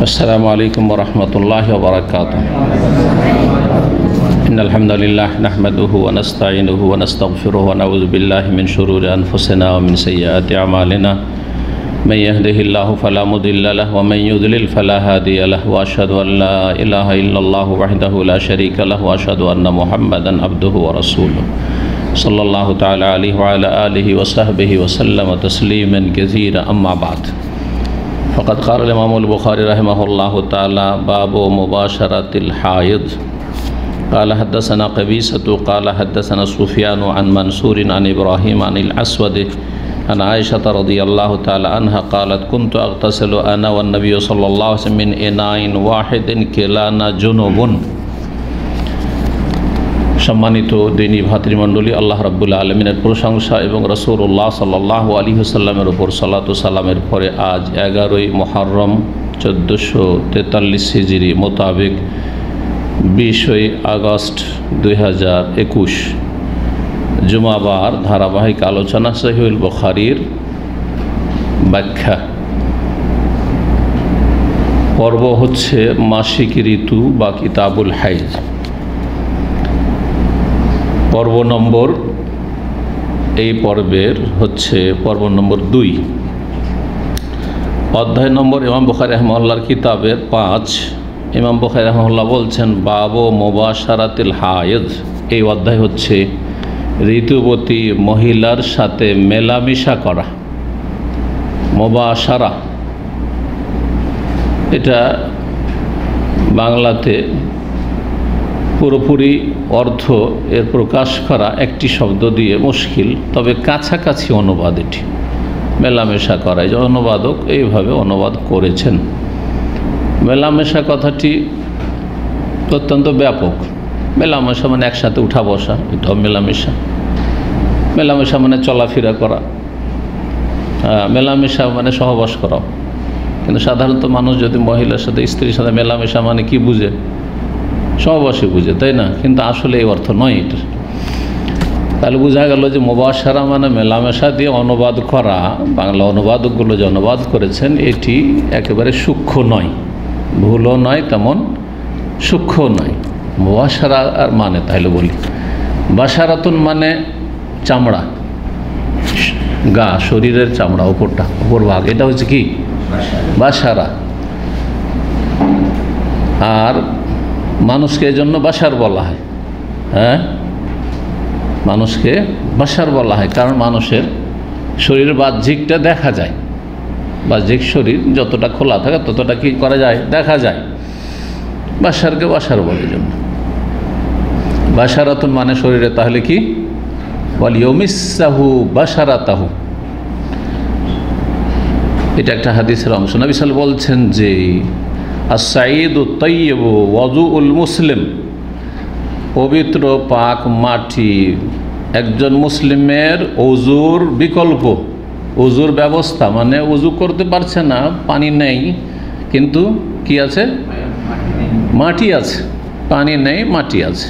अस्सलामु अलैकुम वरहमतुल्लाहि वबरकातुहू। इन्नल हम्दुलिल्लाह नहमदुहु व नस्तईनुहु व नस्तगफिरुहु व नऊज़ु बिल्लाहि मिन शुरूरि अनफुसिना व मिन सय्यिआति अमालिना। मन यहदिहिल्लाहु फला मुदिल्ल लहु व मन युद्लिल फला हादिय लहु व अशहदु अन ला इलाहा इल्लल्लाहु वहदहु ला शरीका लहु व अशहदु अन्ना मुहम्मदन अब्दुहु व रसूलुहु सल्लल्लाहु तआला अलैहि व अला आलिहि व सहबिहि व सल्लम तस्लीमन कसीरा। अम्मा बाद फ़क़द क़ाल इमामुल बुख़ारी रहमहुल्लाहु तआला बाबु मुबाशरतिल हायद क़ाल हद्दसना क़बीसतु क़ाल हद्दसना सुफ़यानु अन मंसूरिन अन इब्राहीम अनिल अस्वद अन आयशा रज़ियल्लाहु तआला अन्हा क़ालत कुन्तु अग़तसिलु अना वन्नबी सल्लल्लाहु अलैहि वसल्लम मिन इनाइन वाहिदिन किलाना जुनुबुन। सम्मानित दीनी भातृमंडলী, आल्लाह रब्बुल आलमीনের प्रशंसा এবং রাসূলুল্লাহ সাল্লাল্লাহু আলাইহি ওয়াসাল্লামের উপর সালাত ও সালামের পরে আজ 11ই মুহররম 1443 হিজরি মোতাবেক 20ই আগস্ট 2021 জুমাবার ধারাবাহিক আলোচনা সহিহুল বুখারীর ব্যাখ্যা পর্ব হচ্ছে মাসিক ঋতু বা কিতাবুল হাইজ। পর্ব নম্বর এই পর্বের হচ্ছে পর্ব নম্বর 2, অধ্যায় নম্বর ইমাম বুখারী রাহিমাহুল্লাহর কিতাবের 5। ইমাম বুখারী রাহিমাহুল্লাহ বলছেন বাবু মুবাশারাতিল হায়েদ। এই অধ্যায় হচ্ছে ঋতুবতী মহিলার সাথে মেলামেশা করা। মুবাশারা এটা বাংলাতে পুরোপুরি অর্থ এর প্রকাশ করা একটি শব্দ দিয়ে মুশকিল, তবে কাছাকাছি অনুবাদ এটি মেলামেশা করা। যে অনুবাদক এইভাবে অনুবাদ করেছেন। মেলামেশা কথাটি অত্যন্ত ব্যাপক। মেলামেশা মানে একসাথে উঠা বসা, এটাও মেলামেশা। মেলামেশা মানে চলাফেরা করা, মেলামেশা মানে সহবাস করা। কিন্তু সাধারণত মানুষ যদি মহিলার সাথে স্ত্রীর সাথে মেলামেশা মানে কি বুঝে? সহবাসী বুঝে, তাই না? কিন্তু আসলে এই অর্থ নয় এটা। তাহলে বোঝা গেল যে মুবাশারা মানে মেলামেশা দিয়ে অনুবাদ করা। বাংলা অনুবাদকগুলো যে অনুবাদ করেছেন এটি একেবারে সূক্ষ্ম নয়, ভুলও নয়, তেমন সূক্ষ্ম নয়। মুবাশারা আর মানে তাহলে বলি বাশারাতুন মানে চামড়া, গা, শরীরের চামড়া, উপরটা, উপর ভাগ, এটা হচ্ছে কি বাশারা। আর মানুষকে এজন্য বাশার বলা হয়। হ্যাঁ, মানুষকে বাশার বলা হয় কারণ মানুষের শরীরের বাহ্যিকটা দেখা যায়। বাহ্যিক শরীর যতটা খোলা থাকে ততটা কি করা যায়? দেখা যায়। বাশারকে বাশার বলে জন্য বাশারাতুন মানে শরীরে। তাহলে কি ওয়াল ইউমিসাহু বাশারাতাহু, এটা একটা হাদিসের অংশ। নবী সাল্লাল্লাহু আলাইহি ওয়াসাল্লাম বলছেন যে as-sa'idu at-tayyibu wudu'ul muslim, পবিত্র পাক মাটি একজন মুসলিমের ওযুর বিকল্প। ওযুর ব্যবস্থা মানে ওযু করতে পারছে না, পানি নেই, কিন্তু কি আছে? মাটি আছে। পানি নেই, মাটি আছে।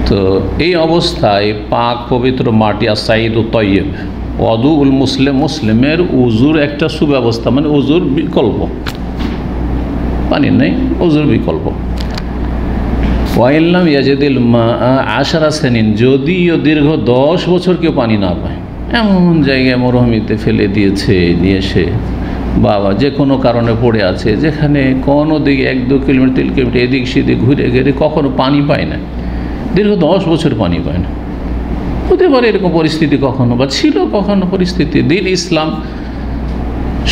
তো এই অবস্থায় পাক পবিত্র মাটি as-sa'idu at-tayyib wudu'ul muslim, মুসলিমের ওযুর একটা সুব্যবস্থা মানে ওযুর বিকল্প। পানি নেই, ওযুর বিকল্প। ওয়াইল্লাম ইয়াজিদিল মা আশারা সিনিন, যদিও দীর্ঘ 10 বছর কেউ পানি না পায়, এমন জায়গায় মরুভূমিতে ফেলে দিয়েছে, নিয়ে এসে বাবা যে কোনো কারণে পড়ে আছে, যেখানে কোনো দিকে 1-2 কিলোমিটার 3 কিলোমিটার এদিক সেদিক ঘুরে ঘিরে কখনো পানি পায় না, দীর্ঘ 10 বছর পানি পায় না। হতে পারে এরকম পরিস্থিতি কখনো, বা ছিল কখনো পরিস্থিতি। দিন ইসলাম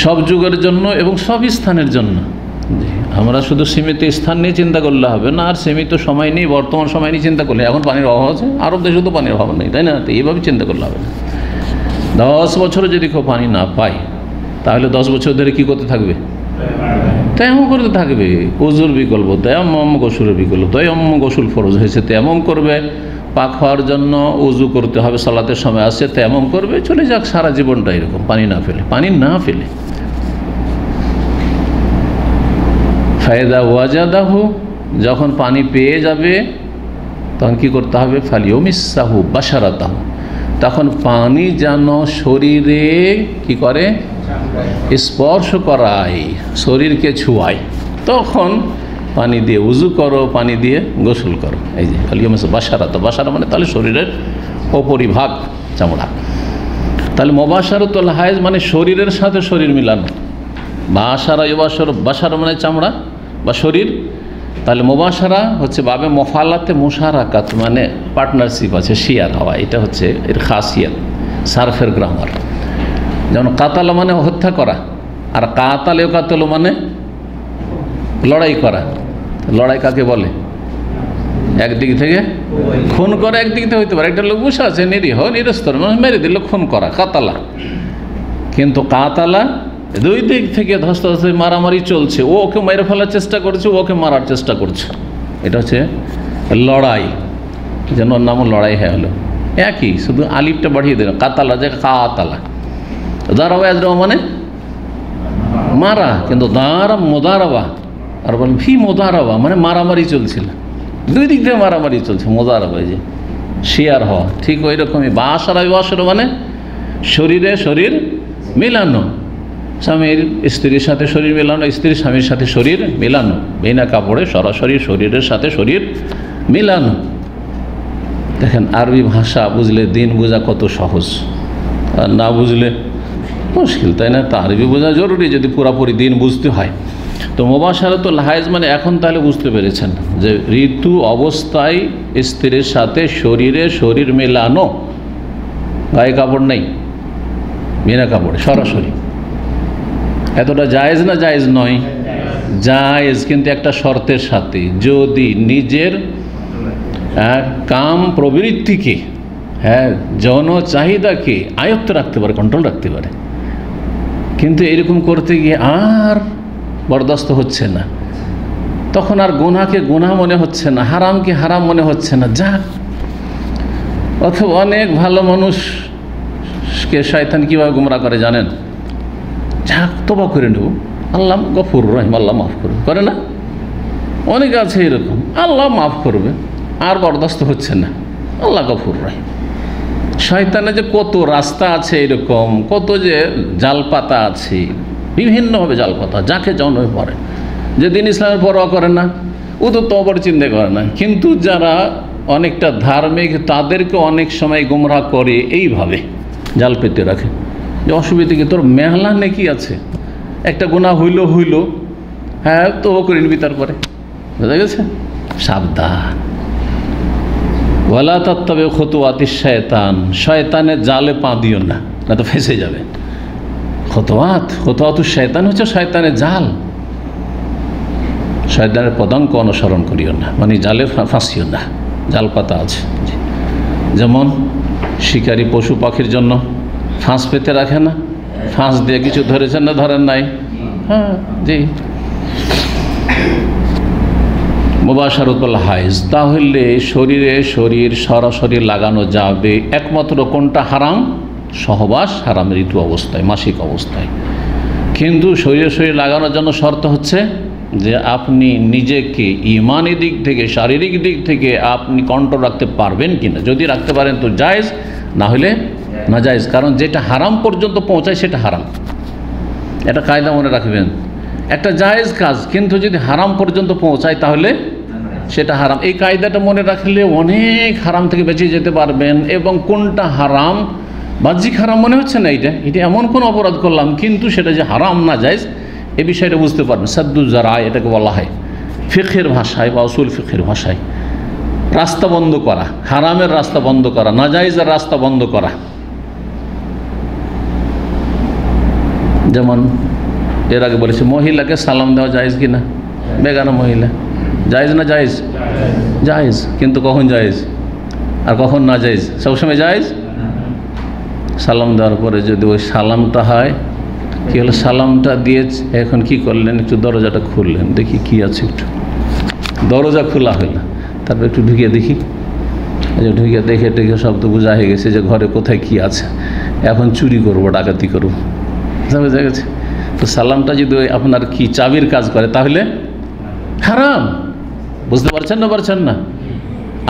সব যুগের জন্য এবং সব স্থানের জন্য। আমরা শুধু সীমিত স্থান নিয়ে চিন্তা করলে হবে না, আর সীমিত সময় নিয়ে, বর্তমান সময় নিয়ে চিন্তা করলে এখন পানির অভাব আছে, আরব দেশে তো পানির অভাব নেই, তাই না? তো এইভাবে চিন্তা করলে হবে না। 10 বছরে যদি কেউ পানি না পায় তাহলে 10 বছর ধরে কি করতে থাকবে? তায়াম্মুম করতে থাকবে। ওযুর বিকল্প তায়াম্মুম, গোসলের বিকল্প তায়াম্মুম, গোসল ফরজ হয়েছে তায়াম্মুম করবে। পাক হওয়ার জন্য ওযু করতে হবে, সালাতের সময় আসছে তায়াম্মুম করবে, চলে যাক সারা জীবনটা এরকম পানি না ফেলে। ফায়দা ওয়াজাদাহু, যখন পানি পেয়ে যাবে তখন কি করতে হবে? ফালিউমিসাহু বাশারাতাহু, তখন পানি যেন শরীরে কি করে? স্পর্শ করায়, শরীরকে ছুয়ায়, তখন পানি দিয়ে উজু করো, পানি দিয়ে গোসল করো। এই যে বাসারা, তো বাসারা মানে তাহলে শরীরের অপরিভাগ চামড়া। তাহলে মুবাশারাতুল হায়েজ মানে শরীরের সাথে শরীর মিলানো। বাসারা বাসারা মানে চামড়া বা শরীর। তাহলে মুবাশারা হচ্ছে বাবে মফালাতে মুশারাকাত মানে পার্টনারশিপ আছে, শেয়ার হওয়া, এটা হচ্ছে এর খাসিয়াত, সারফের গ্রামার। যেমন কাতালা মানে হত্যা করা, আর কাতাল কাতল মানে লড়াই করা। লড়াই কাকে বলে? একদিক থেকে খুন করা, একদিক থেকে হইতে পারে একটা লোক বসে আছে নিরীহ নিরস্তর মেরে দিল, খুন করা কাতালা। কিন্তু কাতালা দুই দিক থেকে ধস্তাধস্তি মারামারি চলছে, ও ওকে মেরে ফেলার চেষ্টা করছে, ওকে মারার চেষ্টা করছে, এটা হচ্ছে লড়াই। যেন ওর নামও লড়াই হয়ে হলো, একই, শুধু আলিফটা বাড়িয়ে দিল, কাতালা যে কাতালা। দারাবা মানে মারা, কিন্তু দাঁড়া মোদারাবা, আর বলেন ফি মোদারাবা মানে মারামারি চলছিল, দুই দিক থেকে মারামারি চলছে, মোদারাবা যে শেয়ার হওয়া। ঠিক ওই রকমই বাসারা মানে শরীরে শরীর মেলানো, স্বামীর স্ত্রীর সাথে শরীর মেলানো, স্ত্রীর স্বামীর সাথে শরীর মেলানো, বিনা কাপড়ে সরাসরি শরীরের সাথে শরীর মেলানো। দেখেন আরবি ভাষা বুঝলে দিন বোঝা কত সহজ, আর না বুঝলে মুশকিল, তাই না? তা আরবি বোঝা জরুরি যদি পুরাপুরি দিন বুঝতে হয়। তো মুবাশারাতুল হায়েজ মানে এখন তাহলে বুঝতে পেরেছেন যে ঋতু অবস্থায় স্ত্রীর সাথে শরীরে শরীর মেলানো, গায়ে কাপড় নেই, বিনা কাপড়ে সরাসরি। এতটা জায়েজ না জায়েজ নয়? জায়েজ, কিন্তু একটা শর্তের সাথে, যদি নিজের কাম প্রবৃত্তিকে, যৌন চাহিদাকে আয়ত্ত রাখতে পারে, কন্ট্রোল রাখতে পারে। কিন্তু এরকম করতে গিয়ে আর বরদাস্ত হচ্ছে না, তখন আর গুনাহকে গুনাহ মনে হচ্ছে না, হারামকে হারাম মনে হচ্ছে না, যাক। অথবা অনেক ভালো মানুষকে শয়তান কীভাবে গুমরা করে জানেন? যাক তওবা করে নেব, আল্লাহ গফুর রহিম, আল্লাহ মাফ করবে, করে না? অনেক আছে এরকম, আল্লাহ মাফ করবে, আর বরদাস্ত হচ্ছে না, আল্লাহ গফুর রহিম। শয়তানের যে কত রাস্তা আছে, এরকম কত যে জালপাতা আছে, বিভিন্নভাবে জালপাতা, যাকে জন্মে পড়ে। যে দিন ইসলামের পরোয়া করে না, ও তো তওবার চিন্তা করে না। কিন্তু যারা অনেকটা ধার্মিক, তাদেরকে অনেক সময় গুমরাহ করে এইভাবে জাল পেতে রাখে, যে অসুবিধা কি, তোর মেহলা নেকি আছে, একটা গুনাহ হইল, তো করে নিবি, তারপরে বুঝা গেছে। সাবধান, ওয়ালা তাত্তাবি খুতুওয়াতিশ শায়তান, শয়তানের জালে পা দিও না, না তো ফেঁসে যাবে। খুতুওয়াতুশ শায়তান হচ্ছে শয়তানের জাল, শয়তানের পদাঙ্ক অনুসরণ করিও না, মানে জালে ফাঁসিও না, জাল পাতা আছে। যেমন শিকারী পশু পাখির জন্য ফাঁস পেতে রাখে না, ফাঁস দিয়ে কিছু ধরেছেন না ধরেন নাই? হ্যাঁ জি। মুবাশারাতুল হায়েজ, তাহলে শরীরে শরীর সরাসরি লাগানো যাবে, একমাত্র কোনটা হারাম? সহবাস হারাম ঋতু অবস্থায়, মাসিক অবস্থায়। কিন্তু শরীরে শরীর লাগানোর জন্য শর্ত হচ্ছে যে আপনি নিজেকে ইমানি দিক থেকে, শারীরিক দিক থেকে আপনি কন্ট্রোল রাখতে পারবেন কিনা। যদি রাখতে পারেন তো জায়েজ, না হলে না জায়েজ। কারণ যেটা হারাম পর্যন্ত পৌঁছায় সেটা হারাম, এটা কায়দা মনে রাখবেন। একটা জায়েজ কাজ কিন্তু যদি হারাম পর্যন্ত পৌঁছায় তাহলে সেটা হারাম। এই কায়দাটা মনে রাখলে অনেক হারাম থেকে বেঁচে যেতে পারবেন। এবং কোনটা হারাম, বাহ্যিক হারাম মনে হচ্ছে না, এটা এমন কোন অপরাধ করলাম কিন্তু সেটা যে হারাম না জায়েজ, এই বিষয়টা বুঝতে পারবেন। সাদ্দুজ যারায় এটাকে বলা হয় ফিকহের ভাষায় বা উসুল ফিকহের ভাষায়, রাস্তা বন্ধ করা, হারামের রাস্তা বন্ধ করা, নাজায়েজের রাস্তা বন্ধ করা। যেমন এর আগে বলেছে মহিলাকে সালাম দেওয়া জায়েজ কিনা, বেগানা মহিলা, জায়েজ না জায়েজ? জায়েজ, কিন্তু কখন জায়েজ আর কখন না জায়েজ? সবসময় জায়েজ। সালাম দেওয়ার পরে যদি ওই সালামটা হয়, কি হলো, সালামটা দিয়ে এখন কি করলেন, একটু দরজাটা খুললেন, দেখি কি আছে, একটু দরজা খোলা হইল, তারপর একটু ঢুকিয়ে দেখি, ঢুকিয়ে দেখে টেকে সব তো বোঝা হয়ে গেছে যে ঘরে কোথায় কি আছে, এখন চুরি করব, ডাকাতি করব, বুঝা গেছে। তো সালামটা যদি আপনার কি চাবির কাজ করে তাহলে হারাম। বুঝতে পারছেন না? পারছেন না?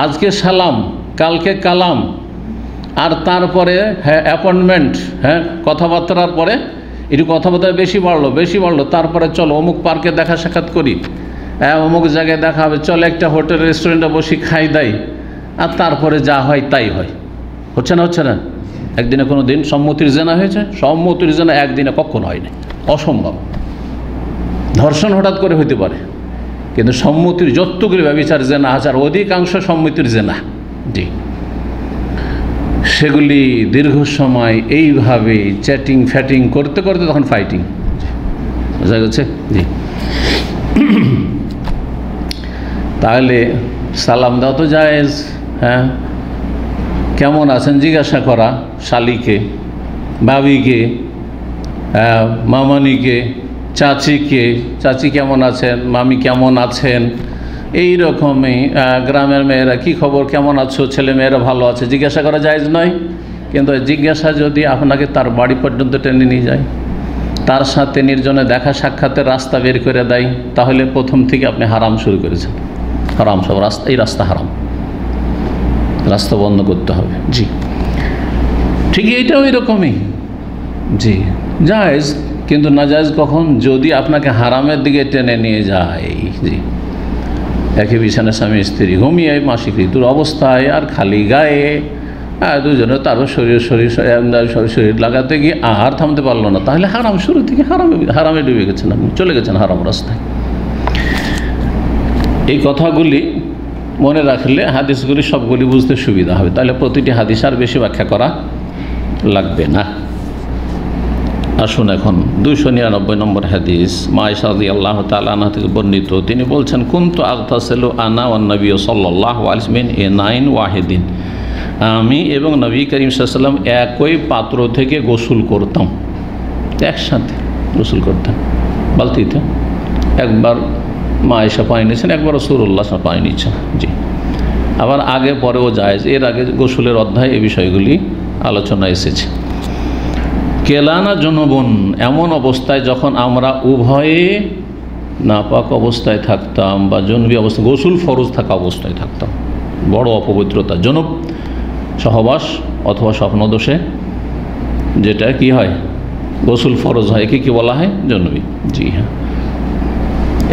আজকে সালাম, কালকে কালাম, আর তারপরে অ্যাপয়েন্টমেন্ট, কথাবার্তার পরে একটু কথাবার্তা বেশি বাড়লো, তারপরে চলো অমুক পার্কে দেখা সাক্ষাৎ করি, অমুক জায়গায় দেখা হবে, চলো একটা হোটেল রেস্টুরেন্টে বসি খাই দাই, আর তারপরে যা হয় তাই হয়। হচ্ছে না? একদিনে কোনো দিন সম্মতির জেনা হয়েছে? সম্মতির জেনা একদিনে কখনো হয়নি, অসম্ভব। ধর্ষণ হঠাৎ করে হইতে পারে, কিন্তু সম্মতির যতগুলি ব্যভিচার জেনা আছে, আর অধিকাংশ সম্মতির জেনা, জি, সেগুলি দীর্ঘ সময় এইভাবে চ্যাটিং ফ্যাটিং করতে করতে তখন ফাইটিং, বোঝা গেছে? জি। তাহলে সালাম দাও তো জায়েজ, হ্যাঁ, কেমন আছেন জিজ্ঞাসা করা, শালিকে, ভাবিকে, মামানিকে, চাচিকে, চাচি কেমন আছেন, মামি কেমন আছেন, এই রকমই গ্রামের মেয়েরা কি খবর, কেমন আছো, ছেলে মেয়েরা ভালো আছে, জিজ্ঞাসা করা জায়েজ নয়। কিন্তু জিজ্ঞাসা যদি আপনাকে তার বাড়ি পর্যন্ত টেনে নিয়ে যায়, তার সাথে নির্জনে দেখা সাক্ষাতের রাস্তা বের করে দেয়, তাহলে প্রথম থেকে আপনি হারাম শুরু করেছেন। হারাম সব রাস্তা, এই রাস্তা হারাম, রাস্তা বন্ধ করতে হবে। জি, ঠিক এইটাও এরকমই, জি, জায়েজ। কিন্তু নাজায়েজ কখন? যদি আপনাকে হারামের দিকে টেনে নিয়ে যায়। জি, একই বিছানায় স্বামী স্ত্রী ঘুমিয়ে মাসিক ঋতুর অবস্থায় আর খালি গায়ে, দুজনে তারও শরীর লাগাতে গিয়ে আর থামতে পারলো না, তাহলে হারাম শুরু থেকে হারামে ডুবে গেছেন, আপনি চলে গেছেন হারাম রাস্তায়। এই কথাগুলি মনে রাখলে হাদিসগুলি সবগুলি বুঝতে সুবিধা হবে, তাহলে প্রতিটি হাদিস আর বেশি ব্যাখ্যা করা লাগবে না। আসুন এখন 299 নম্বর হাদিস, মা আয়েশা রাদিয়াল্লাহু তাআলা আনহা থেকে বর্ণিত, তিনি বলছেন, কুনতু আগতাসিলু আনা ওয়ান নবী সাল্লাল্লাহু আলাইহি ওয়াসাল্লাম ইনাইন ওয়াহিদিন, আমি এবং নবী করিম সাল্লাল্লাহু আলাইহি ওয়াসাল্লাম একই পাত্র থেকে গোসল করতাম, একসাথে গোসল করতাম বালতিতে। একবার মা আয়েশা পানি নিয়েছেন, একবার রাসূলুল্লাহ সাল্লাল্লাহু আলাইহি ওয়াসাল্লাম পানি নিচ্ছেন। জি, আবার আগে পরেও জায়েজ, এর আগে গোসলের অধ্যায় এই বিষয়গুলি আলোচনা এসেছে। কেলানা জনবন, এমন অবস্থায় যখন আমরা উভয়ে নাপাক অবস্থায় থাকতাম বা জনবি অবস্থায়, গোসল ফরজ থাকা অবস্থায় থাকতাম, বড় অপবিত্রতা, জনব সহবাস অথবা স্বপ্নদোষে যেটা কি হয়, গোসল ফরজ হয়, একে কি বলা হয়? জনবি। জি হ্যাঁ,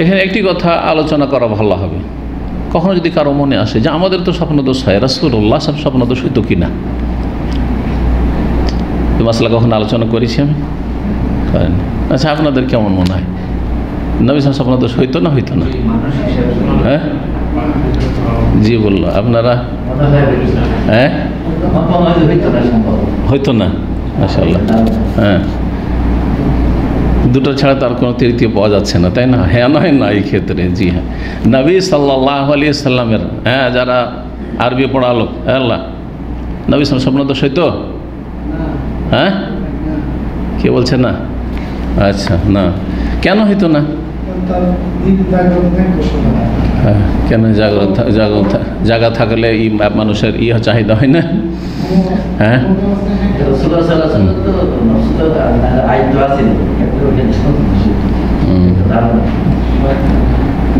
এখানে একটি কথা আলোচনা করা ভালো হবে। কখনো যদি কারো মনে আসে যে আমাদের তো স্বপ্নদোষ হয়, রাসূলুল্লাহ সব স্বপ্নদোষ হইতো কিনা, মাসলা কখন আলোচনা করেছি আমি? আচ্ছা, আপনাদের কেমন মনে হয়, নবী সাল্লাল্লাহু আলাইহি ওয়াসাল্লাম স্বপ্নদোষ হইতো না হইতো না? হ্যাঁ, জি বললো আপনারা, হ্যাঁ হইতো না, মাশাআল্লাহ। হ্যাঁ, দুটো ছাড়া তার কোনো তৃতীয় পাওয়া যাচ্ছে না, তাই না? হ্যাঁ নয় না এই ক্ষেত্রে। জি হ্যাঁ, নবী সাল্লাল্লাহু আলাইহি ওয়াসাল্লামের, হ্যাঁ, যারা আরবি পড়ালো, আল্লাহ, নবী সাল্লাল্লাহু আলাইহি ওয়াসাল্লাম স্বপ্নদোষ হইতো? হ্যাঁ, কে বলছে না? আচ্ছা, না, কেন হইতো না? হ্যাঁ, কেন? জায়গা থাকলে মানুষের চাহিদা হয় না? হ্যাঁ,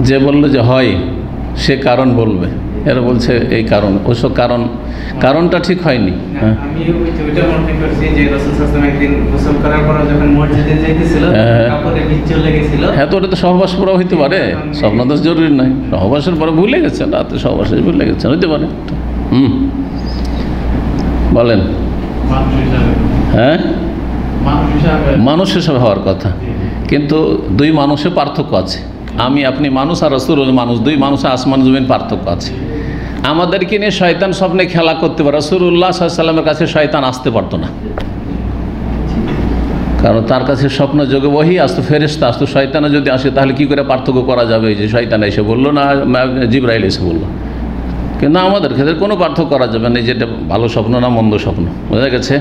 যে বললো যে হয় সে কারণ বলবে, এরা বলছে এই কারণ, ওসব কারণটা ঠিক হয়নি। হ্যাঁ, হ্যাঁ, তো ওটা তো সহবাস পরে হইতে পারে, স্বপ্নদোষ জরুরি নয়, সহবাসের পরে ভুলে গেছেন, রাতে সহবাসে ভুলে গেছেন, হইতে পারে। বলেন। হ্যাঁ, মানুষ হিসাবে হওয়ার কথা, কিন্তু দুই মানুষের পার্থক্য আছে। আমি আপনি মানুষ আর রাসূলুল্লাহ মানুষ, দুই মানুষের আসমান জমিন পার্থক্য আছে। আমাদেরকে নিয়ে শয়তান স্বপ্নে খেলা করতে পারে, রাসূলুল্লাহ সাল্লাল্লাহু আলাইহি ওয়াসাল্লামের কাছে শয়তান আসতে পারতো না, কারণ তার কাছে স্বপ্ন যোগে ওহী আসতো, ফেরেশতা আসতো। শয়তানে যদি আসে তাহলে কি করে পার্থক্য করা যাবে যে শয়তান এসে বললো না জিবরাইল এসে বললো? কিন্তু আমাদের ক্ষেত্রে কোনো পার্থক্য করা যাবে না, যেটা ভালো স্বপ্ন না মন্দ স্বপ্ন, বোঝা গেছে?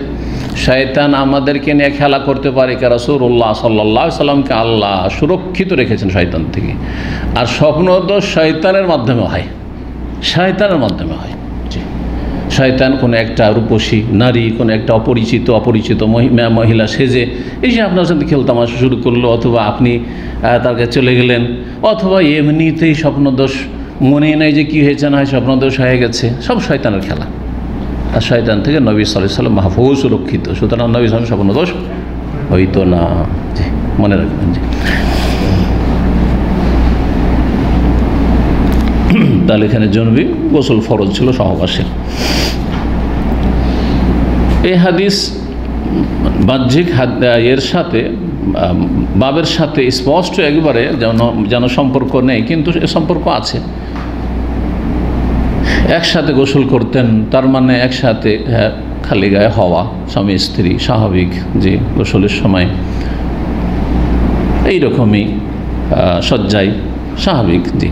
শয়তান আমাদেরকে নিয়ে খেলা করতে পারে, রাসূলুল্লাহ সাল্লাল্লাহু আলাইহি ওয়াসাল্লামকে আল্লাহ সুরক্ষিত রেখেছেন শয়তান থেকে। আর স্বপ্ন তো শয়তানের মাধ্যমে হয়, শয়তানের মাধ্যমে হয়। জি, শয়তান কোনো একটা রূপসী নারী, কোনো একটা অপরিচিত মহিলা সেজে এসে আপনার সাথে খেলতামাশা শুরু করলো, অথবা আপনি তার কাছে চলে গেলেন, অথবা এমনিতেই স্বপ্নদোষ, মনে নেই যে কী হয়েছে, না হয় স্বপ্নদোষ হয়ে গেছে, সব শয়তানের খেলা। আর শয়তান থেকে নবী সাল্লাল্লাহু আলাইহি ওয়াসাল্লাম মাহফুজ, সুরক্ষিত। সুতরাং নবী সাল্লাল্লাহু আলাইহি ওয়াসাল্লাম স্বপ্নদোষ হইতো না। জি, মনে রাখবেন। জি, তাহলে এখানে জনবি গোসল ফরজ ছিল সহবাসের। এই হাদিস বাহ্যিক এর সাথে বাবের সাথে স্পষ্ট একবারে যেন সম্পর্ক নেই, কিন্তু সম্পর্ক আছে। একসাথে গোসল করতেন, তার মানে একসাথে খালি গায়ে হওয়া, স্বামী স্ত্রী স্বাভাবিক যে গোসলের সময় এইরকমই সজ্জায় স্বাভাবিক। জি,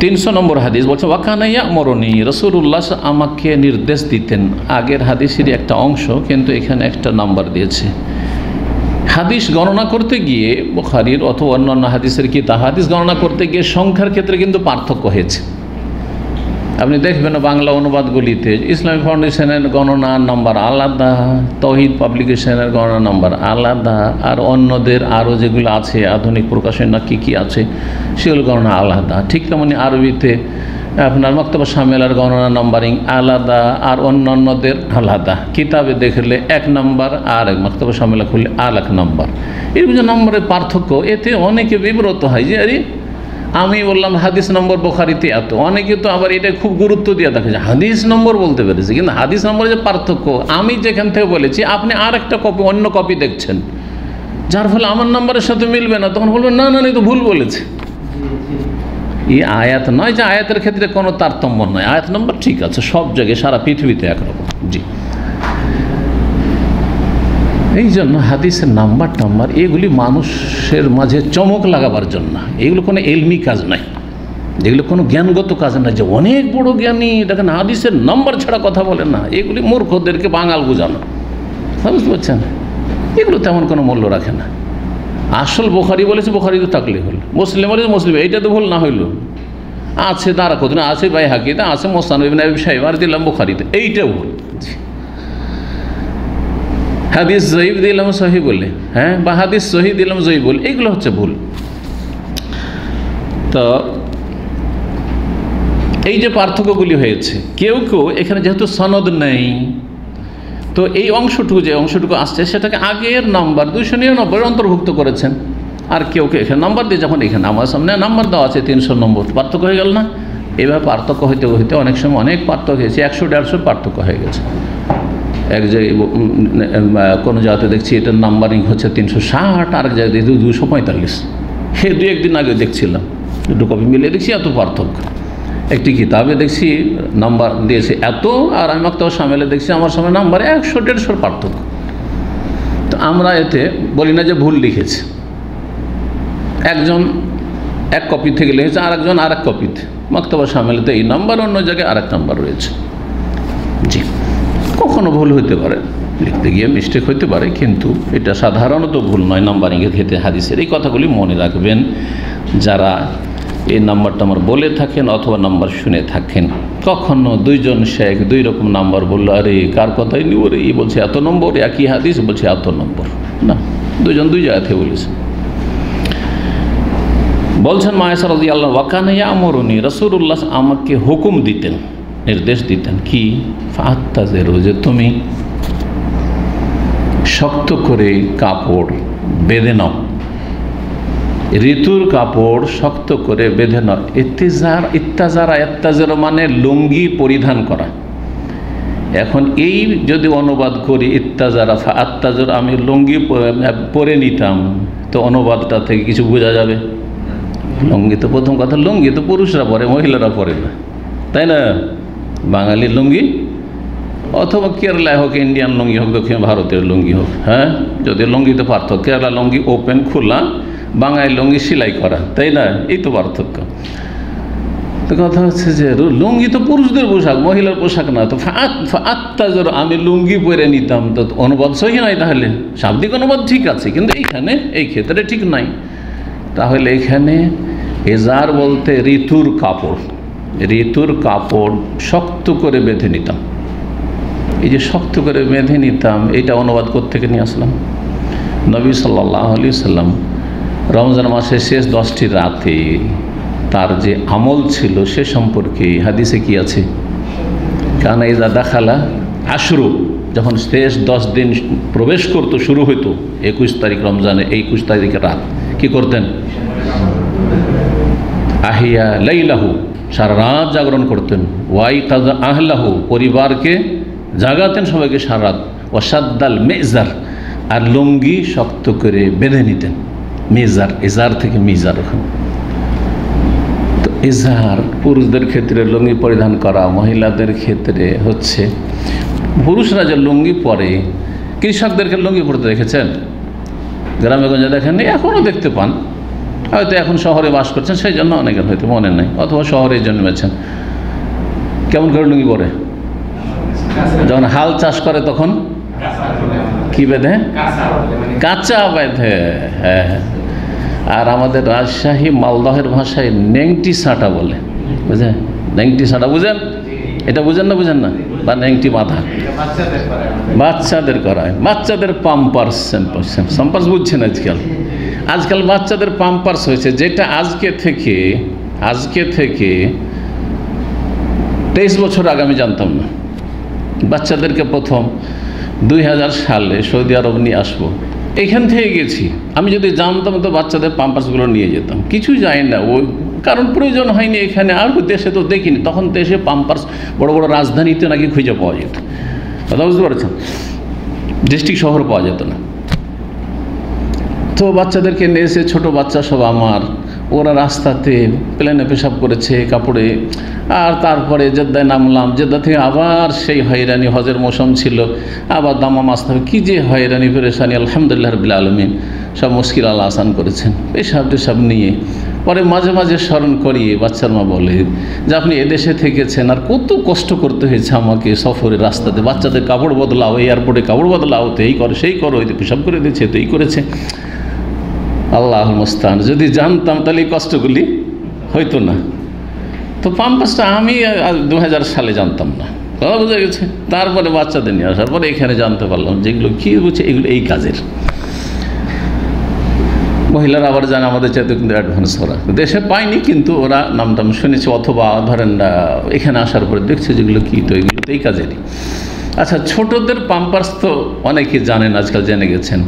300 নম্বর হাদিস বলছে ওয়াকানা ইয়া'মুরুনি, রাসূলুল্লাহ আমাকে নির্দেশ দিতেন। আগের হাদিসেরই একটা অংশ, কিন্তু এখানে একটা নাম্বার দিয়েছে। হাদিস গণনা করতে গিয়ে বুখারীর অথবা অন্যান্য হাদিসের কিতাব হাদিস গণনা করতে গিয়ে সংখ্যার ক্ষেত্রে কিন্তু পার্থক্য হয়েছে। আপনি দেখবেন বাংলা অনুবাদগুলিতে ইসলামিক ফাউন্ডেশনের গণনা নাম্বার আলাদা, তৌহিদ পাবলিকেশনের গণনা নাম্বার আলাদা, আর অন্যদের আরও যেগুলো আছে আধুনিক প্রকাশন না কী আছে সেগুলো গণনা আলাদা। ঠিক তেমনি আরবিতে আপনার মাকতাবা শামিলার গণনা নাম্বারিং আলাদা, আর অন্যান্যদের আলাদা। কিতাবে দেখলে 1 নাম্বার, আর এক মাকতাবা শামিলা খুললে আর 1 নাম্বার। এরকম যে নম্বরের পার্থক্য, এতে অনেকে বিব্রত হয় যে আরে আমি বললাম হাদিস নম্বর বুখারীতে এত, অনেকে তো আবার এটা খুব গুরুত্ব দিয়ে দেখে যে হাদিস নম্বর বলতে পেরেছে, কিন্তু হাদিস নম্বরে যে পার্থক্য, আমি যেখান থেকে বলেছি আপনি আর একটা কপি অন্য কপি দেখছেন, যার ফলে আমার নম্বরের সাথে মিলবে না, তখন বলবেন না না তো ভুল বলেছে। এই আয়াত নয় যে আয়াতের ক্ষেত্রে কোনো তারতম্য নয়, আয়াত নম্বর ঠিক আছে সব জায়গায় সারা পৃথিবীতে একরকম। জি, এই জন্য হাদিসের নাম্বার টাম্বার এগুলি মানুষের মাঝে চমক লাগাবার জন্য, এগুলো কোনো এলমি কাজ নাই, যেগুলো কোনো জ্ঞানগত কাজ নাই যে অনেক বড় জ্ঞানী দেখেন হাদিসের নাম্বার ছাড়া কথা বলেন না, এগুলি মূর্খদেরকে বাঙাল বোঝানো, বুঝতে পারছেন? এগুলো তেমন কোনো মূল্য রাখে না। আসল বুখারী বলেছে বুখারীতে থাকলে হল, মুসলিম বলেছে মুসলিম, এইটা তো ভুল না হইল, আছে দারাকুতনি, আছে বাইহাকিতে, আছে মুসনাদ ইবনে আবি শাইবা, আর দিলাম বুখারীতে, এইটাও ভুল। হাদিস জয়ীফ দিলাম সহি বলে, হ্যাঁ, বা হাদিস সহি দিলাম জয়ীফ বলে, এইগুলো হচ্ছে ভুল। তো এই যে পার্থক্যগুলি হয়েছে, কেউ কেউ এখানে যেহেতু সনদ নেই, তো এই অংশটুকু যে অংশটুকু আসছে সেটাকে আগের নাম্বার 299 অন্তর্ভুক্ত করেছেন, আর কেউ কেউ এখানে নাম্বার দিয়ে, যখন এখানে আমার সামনে নাম্বার দেওয়া আছে 300 নম্বর, পার্থক্য হয়ে গেল না? এইভাবে পার্থক্য হইতে হইতে অনেক সময় অনেক পার্থক্য হয়েছে, 100-150 পার্থক্য হয়ে গেছে। এক জায়গায় কোনো জায়গাতে দেখছি এটার নাম্বারিং হচ্ছে 360, আরেক জায়গায় দেখছি 245। হে 2-1 দিন আগে দেখছিলাম, দুটো কপি মিলিয়ে দেখছি এত পার্থক্য। একটি কিতাবে দেখছি নাম্বার দিয়েছে এত, আর আমি মাকতাবা শামিলে দেখছি আমার সামনে নাম্বার 100-150 পার্থক্য। তো আমরা এতে বলি না যে ভুল লিখেছে, একজন এক কপি থেকে লিখেছে, আর একজন আর এক কপিতে, মাকতাবা শামিলেতে এই নাম্বার, অন্য জায়গায় আরেক নাম্বার রয়েছে। জি, কখনো ভুল হতে পারে, লিখতে গিয়ে মিস্টেক হতে পারে, কিন্তু এটা সাধারণত ভুল নয় নাম্বারিংয়ের ক্ষেত্রে হাদিসের। এই কথাগুলি মনে রাখবেন যারা এই নাম্বারটা আমার বলে থাকেন অথবা নাম্বার শুনে থাকেন। কখনো দুইজন শেখ 2 রকম নাম্বার বললো, আরে কার কথাই নিব রে, এই বলছে এত নম্বর, একই হাদিস বলছে এত নম্বর, না, দুইজন 2 জায়গা থেকে বলেছে। বলছেন মা আয়েশা রাদিয়াল্লাহু আনহা, ওয়াকানা ইয়া'মুরুনি, রাসূলুল্লাহ আমাকে হুকুম দিতেন, নির্দেশ দিতেন, কি? ফাত্তাজিরু, যে তুমি শক্ত করে কাপড় বেঁধে নাও, ঋতুর কাপড় শক্ত করে বেঁধে নাও। ইত্তাজারা মানে লুঙ্গি পরিধান করা। এখন এই যদি অনুবাদ করি ইত্তাজারা ফাত্তাজার, আমি লুঙ্গি পরে নিতাম, তো অনুবাদটা থেকে কিছু বোঝা যাবে? লুঙ্গি তো প্রথম কথা, লুঙ্গি তো পুরুষরা পরে, মহিলারা পরে না, তাই না? বাঙালির লুঙ্গি অথবা কেরালায় হোক, ইন্ডিয়ান লুঙ্গি হোক, দক্ষিণ ভারতের লুঙ্গি হোক, হ্যাঁ, যদি লুঙ্গিতে পার্থক্য, কেরালা লুঙ্গি ওপেন খোলা, বাঙালি লুঙ্গি সেলাই করা, তাই না? এই তো পার্থক্য। তো কথা হচ্ছে যে লুঙ্গি তো পুরুষদের পোশাক, মহিলার পোশাক না, তো ফাত্তাজার আমি লুঙ্গি পরে নিতাম, তো অনুবাদ সহি নয়, তাহলে শাব্দিক অনুবাদ ঠিক আছে, কিন্তু এইখানে এই ক্ষেত্রে ঠিক নাই। তাহলে এখানে এজার বলতে ঋতুর কাপড়, ঋতুর কাপড় শক্ত করে বেঁধে নিতাম। এই যে শক্ত করে বেঁধে নিতাম, এটা অনুবাদ কোত্থেকে নিয়ে আসলাম? নবী সাল্লাল্লাহু আলাইহি সাল্লাম রমজান মাসের শেষ 10টি রাতে তার যে আমল ছিল সে সম্পর্কে হাদিসে কি আছে? কানা ইযা দাখালা আশরু, যখন শেষ 10 দিন প্রবেশ করতো, শুরু হইতো 21 তারিখ রমজানে, 21 তারিখের রাত কি করতেন? আহিয়া লাইলাহু, সারা রাত জাগরণ করতেন। ওয়াই কাজা আহলাহু, পরিবারকে জাগাতেন সবাইকে সারা রাত। ওয়াসাদ্দাল মেজার, আর লুঙ্গি শক্ত করে বেঁধে নিতেন। মেজার, এজার থেকে মিজার। ওখানে তো এজার পুরুষদের ক্ষেত্রে লুঙ্গি পরিধান করা, মহিলাদের ক্ষেত্রে হচ্ছে পুরুষরা যে লুঙ্গি পরে, কৃষকদেরকে লুঙ্গি পরতে দেখেছেন? গ্রামে গঞ্জে দেখেননি? এখনও দেখতে পান। হয়তো এখন শহরে বাস করছেন, সেই জন্য অনেকের হয়তো মনে নেই, অথবা শহরে জন্মেছেন। কেমন করে লুঙ্গি পরে? যখন হাল চাষ করে তখন কি বেঁধে? কাঁচা বেঁধে। হ্যাঁ, আর আমাদের রাজশাহী মালদহের ভাষায় নেংটি সাঁটা বলে, বুঝলেন? নেংটি সাঁটা বুঝেন? এটা বুঝেন না? বুঝেন না? বা নেংটি বাঁধা বাচ্চাদের করায়, বাচ্চাদের পাম্পার্স। পাম্পার্স বুঝছেন? আজকাল বাচ্চাদের পাম্পার্স হয়েছে, যেটা আজকে থেকে 23 বছর আগে আমি জানতাম না। বাচ্চাদেরকে প্রথম 2000 সালে সৌদি আরব নিয়ে আসবো, এখান থেকে গেছি। আমি যদি জানতাম তো বাচ্চাদের পাম্পার্সগুলো নিয়ে যেতাম। কিছু যাই না, ওই কারণ প্রয়োজন হয়নি এখানে। আর দেশে তো দেখিনি, তখন দেশে পাম্পার্স বড় বড় রাজধানীতে নাকি খুঁজে পাওয়া যেত। কথা বুঝতে পারছেন? ডিস্ট্রিক্ট শহর পাওয়া যেত না। তো বাচ্চাদেরকে নিয়ে এসে, ছোটো বাচ্চা সব আমার, ওরা রাস্তাতে প্লেনে পেশাব করেছে কাপড়ে। আর তারপরে জেদ্দায় নামলাম, জেদ্দা থেকে আবার সেই হয়রানি, হজের মৌসুম ছিল, আবার দামাম আসতে হবে। কী যে হয়রানি পেরেশানি! আলহামদুলিল্লাহ রাব্বিল আলামিন সব মুশকিল আল্লাহ আসান করেছেন। পেশাব টেশাব নিয়ে পরে মাঝে মাঝে স্মরণ করিয়ে বাচ্চার মা বলে যে আপনি এদেশে থেকেছেন, আর কত কষ্ট করতে হয়েছে আমাকে সফরের রাস্তাতে। বাচ্চাদের কাপড় বদলাও, এয়ারপোর্টে কাপড় বদলাও, তো এই করো সেই করো, এই তো পেশাব করে দিয়েছে, তো এই করেছে। আল্লাহুল মুস্তাআন। যদি জানতাম তাহলে এই কষ্টগুলি হইতো না। তো পাম্পাসটা আমি 2000 সালে জানতাম না, কথা বোঝা গেছে। তারপরে বাচ্চাদের নিয়ে আসার পরে এখানে জানতে পারলাম যেগুলো কী বলছে, এগুলো এই কাজের। মহিলারা আবার জানে আমাদের চাইতে কিন্তু অ্যাডভান্স ওরা, দেশে পায়নি কিন্তু ওরা নামটাম শুনেছে, অথবা ধরেন এখানে আসার পরে দেখছে যেগুলো কী, তো এগুলো তো এই কাজেরই। আচ্ছা, ছোটদের পাম্পার্স তো অনেকে জানেন, আজকাল জেনে গেছেন।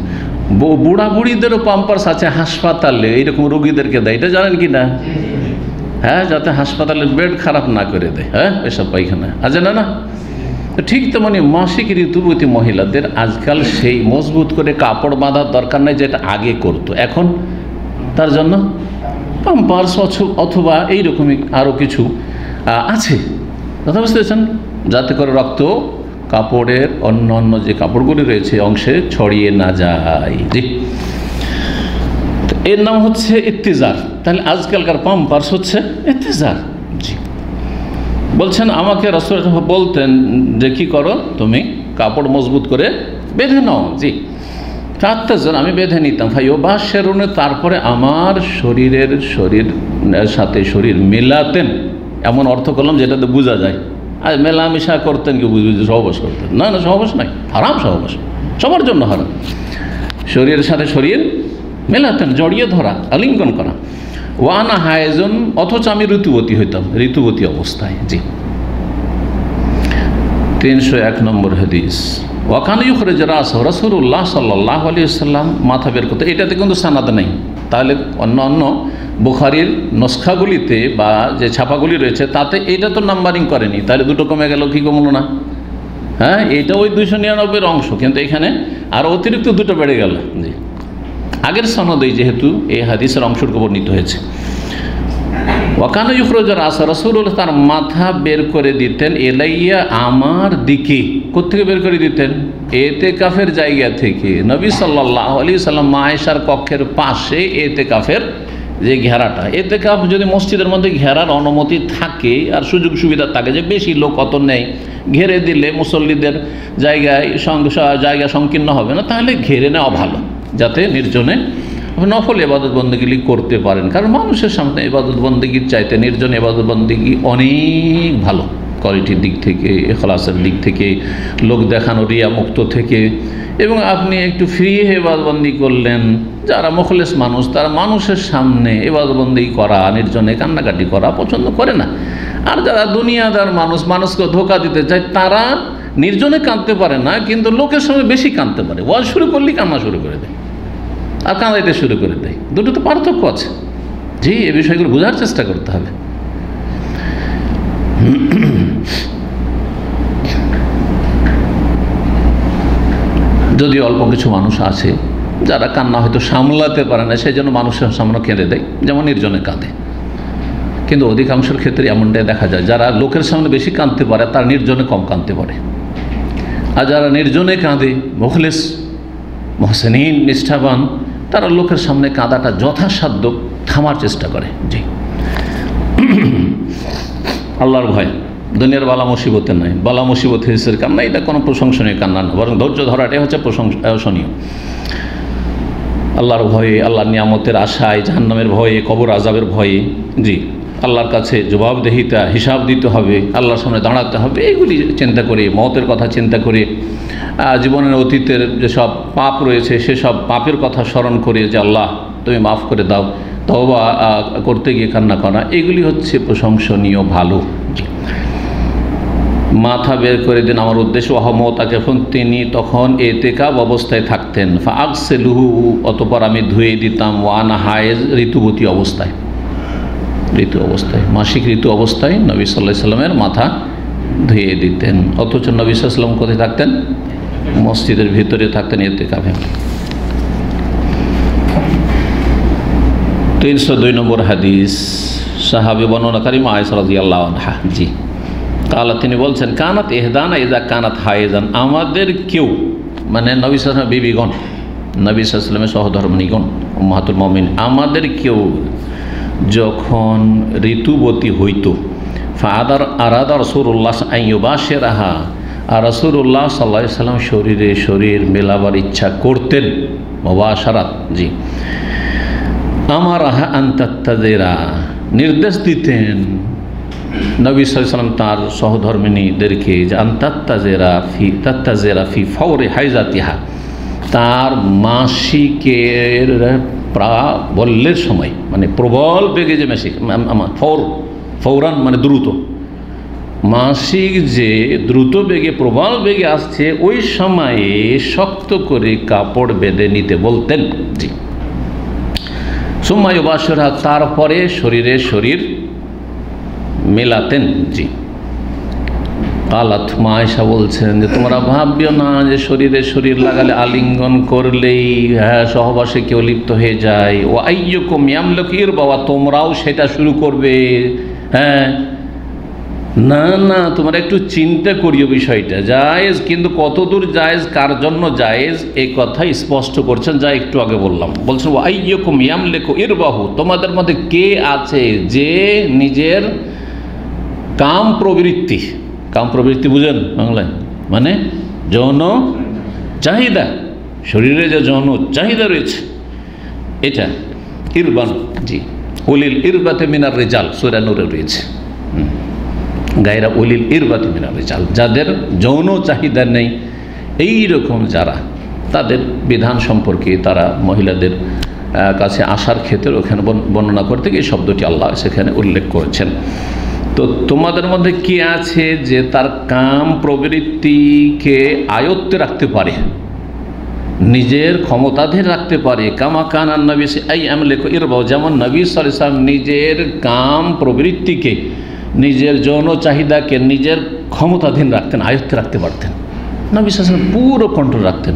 বুড়া বুড়িদেরও পাম্পার্স আছে হাসপাতালে, এইরকম রোগীদেরকে দেয়, এটা জানেন কি না? হ্যাঁ, যাতে হাসপাতালের বেড খারাপ না করে দেয়। হ্যাঁ, এসব পায়খানা আছে না? তো ঠিক তেমনি মাসিক ঋতুবতী মহিলাদের আজকাল সেই মজবুত করে কাপড় বাঁধার দরকার নেই, যেটা আগে করতো। এখন তার জন্য পাম্পার্স অথবা এইরকমই আরও কিছু আছে, কথা বুঝতে পেরেছেন? যাতে করে রক্ত কাপড়ের অন্য যে কাপড়গুলি রয়েছে অংশে ছড়িয়ে না যায়। জি, এর নাম হচ্ছে ইত্তিজার। তাহলে আজকালকার পাম্পার্স হচ্ছে ইত্তিজার। জি, বলছেন আমাকে রাসূলুল্লাহ বলতেন যে কি করো, তুমি কাপড় মজবুত করে বেঁধে নাও। জি, তাত্তাজার, আমি বেঁধে নিতাম। ভাইও বা শেরুনে, তারপরে আমার শরীর সাথে শরীর মেলাতেন। এমন অর্থ করলাম যেটাতে বোঝা যায়। আর মেলামেশা করতেন, কি বুঝবি সহবাস করতেন? না, সহবাস নাই, হারাম সহবাস, সবার জন্য হারাম। শরীরের সাথে শরীর মেলাতেন, জড়িয়ে ধরা, আলিঙ্গন করা। ওয়ানা হায়জন, অথচ আমি ঋতুবতী হইতাম, ঋতুবতী অবস্থায়। জি, 301 নম্বর হাদিস। ওয়াকান ইউখরিজ রাসাহু, রাসূলুল্লাহ সাল্লাল্লাহু আলাইহি ওয়াসাল্লাম মাথা বের করতে। এটাতে কিন্তু সানাদ নেই, তাহলে অন্য বুখারীর নস্খাগুলিতে বা যে ছাপাগুলি রয়েছে তাতে এটা তো নাম্বারিং করেনি, তাহলে দুটো কমে গেল, কি কমলো না? হ্যাঁ, এটা ওই 299 অংশ, কিন্তু এখানে আরও অতিরিক্ত দুটো বেড়ে গেল। জি, আগের সনদেই যেহেতু এই হাদিসের অংশটুকু বর্ণিত হয়েছে। ওয়াকানা ইউখরিজ রাসা, রাসূলুল্লাহ তার মাথা বের করে দিতেন, এলাইয়া, আমার দিকে। কোত্থেকে বের করে দিতেন? এতেকাফের জায়গা থেকে। নবী সাল্লাল্লাহু আলাইহি ওয়াসাল্লাম আয়েশার কক্ষের পাশে এতেকাফের যে ঘেরাটা, এতেকাফ যদি মসজিদের মধ্যে ঘেরার অনুমতি থাকে আর সুযোগ সুবিধা থাকে, যে বেশি লোক অত নেই, ঘেরে দিলে মুসল্লিদের জায়গা সংকীর্ণ হবে না, তাহলে ঘেরে নেওয়া ভালো, যাতে নির্জনে নফল ইবাদত বন্দেগি করতে পারেন। কারণ মানুষের সামনে ইবাদত বন্দেগির চাইতে নির্জন ইবাদত বন্দেগি অনেক ভালো, কোয়ালিটির দিক থেকে, ইখলাসের দিক থেকে, লোক দেখানো রিয়া মুক্ত থেকে। এবং আপনি একটু ফ্রি ইবাদত বন্দেগি করলেন, যারা মুখলেস মানুষ তারা মানুষের সামনে ইবাদত বন্দেগি করা, নির্জনে কান্নাকাটি করা পছন্দ করে না। আর যারা দুনিয়াদার মানুষ, মানুষকে ধোঁকা দিতে চায়, তারা নির্জনে কাঁদতে পারে না, কিন্তু লোকের সঙ্গে বেশি কাঁদতে পারে। ওয়াজ শুরু করলেই কান্না শুরু করে দেয় আর কাঁদাইতে শুরু করে দেয়। দুটো তো পার্থক্য আছে। জি, এই বিষয়গুলো বোঝার চেষ্টা করতে হবে। যদি অল্প কিছু মানুষ আছে যারা কান্না হয়তো সামলাতে পারে না, সেই জন্য মানুষের সামনে কেঁদে দেয়, যেমন নির্জনে কাঁদে। কিন্তু অধিকাংশের ক্ষেত্রে এমনটাই দেখা যায়, যারা লোকের সামনে বেশি কাঁদতে পারে তার নির্জনে কম কাঁদতে পারে। আর যারা নির্জনে কাঁদে, মুখলেস, মহসেনিন, নিষ্ঠাবান, তারা লোকের সামনে কাঁদাটা যথাসাধ্য থামার চেষ্টা করে। জি, আল্লাহর ভয়, দুনিয়ার বালা মুসিবতের নয়। বালা মুসিবত হিসেবে কান্না এটা কোনো প্রশংসনীয় কান্না না, বরং ধৈর্য ধরাটাই হচ্ছে প্রশংসনীয়। আল্লাহর ভয়ে, আল্লাহর নিয়ামতের আশায়, জাহান্নামের ভয়ে, কবর আযাবের ভয়ে, জি, আল্লাহর কাছে জবাবদিহিতা, হিসাব দিতে হবে, আল্লাহর সামনে দাঁড়াতে হবে, এগুলি চিন্তা করে, মওতের কথা চিন্তা করে, জীবনের অতীতের যেসব পাপ রয়েছে সেসব পাপের কথা স্মরণ করে যে আল্লাহ তুমি মাফ করে দাও, তওবা করতে গিয়ে কান্না করা, এগুলি হচ্ছে প্রশংসনীয়, ভালো। মাথা বের করে দিন আমার উদ্দেশ্য ওয়াহমতাকে, তিনি তখন এতেকাব অবস্থায় থাকতেন। ফাআগসিলুহু, অতঃপর আমি ধুয়ে দিতাম, ওয়ানা হায়েজ, ঋতুবতী অবস্থায়, মাসিক ঋতু অবস্থায় নবী সাল্লাল্লাহু আলাইহি সাল্লামের মাথা ধুয়ে দিতেন। অথচ নবী সাল্লাল্লাহু আলাইহি সাল্লাম কোথায় থাকতেন? মসজিদের ভিতরে থাকতেন ইতিকাফে। 302 নম্বর হাদিস, সাহাবী বর্ণনাকারী মা আয়েশা রাদিয়াল্লাহু আনহা, জি, তাহলে তিনি বলছেন, কানাত ইহদানা ইযা কানাত হায়েজান, আমাদের কেউ, মানে নবী সাল্লাল্লাহু আলাইহি ওয়াসাল্লাম বিবিগণ, নবী সাল্লাল্লাহু আলাইহি ওয়াসাল্লামের সহধর্মিণীগণ, উম্মাহাতুল মুমিনিন, আমাদের কেউ যখন ঋতুবতী হইত, আরাদা রাসূলুল্লাহ আন ইউবাশিরাহা, আর রাসূলুল্লাহ সাল্লাল্লাহু আলাইহি ওয়াসাল্লাম শরীরে শরীর মেলাবার ইচ্ছা করতেন, মুবাশারাত, জি, আমারাহা আন তাত্তাজিরা, নির্দেশ দিতেন নবী সাল্লাল্লাহু আলাইহি ওয়াসাল্লাম তার সহধর্মিণীদেরকে যে আন তাত্তাজিরা ফি ফাওরি হাইজাতিহা, তার মাসিকের প্রাবল্যের সময়, মানে প্রবল বেগে যে মাসিক, ফৌরান মানে দ্রুত, মাসিক যে দ্রুত বেগে প্রবল বেগে আসছে, ওই সময়ে শক্ত করে কাপড় বেঁধে নিতে বলতেন। জি, সুম্মা ইউবাশিরহা, তারপরে শরীরে শরীর মেলাতেন। জি, কালাত, মা আয়েশা বলছেন যে তোমরা ভাববিও না যে শরীরে শরীর লাগালে, আলিঙ্গন করলেই সহবাসে কেউ লিপ্ত হয়ে যায়। ও আইয়ুকুম ইয়ামলিকু ইরবাওয়া, তোমরাও সেটা শুরু করবে। হ্যাঁ, না না, তোমরা একটু চিন্তা করিও বিষয়টা। জায়েজ, কিন্তু কতদূর জায়েজ, কার জন্য জায়েজ, এই কথাই স্পষ্ট করছেন, যা একটু আগে বললাম। বলছেন ও আইয়ুকুম ইয়ামলিকু ইরবাহু, তোমাদের মধ্যে কে আছে যে নিজের কাম প্রবৃত্তি বুঝেন বাংলায়, মানে যৌন চাহিদা, শরীরে যে যৌন চাহিদা রয়েছে, এটা ইরবান, জি, উলিল ইরবাতে মিনার রিজাল, সূরা নূরে রয়েছে, গায়রা উলিল ইরবাতে মিনার রিজাল, যাদের যৌন চাহিদা নেই, এই রকম যারা, তাদের বিধান সম্পর্কে তারা মহিলাদের কাছে আসার ক্ষেত্রে ওখানে বর্ণনা করতে গিয়ে শব্দটি আল্লাহ সেখানে উল্লেখ করেছেন। তো তোমাদের মধ্যে কি আছে যে তার কাম প্রবৃত্তিকে আয়ত্তে রাখতে পারে, নিজের ক্ষমতাধীন রাখতে পারে। কামা কানান নবী ইয়ামলিকু ইরবাহু, যেমন নবী সাল্লাল্লাহু আলাইহি ওয়াসাল্লাম নিজের কাম প্রবৃত্তিকে, নিজের যৌন চাহিদাকে নিজের ক্ষমতাধীন রাখতেন, আয়ত্তে রাখতে পারতেন। নবী সাল্লাল্লাহু আলাইহি ওয়াসাল্লাম পুরো কন্ট্রোল রাখতেন।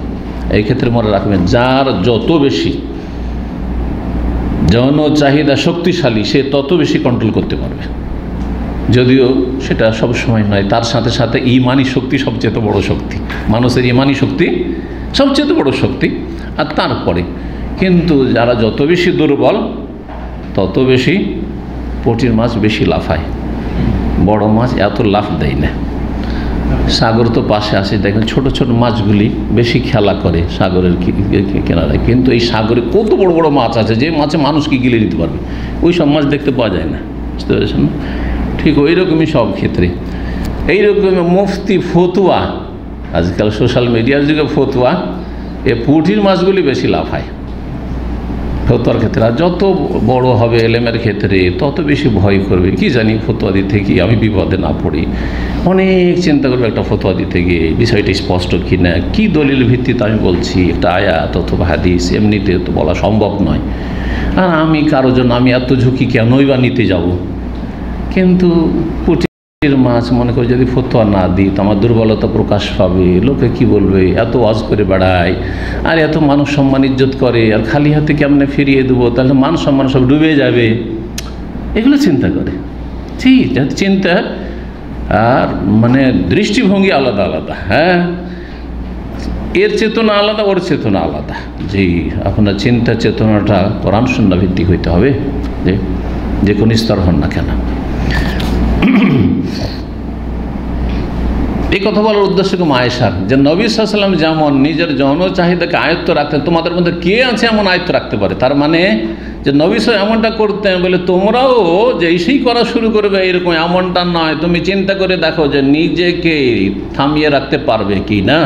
এই ক্ষেত্রে মনে রাখবেন, যার যত বেশি যৌন চাহিদা শক্তিশালী, সে তত বেশি কন্ট্রোল করতে পারবে। যদিও সেটা সব সময় নয়, তার সাথে সাথে ইমানি শক্তি সবচেয়ে বড় শক্তি, মানুষের ইমানি শক্তি সবচেয়ে বড় শক্তি। আর তারপরে কিন্তু যারা যত বেশি দুর্বল, তত বেশি পুঁটির মাছ বেশি লাফায়, বড় মাছ এত লাফ দেয় না। সাগর তো পাশে আসে, দেখেন ছোট ছোট মাছগুলি বেশি খেলা করে সাগরের কিনারায়, কিন্তু এই সাগরে কত বড় বড় মাছ আছে যে মাছে মানুষকে গিলে দিতে পারবে, ওই সব মাছ দেখতে পাওয়া যায় না, বুঝতে পেরেছেন না? ঠিক ওই রকমই সব ক্ষেত্রে এইরকম মুফতি ফতুয়া, আজকাল সোশ্যাল মিডিয়ার যুগে ফতুয়া, এ পুঁটির মাছগুলি বেশি লাফায়। ফতোয়ার ক্ষেত্রে। আর যত বড় হবে এলেমের ক্ষেত্রে তত বেশি ভয় করবে, কি জানি ফতোয়া দিতে কি আমি বিপদে না পড়ি, অনেক চিন্তা করবে একটা ফতোয়া দিতে গিয়ে বিষয়টা স্পষ্ট কি না, কি দলিল ভিত্তিতে আমি বলছি, একটা আয়াত অথবা হাদিস, এমনিতে তো বলা সম্ভব নয়। আর আমি কারোর জন্য আমি এত ঝুঁকি কেনই বা নিতে যাব। কিন্তু মাছ মনে করে যদি ফতোয়া না দিই তো আমার দুর্বলতা প্রকাশ পাবে, লোকে কি বলবে, এত ওয়াজ করে বেড়ায় আর এত মানুষ সম্মান ইজ্জত করে, আর খালি হাতে কেমনে ফিরিয়ে দেবো, তাহলে মান সম্মান সব ডুবে যাবে, এগুলো চিন্তা করে। ঠিক চিন্তা আর মানে দৃষ্টিভঙ্গি আলাদা আলাদা। হ্যাঁ, এর চেতনা আলাদা, ওর চেতনা আলাদা। জি, আপনার চিন্তা চেতনাটা কোরআন সুন্নাহ ভিত্তিক হইতে হবে, যে কোন স্তর হন না কেন। এই কথা বলার উদ্দেশ্য কি আয়েশার, যে নবী সাল্লাল্লাহু আলাইহি ওয়াসাল্লাম যেমন নিজের যৌন চাহিদাকে আয়ত্ত রাখতেন, তোমাদের মধ্যে কে আছে এমন আয়ত্ত রাখতে পারে? তার মানে যে নবী সাল্লাল্লাহু এমনটা করতেন বলে তোমরাও যে সেই করা শুরু করবে এরকম এমনটা নয়। তুমি চিন্তা করে দেখো যে নিজেকে থামিয়ে রাখতে পারবে কি না।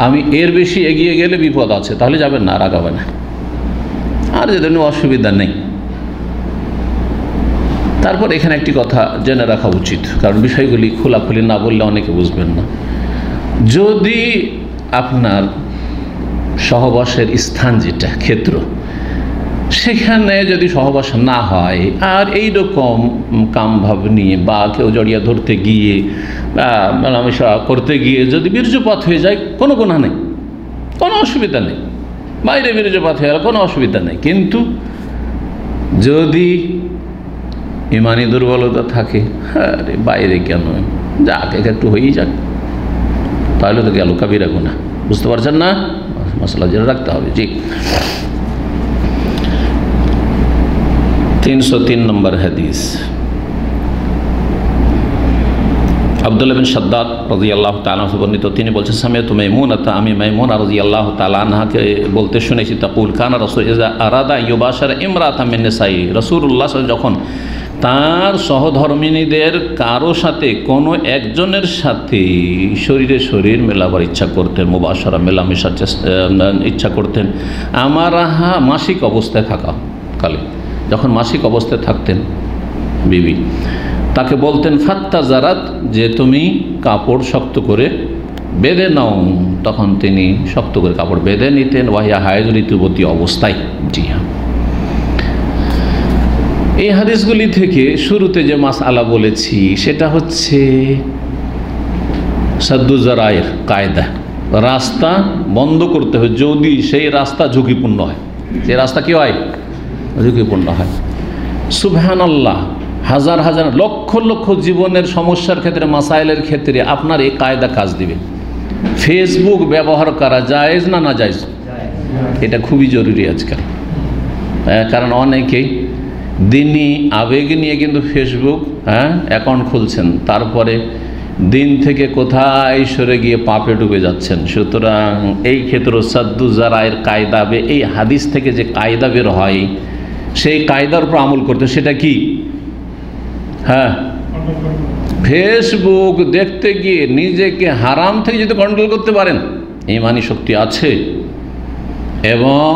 আমি এর বেশি এগিয়ে গেলে বিপদ আছে, তাহলে যাবেন না, আর আগাবে না, আর যেদিন অসুবিধা নেই। তারপর এখানে একটি কথা জেনে রাখা উচিত, কারণ বিষয়গুলি খোলাখুলি না বললে অনেকে বুঝবেন না। যদি আপনার সহবাসের স্থান যেটা ক্ষেত্র, সেখানে যদি সহবাস না হয় আর এই রকম কামভাব নিয়ে বা কেউ জড়িয়ে ধরতে গিয়ে বা মেলামেশা করতে গিয়ে যদি বীর্যপাত হয়ে যায়, কোনো গুনাহ নেই, কোনো অসুবিধা নেই। বাইরে বীর্যপাত হয়ে গেলে কোনো অসুবিধা নেই। কিন্তু যদি ইমানি দুর্বলতা থাকে, আরে বাইরে কেন, যাক একটু হয়েই যাক, তাহলে তো গেল কাবিরা গুনাহ। বুঝতে পারছেন না? মশলা জেনে রাখতে হবে। জি, 303 নম্বর হাদিস। আব্দুল্লাহ বিন শাদ্দাদ রাদিয়াল্লাহু তাআলা বর্ণিত, তিনি বলছেন সামিআতু মাইমুনাতা, আমি মাইমুনা রাদিয়াল্লাহু তাআলা আনহাকে বলতে শুনেছি, তাকুল কানা রাসূল ইযা আরাদা ইউবাশিরা ইমরাতাম মিন নিসাই, রাসূলুল্লাহ যখন তার সহধর্মিনীদের কারো সাথে কোনো একজনের সাথে শরীরে শরীর মেলাবার ইচ্ছা করতেন, মুবাশারা মেলামেশার ইচ্ছা করতেন, আমারাহা মাসিক অবস্থায় থাকা কালে, যখন মাসিক অবস্থায় থাকতেন বিবি, তাকে বলতেন ফাত্তা জারাত, যে তুমি কাপড় শক্ত করে বেঁধে নাও। তখন তিনি শক্ত করে কাপড় বেঁধে নিতেন, ওয়াহিয়া হায়েজ, ঋতুবতী অবস্থায়। জি হ্যাঁ, এই হাদিসগুলি থেকে শুরুতে যে মাসআলা বলেছি সেটা হচ্ছে সাদ্দু যারায়ের কায়দা, রাস্তা বন্ধ করতে হয় যদি সেই রাস্তা ঝুঁকিপূর্ণ হয়। যে রাস্তা কি হয়? ঝুঁকিপূর্ণ হয়। সুবহানাল্লাহ, হাজার হাজার লক্ষ লক্ষ জীবনের সমস্যার ক্ষেত্রে, মাসাইলের ক্ষেত্রে আপনার এই কায়দা কাজ দিবে। ফেসবুক ব্যবহার করা জায়েজ না না জায়েজ? এটা খুবই জরুরি আজকাল, কারণ অনেকেই দিনই আবেগ নিয়ে কিন্তু ফেসবুক অ্যাকাউন্ট খুলছেন, তারপরে দিন থেকে কোথায় সরে গিয়ে পাপে ডুবে যাচ্ছেন। সুতরাং এই ক্ষেত্রে সাদ্দু যারায়ের কায়দা, এই হাদিস থেকে যে কায়দা বের হয় সেই কায়দার উপর আমল করতে, সেটা কি? হ্যাঁ, ফেসবুক দেখতে গিয়ে নিজেকে হারাম থেকে যদি কন্ট্রোল করতে পারেন, ঈমানি শক্তি আছে, এবং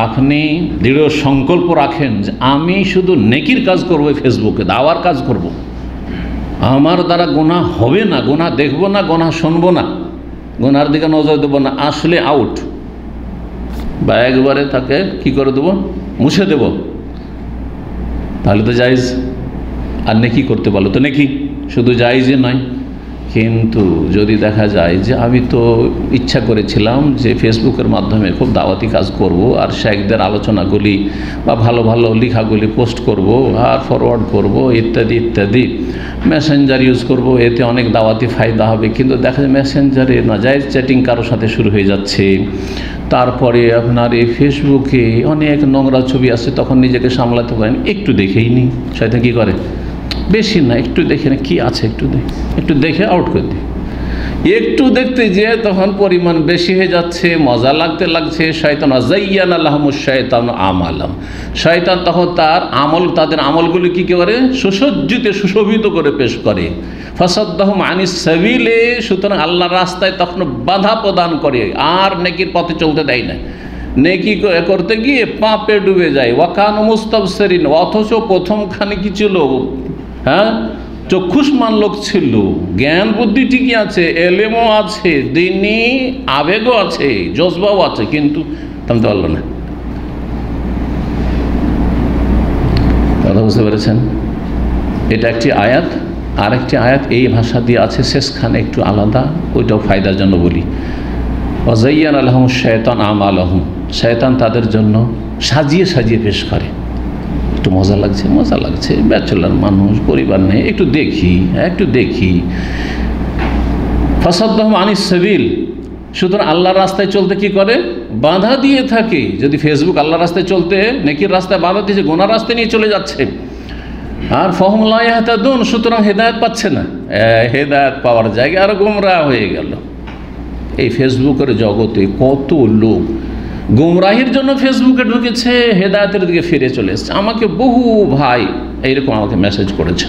আপনি দৃঢ় সংকল্প রাখেন যে আমি শুধু নেকির কাজ করব, ফেসবুকে দাওয়ার কাজ করব, আমার দ্বারা গুনাহ হবে না, গুনাহ দেখব না, গুনাহ শুনবো না, গুনার দিকে নজর দেবো না, আসলে আউট, বা একবারে তাকে কি করে দেবো, মুছে দেব, তাহলে তো জায়েজ। আর নেকি করতে পারলো তো নেকি, শুধু জায়েজই নয়। কিন্তু যদি দেখা যায় যে আমি তো ইচ্ছা করেছিলাম যে ফেসবুকের মাধ্যমে খুব দাওয়াতি কাজ করব, আর শেখদের আলোচনাগুলি বা ভালো ভালো লেখাগুলি পোস্ট করব আর ফরওয়ার্ড করব ইত্যাদি ইত্যাদি, মেসেঞ্জার ইউজ করব, এতে অনেক দাওয়াতি ফায়দা হবে, কিন্তু দেখা যায় মেসেঞ্জারে নাজায়েজ চ্যাটিং কারোর সাথে শুরু হয়ে যাচ্ছে। তারপরে আপনার এই ফেসবুকে অনেক নোংরা ছবি আসছে, তখন নিজেকে সামলাতে পারেন, একটু দেখেই নি, শয়তান কি করে, বেশি না একটু দেখে না কি আছে, একটু দেখে আউট করে দিই। একটু দেখতে যেয়ে তখন পরিমাণ বেশি হয়ে যাচ্ছে, মজা লাগছে। শয়তান যায়্যানা লাহুমুশ শায়তানু আমালাহুম, শয়তান তখন তাদের আমলগুলি কি করে, সুসজ্জিত সুশোভিত করে পেশ করে। ফাসাদ্দাহুম আনিস সাবিলে, সুতরাং আল্লাহর রাস্তায় তখন বাধা প্রদান করে, আর নেকির পথে চলতে দেয় না। নেকি করতে গিয়ে পাপে ডুবে যায়। ওয়াকান মুস্তাবসিরিন, অথচ প্রথমখানে কি ছিল, হ্যাঁ, চক্ষুষ্মান লোক ছিল, জ্ঞান বুদ্ধি ঠিকই আছে, এলেমও আছে, দ্বীনি আবেগও আছে, জজবাও আছে, কিন্তু থামতে পারল না। কথা বুঝতে পেরেছেন? এটা একটি আয়াত। আর একটি আয়াত এই ভাষা দিয়ে আছে, শেষখানে একটু আলাদা, ওইটাও ফায়দার জন্য বলি। ওয়াজাইয়ান আলহাম শয়তান আমালহুম, শয়তান তাদের জন্য সাজিয়ে সাজিয়ে পেশ করে। একটু মজা লাগছে, ব্যাচেলার মানুষ, পরিবার নেই, একটু দেখি। ফাসাদ্দাহুম আনিস সাবিল, সুতরাং আল্লাহর রাস্তায় চলতে কি করে, বাধা দিয়ে থাকে। যদি ফেসবুক আল্লাহর রাস্তায় চলতে, নেকির রাস্তায় বাধা দিয়েছে, গুনার রাস্তায় নিয়ে চলে যাচ্ছে, আর ফাহুম লা ইয়াহতাদুন, সুতরাং হেদায়েত পাচ্ছে না, হেদায়েত পাওয়ার জায়গায় আরো গোমরাহ হয়ে গেল। এই ফেসবুকের জগতে কত লোক গুমরাহির জন্য ফেসবুকে ঢুকেছে, হেদায়েতের দিকে ফিরে চলে এসছে। আমাকে বহু ভাই এইরকম আমাকে মেসেজ করেছে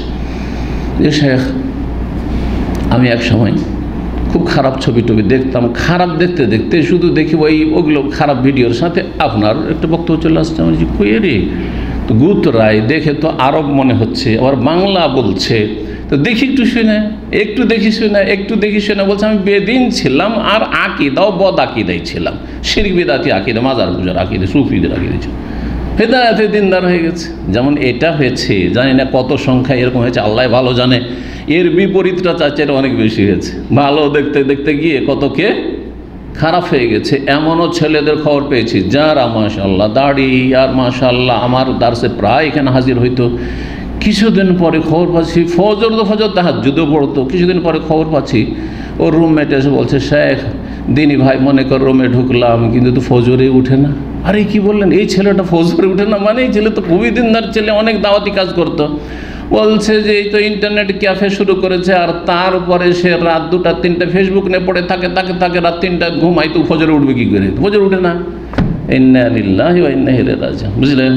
যে শেখ, আমি এক সময় খুব খারাপ ছবি টবি দেখতাম, খারাপ দেখতে দেখতে শুধু দেখি ওগুলো খারাপ ভিডিওর সাথে আপনার একটা বক্তব্য চলে আসছে। আমি যে কই রে, তো গুতরাই দেখে তো আরব মনে হচ্ছে, আবার বাংলা বলছে, তো দেখি একটু দেখি শুনে বলছে আমি বেদিন ছিলাম, আর আকিদাও বদ আকিদাই ছিলাম, শিরক বিদআতি আকিদা, মাজার পূজার আকিদা, সুফিদের আকিদা ছিল। হেদায়েতে দিনদার হয়ে গেছে। যেমন এটা হয়েছে, জানি না কত সংখ্যা এরকম হয়েছে, আল্লাহ ভালো জানে। এর বিপরীতটা চাচ্ছে অনেক বেশি হয়েছে। ভালো দেখতে দেখতে গিয়ে কতকে খারাপ হয়ে গেছে। এমনও ছেলেদের খবর পেয়েছি যারা মাশাআল্লাহ দাড়ি আর মাশাআল্লাহ আমার দার্সে প্রায় এখানে হাজির হইতো, কিছুদিন পরে খবর পাচ্ছি ফজর তাহাজ্জুদও পড়তো, কিছুদিন পরে খবর পাচ্ছি ওর রুমমেট এসে বলছে শেখ দিনী ভাই মনে কর রুমে ঢুকলাম কিন্তু তো ফজরে উঠে না। আরে কি বললেন, এই ছেলেটা ফজরে উঠে না? মানে এই ছেলে তো খুবই দিনদার ছেলে, অনেক দাওয়াতি কাজ করতো। বলছে যে এই তো ইন্টারনেট ক্যাফে শুরু করেছে, আর তারপরে সে রাত 2টা 3টা ফেসবুক নিয়ে পড়ে থাকে রাত 3টা ঘুমাই, তো ফজরে উঠবে কি করে? ফজরে উঠে না। ইন্না লিল্লাহি ওয়া ইন্না ইলাইহি রাজিউন। বুঝলেন?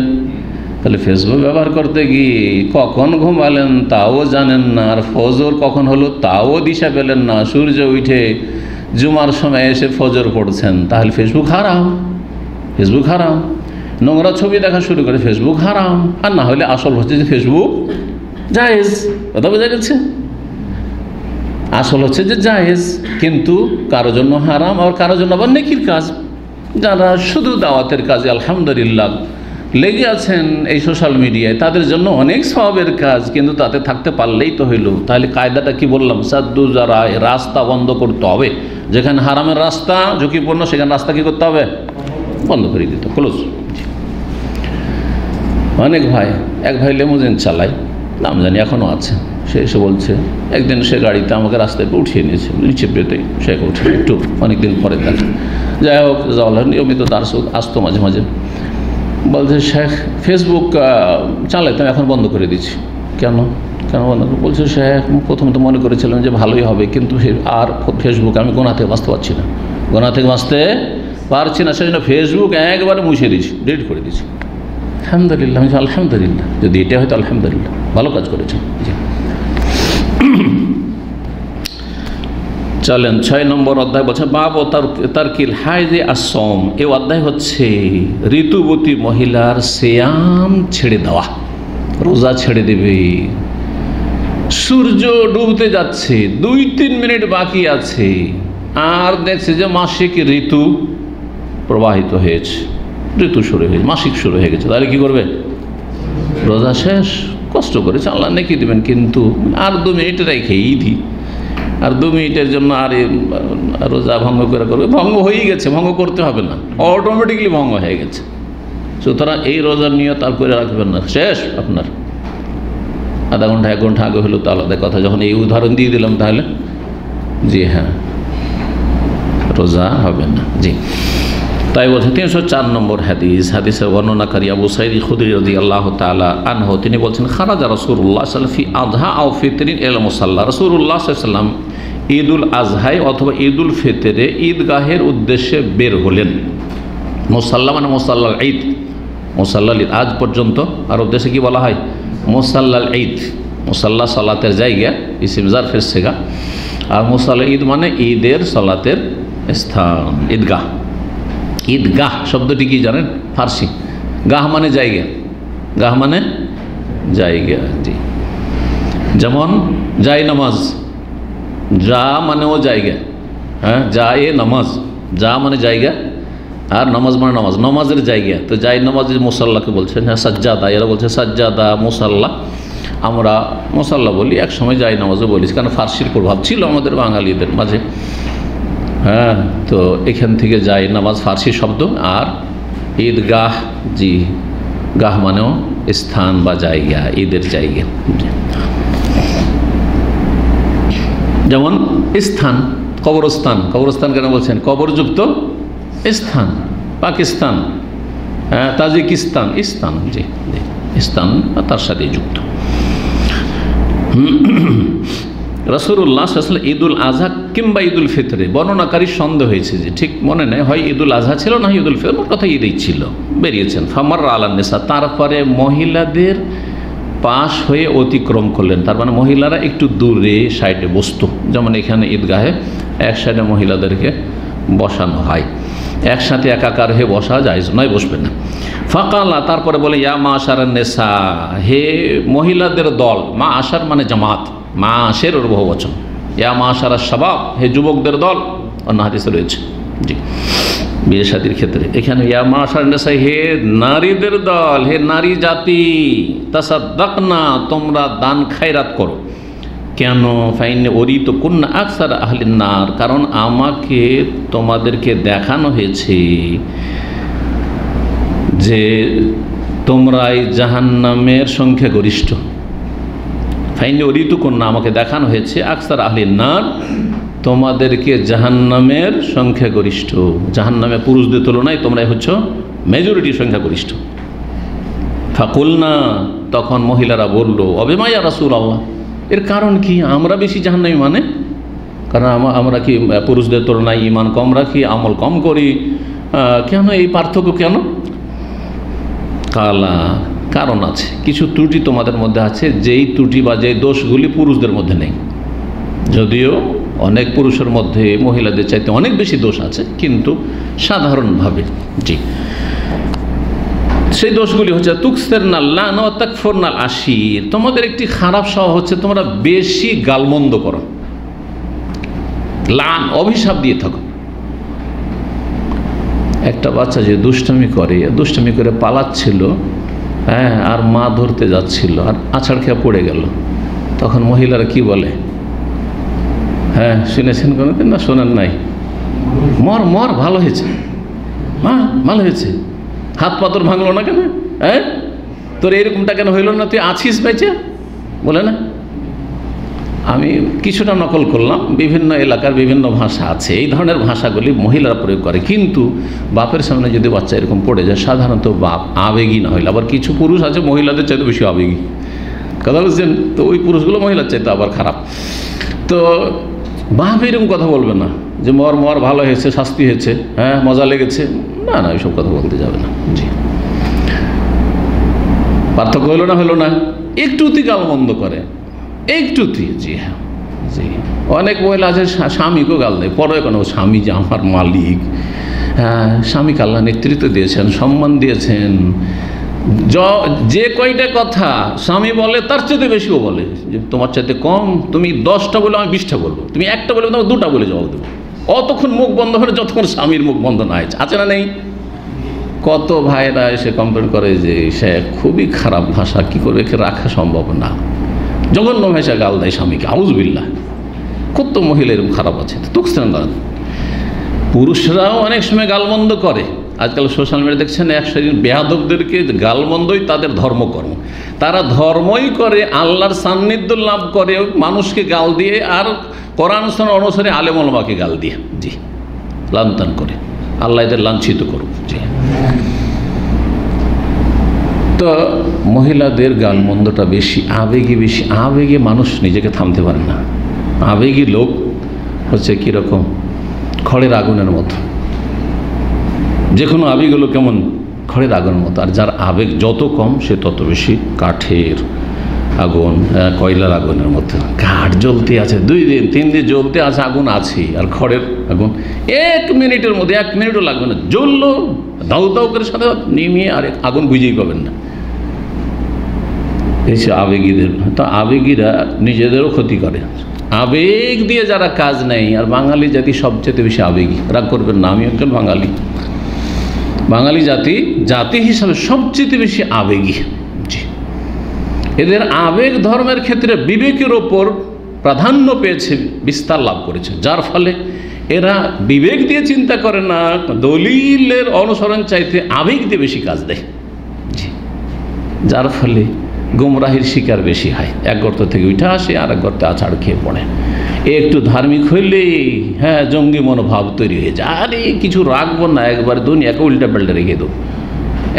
তাহলে ফেসবুক ব্যবহার করতে গিয়ে কখন ঘুমালেন তাও জানেন না, আর ফজর কখন হলো তাও দিশা পেলেন না, সূর্য উঠে জুমার সময় এসে ফজর পড়ছেন, তাহলে ফেসবুক হারাম। নোংরা ছবি দেখা শুরু করে ফেসবুক হারাম। আর না হলে আসল হচ্ছে যে ফেসবুক জায়েজ। কথা বোঝা গেছে? আসল হচ্ছে যে জায়েজ, কিন্তু কারো জন্য হারাম, আর কারো জন্য আবার নেকির কাজ। যারা শুধু দাওয়াতের কাজে আলহামদুলিল্লাহ লেগে আছেন এই সোশ্যাল মিডিয়ায়, তাদের জন্য অনেক সওয়াবের কাজ, কিন্তু তাতে থাকতে পারলেই তো হইল। তাহলে কায়দাটা কি বললাম? সাদ্দু যারায়, রাস্তা বন্ধ করতে হবে। যেখানে হারামের রাস্তা ঝুঁকিপূর্ণ, সেখানে রাস্তা কি করতে হবে? বন্ধ করে দিতে, ক্লোজ। অনেক ভাই, এক ভাই লেমুজিন চালায়, নাম জানি এখনও আছে, সে এসে বলছে একদিন সে গাড়িতে আমাকে রাস্তায় উঠিয়ে নিয়েছে, নিচে পেতে সে উঠে একটু অনেকদিন পরে দেখা। যাই হোক, নিয়মিত দার্স আসতো মাঝে মাঝে। বলছে শেখ ফেসবুক চালাইতাম, এখন বন্ধ করে দিচ্ছি। কেন বন্ধ করে? বলছে শেখ প্রথম তো মনে করেছিলাম যে ভালোই হবে, কিন্তু আর ফেসবুক আমি গোনা থেকে বাঁচতে পারছি না, সেই জন্য ফেসবুক একবারে মুছে দিয়েছি, ডিলিট করে দিয়েছি। আলহামদুলিল্লাহ। আলহামদুলিল্লাহ, যদি এটা হয়তো আলহামদুলিল্লাহ, ভালো কাজ করেছেন। চলেন 6 নম্বর অধ্যায় বলছে বাব তারকিল হায়দে আসম। এই অধ্যায় হচ্ছে ঋতুবতী মহিলার সিয়াম ছেড়ে দেওয়া, রোজা ছেড়ে দেবে। সূর্য ডুবতে যাচ্ছে, 2-3 মিনিট বাকি আছে, আর দেখছে যে মাসিক ঋতু প্রবাহিত হয়েছে, ঋতু শুরু হয়েছে, মাসিক শুরু হয়ে গেছে। তাহলে কি করবে? রোজা শেষ। কষ্ট করেছে, আল্লাহ নেকি দেবেন, কিন্তু আর 2 মিনিট রেখে ঈদই, আর 2 মিনিটের জন্য আর রোজা ভঙ্গ করে করবে। ভঙ্গ হয়েই গেছে, ভঙ্গ করতে হবে না, অটোমেটিকলি ভঙ্গ হয়ে গেছে। সুতরাং এই রোজার নিয়ত আর করে রাখবেন না, শেষ আপনার। আধা ঘন্টা 1 ঘন্টা আগে হলো তো আলাদা কথা, যখন এই উদাহরণ দিয়ে দিলাম তাহলে জি হ্যাঁ, রোজা হবে না। জি, তাই বলছে 304 নম্বর হাদিসের বর্ণনাকারী আবু সাঈদ খুদরি রাদিয়াল্লাহু তাআলা আনহু, তিনি বলছেন খারাজা রাসূলুল্লাহ সাল্লাল্লাহু আলাইহি ওয়াসাল্লাম ফি আযহা আও ফিতরিন ইলা মুসাল্লা। রাসূলুল্লাহ সাল্লাল্লাহু আলাইহি ওয়াসাল্লাম ঈদুল আজহায় অথবা ঈদুল ফিতরে ঈদগাহের উদ্দেশ্যে বের হলেন। মুসাল্লা মানে মুসাল্লাল ঈদ, মুসাল্লাল ঈদ আজ পর্যন্ত আরব দেশে কি বলা হয়? মুসাল্লাল ঈদ। মুসাল্লা সালাতের জায়গা, ইসিম জারফের সেগা, আর মুসাল্লা ঈদ মানে ঈদের সালাতের স্থান, ঈদগাহ। ঈদগাহ শব্দটি কি জানেন? ফার্সি। গাহ মানে জায়গা, গাহ মানে জায়গা। জি, যেমন জায় নামাজ, যা মানেও জায়গা, হ্যাঁ, যায় নামাজ, যা মানে জায়গা, আর নামাজ মানে নামাজ, নামাজের জায়গা। তো যাই নামাজের মুসাল্লাকে বলছেন, হ্যাঁ সাজ্জাদা, এরা বলছে সাজ্জাদা মুসাল্লা, আমরা মুসাল্লা বলি, এক সময় যাই নামাজও বলিস, কারণ ফার্সির প্রভাব ছিল আমাদের বাঙালিদের মাঝে। হ্যাঁ, তো এখান থেকে যাই নামাজ ফার্সি শব্দ, আর ঈদগাহ, জি, গাহ মানেও স্থান বা জায়গা, ঈদের জায়গা। যেমন স্থান, কবরস্থান, কবরস্থান কেন বলছেন? কবরযুক্ত স্থান। পাকিস্তান, হ্যাঁ, তাজিকিস্তান, স্থান, জি, স্থান তার সাথে যুক্ত। রাসূলুল্লাহ সাল্লাল্লাহু আলাইহি ওয়াসাল্লাম ঈদুল আজহা কিংবা ঈদুল ফিতরে, বর্ণনাকারী সন্দেহ হয়েছে যে ঠিক মনে নেই, হয় ঈদুল আজহা ছিল না ঈদুল ফিতর, মোট কথা ঈদই ছিল, বেরিয়েছেন। ফামাররা আলান নিসা, তারপরে মহিলাদের পাশ হয়ে অতিক্রম করলেন, তার মানে মহিলারা একটু দূরে সাইডে বসতো, যেমন এখানে ঈদগাহে এক সাইডে মহিলাদেরকে বসানো হয়, একসাথে একাকার হয়ে বসা যায় নয়, বসবে না। ফাকালা, তারপরে বলে ইয়া মা আশারান নেসা, হে মহিলাদের দল, মা আশার মানে জামাত, মা আশের ওর বহু বচন, ইয়া মা আশারা শাবাব, হে যুবকদের দল, অন্য হাদিসে রয়েছে। জি, বিয়ে শাদীর ক্ষেত্রে এখানে ইয়া মা আশারান নেসা, হে নারীদের দল, হে নারী জাতি, তাসাদ্দাকনা, তোমরা দান খায়রাত করো। কেন? ফাইনে ওরি তো কুন্না আকসার আহলিন নার, কারণ আমাকে তোমাদেরকে দেখানো হয়েছে যে তোমরাই জাহান্নামের সংখ্যাগরিষ্ঠ। ফাইনে ওরি তো কুন্না, আমাকে দেখানো হয়েছে আকসার আহলিন নার, তোমাদেরকে জাহান্নামের সংখ্যাগরিষ্ঠ, জাহান্নামে পুরুষদের তুলনায় তোমরাই হচ্ছ মেজরিটি সংখ্যাগরিষ্ঠ। ফাকুলনা, তখন মহিলারা বলল, অবিমা ইয়া রাসূলুল্লাহ, এর কারণ কি? আমরা বেশি জাহান্নামী মানে? কারণ আমরা কি পুরুষদের তুলনায় ঈমান কম রাখি, আমল কম করি, কেন এই পার্থক্য কেন? কালা, কারণ আছে, কিছু ত্রুটি তোমাদের মধ্যে আছে, যেই ত্রুটি বা যেই দোষগুলি পুরুষদের মধ্যে নেই। যদিও অনেক পুরুষের মধ্যে মহিলাদের চাইতে অনেক বেশি দোষ আছে, কিন্তু সাধারণভাবে, জি, সেই দোষগুলি হচ্ছে তুকসিরনাল লান ওয়া তাকফুরনাল আশির, তোমাদের একটি খারাপ স্বভাব হচ্ছে তোমরা বেশি গালমন্দ করো, লান অভিশাপ দিয়ে থাকো। একটা বাচ্চা যে দুষ্টামি করে পালাচ্ছিল, হ্যাঁ, আর মা ধরতে যাচ্ছিল, আর আছাড় খেয়ে পড়ে গেল, তখন মহিলারা কি বলে? হ্যাঁ, শুনেছেন কোনোদিন? না শোনেন নাই? মর মর, ভালো হয়েছে, মা ভালো হয়েছে, হাত পাথর ভাঙলো না কেন? হ্যাঁ, তোর এরকমটা কেন হইল না? তুই আছিস বেঁচে, বলে না? আমি কিছুটা নকল করলাম, বিভিন্ন এলাকার বিভিন্ন ভাষা আছে, এই ধরনের ভাষাগুলি মহিলারা প্রয়োগ করে, কিন্তু বাপের সামনে যদি বাচ্চা এরকম পড়ে যায়, সাধারণত বাপ আবেগী না হইলে, আবার কিছু পুরুষ আছে মহিলাদের চাইতে বেশি আবেগী, কথা বলছেন? তো ওই পুরুষগুলো মহিলার চাইতে আবার খারাপ। তো বাপ এরকম কথা বলবে না যে মর মর, ভালো হয়েছে, শাস্তি হয়েছে, হ্যাঁ মজা লেগেছে, না না, এইসব কথা বলতে যাবে না। জি, পার্থক্য হলো না? একটুতি গালমন্দ করে, একটুতি। জি হ্যাঁ, জি, অনেক মহিলা আছে স্বামীকেও গাল দেয়, পরে কোনো স্বামী যে আমার মালিক, হ্যাঁ, স্বামীকে আল্লাহ নেতৃত্ব দিয়েছেন, সম্মান দিয়েছেন, যে কয়টা কথা স্বামী বলে তার চাইতে বেশিও বলে, যে তোমার চাইতে কম, তুমি 10টা বলে আমি 20টা বলবো, তুমি একটা বলে তোমাকে 2টা বলে জবাব দেবো, অতক্ষণ মুখ বন্ধ করে যতক্ষণ স্বামীর মুখ বন্ধ না হয়েছে। আছে না নেই? কত ভাইরা এসে কমপ্লেন করে যে সে খুবই খারাপ ভাষা, কি করবে, রাখা সম্ভব না, জঘন্য ভাষা গাল দেয় স্বামীকে, আউযুবিল্লাহ। কত মহিলা এরকম খারাপ আছে। পুরুষরাও অনেক সময় গালমন্দ করে। আজকাল সোশ্যাল মিডিয়া দেখছেন, এক শ্রেণীর বেয়াদবদেরকে গালমন্দই তাদের ধর্মকর্ম, তারা ধর্মই করে, আল্লাহর সান্নিধ্য লাভ করে মানুষকে গাল দিয়ে, আর কোরআন সুন্নাহ অনুসারে আলেম ওলামাকে গাল দিয়ে, জি, লাঞ্ছন করে, আল্লাহ এদের লাঞ্ছিত করুক। জি, তো মহিলাদের গালমন্দটা বেশি আবেগে মানুষ নিজেকে থামতে পারে না। আবেগী লোক হচ্ছে কীরকম, খড়ের আগুনের মতো, যে কোনো আবেগগুলো কেমন খড়ের আগুনের মতো, আর যার আবেগ যত কম সে তত বেশি কাঠের। আগুন, কয়লার আগুনের মতো কাঠ জ্বলতে আছে, 2 দিন 3 দিন জ্বলতে আছে, আগুন আছে। আর খড়ের আগুন 1 মিনিটের মধ্যে, 1 মিনিটও লাগবে না, জ্বললো, দাউ দাউ করে সাথে নিমিয়ে আর আগুন বুঝেই পাবেন না। এই সে আবেগীদের, তো আবেগীরা নিজেদেরও ক্ষতি করে। আবেগ দিয়ে যারা কাজ নেই, আর বাঙালি জাতি সবচেয়ে বেশি আবেগী। রাগ করবেন না, আমি একজন বাঙালি। বাঙালি জাতি হিসাবে সবচেয়ে বেশি আবেগী। জি, এদের আবেগ ধর্মের ক্ষেত্রে বিবেকের ওপর প্রাধান্য পেয়েছে, বিস্তার লাভ করেছে, যার ফলে এরা বিবেক দিয়ে চিন্তা করে না, দলিলের অনুসরণ চাইতে আবেগ দিয়ে বেশি কাজ দেয়। জি, যার ফলে গুমরাহির শিকার বেশি হয়। এক গর্ত থেকে উঠে আসে, আর এক গর্তে আছাড় খেয়ে পড়ে। একটু ধার্মিক হইলেই জঙ্গি মনোভাব তৈরি হয়ে যায়। আরে কিছু রাখবো না, একবার দুনিয়াকে উল্টা পাল্টা রেখে দেবো।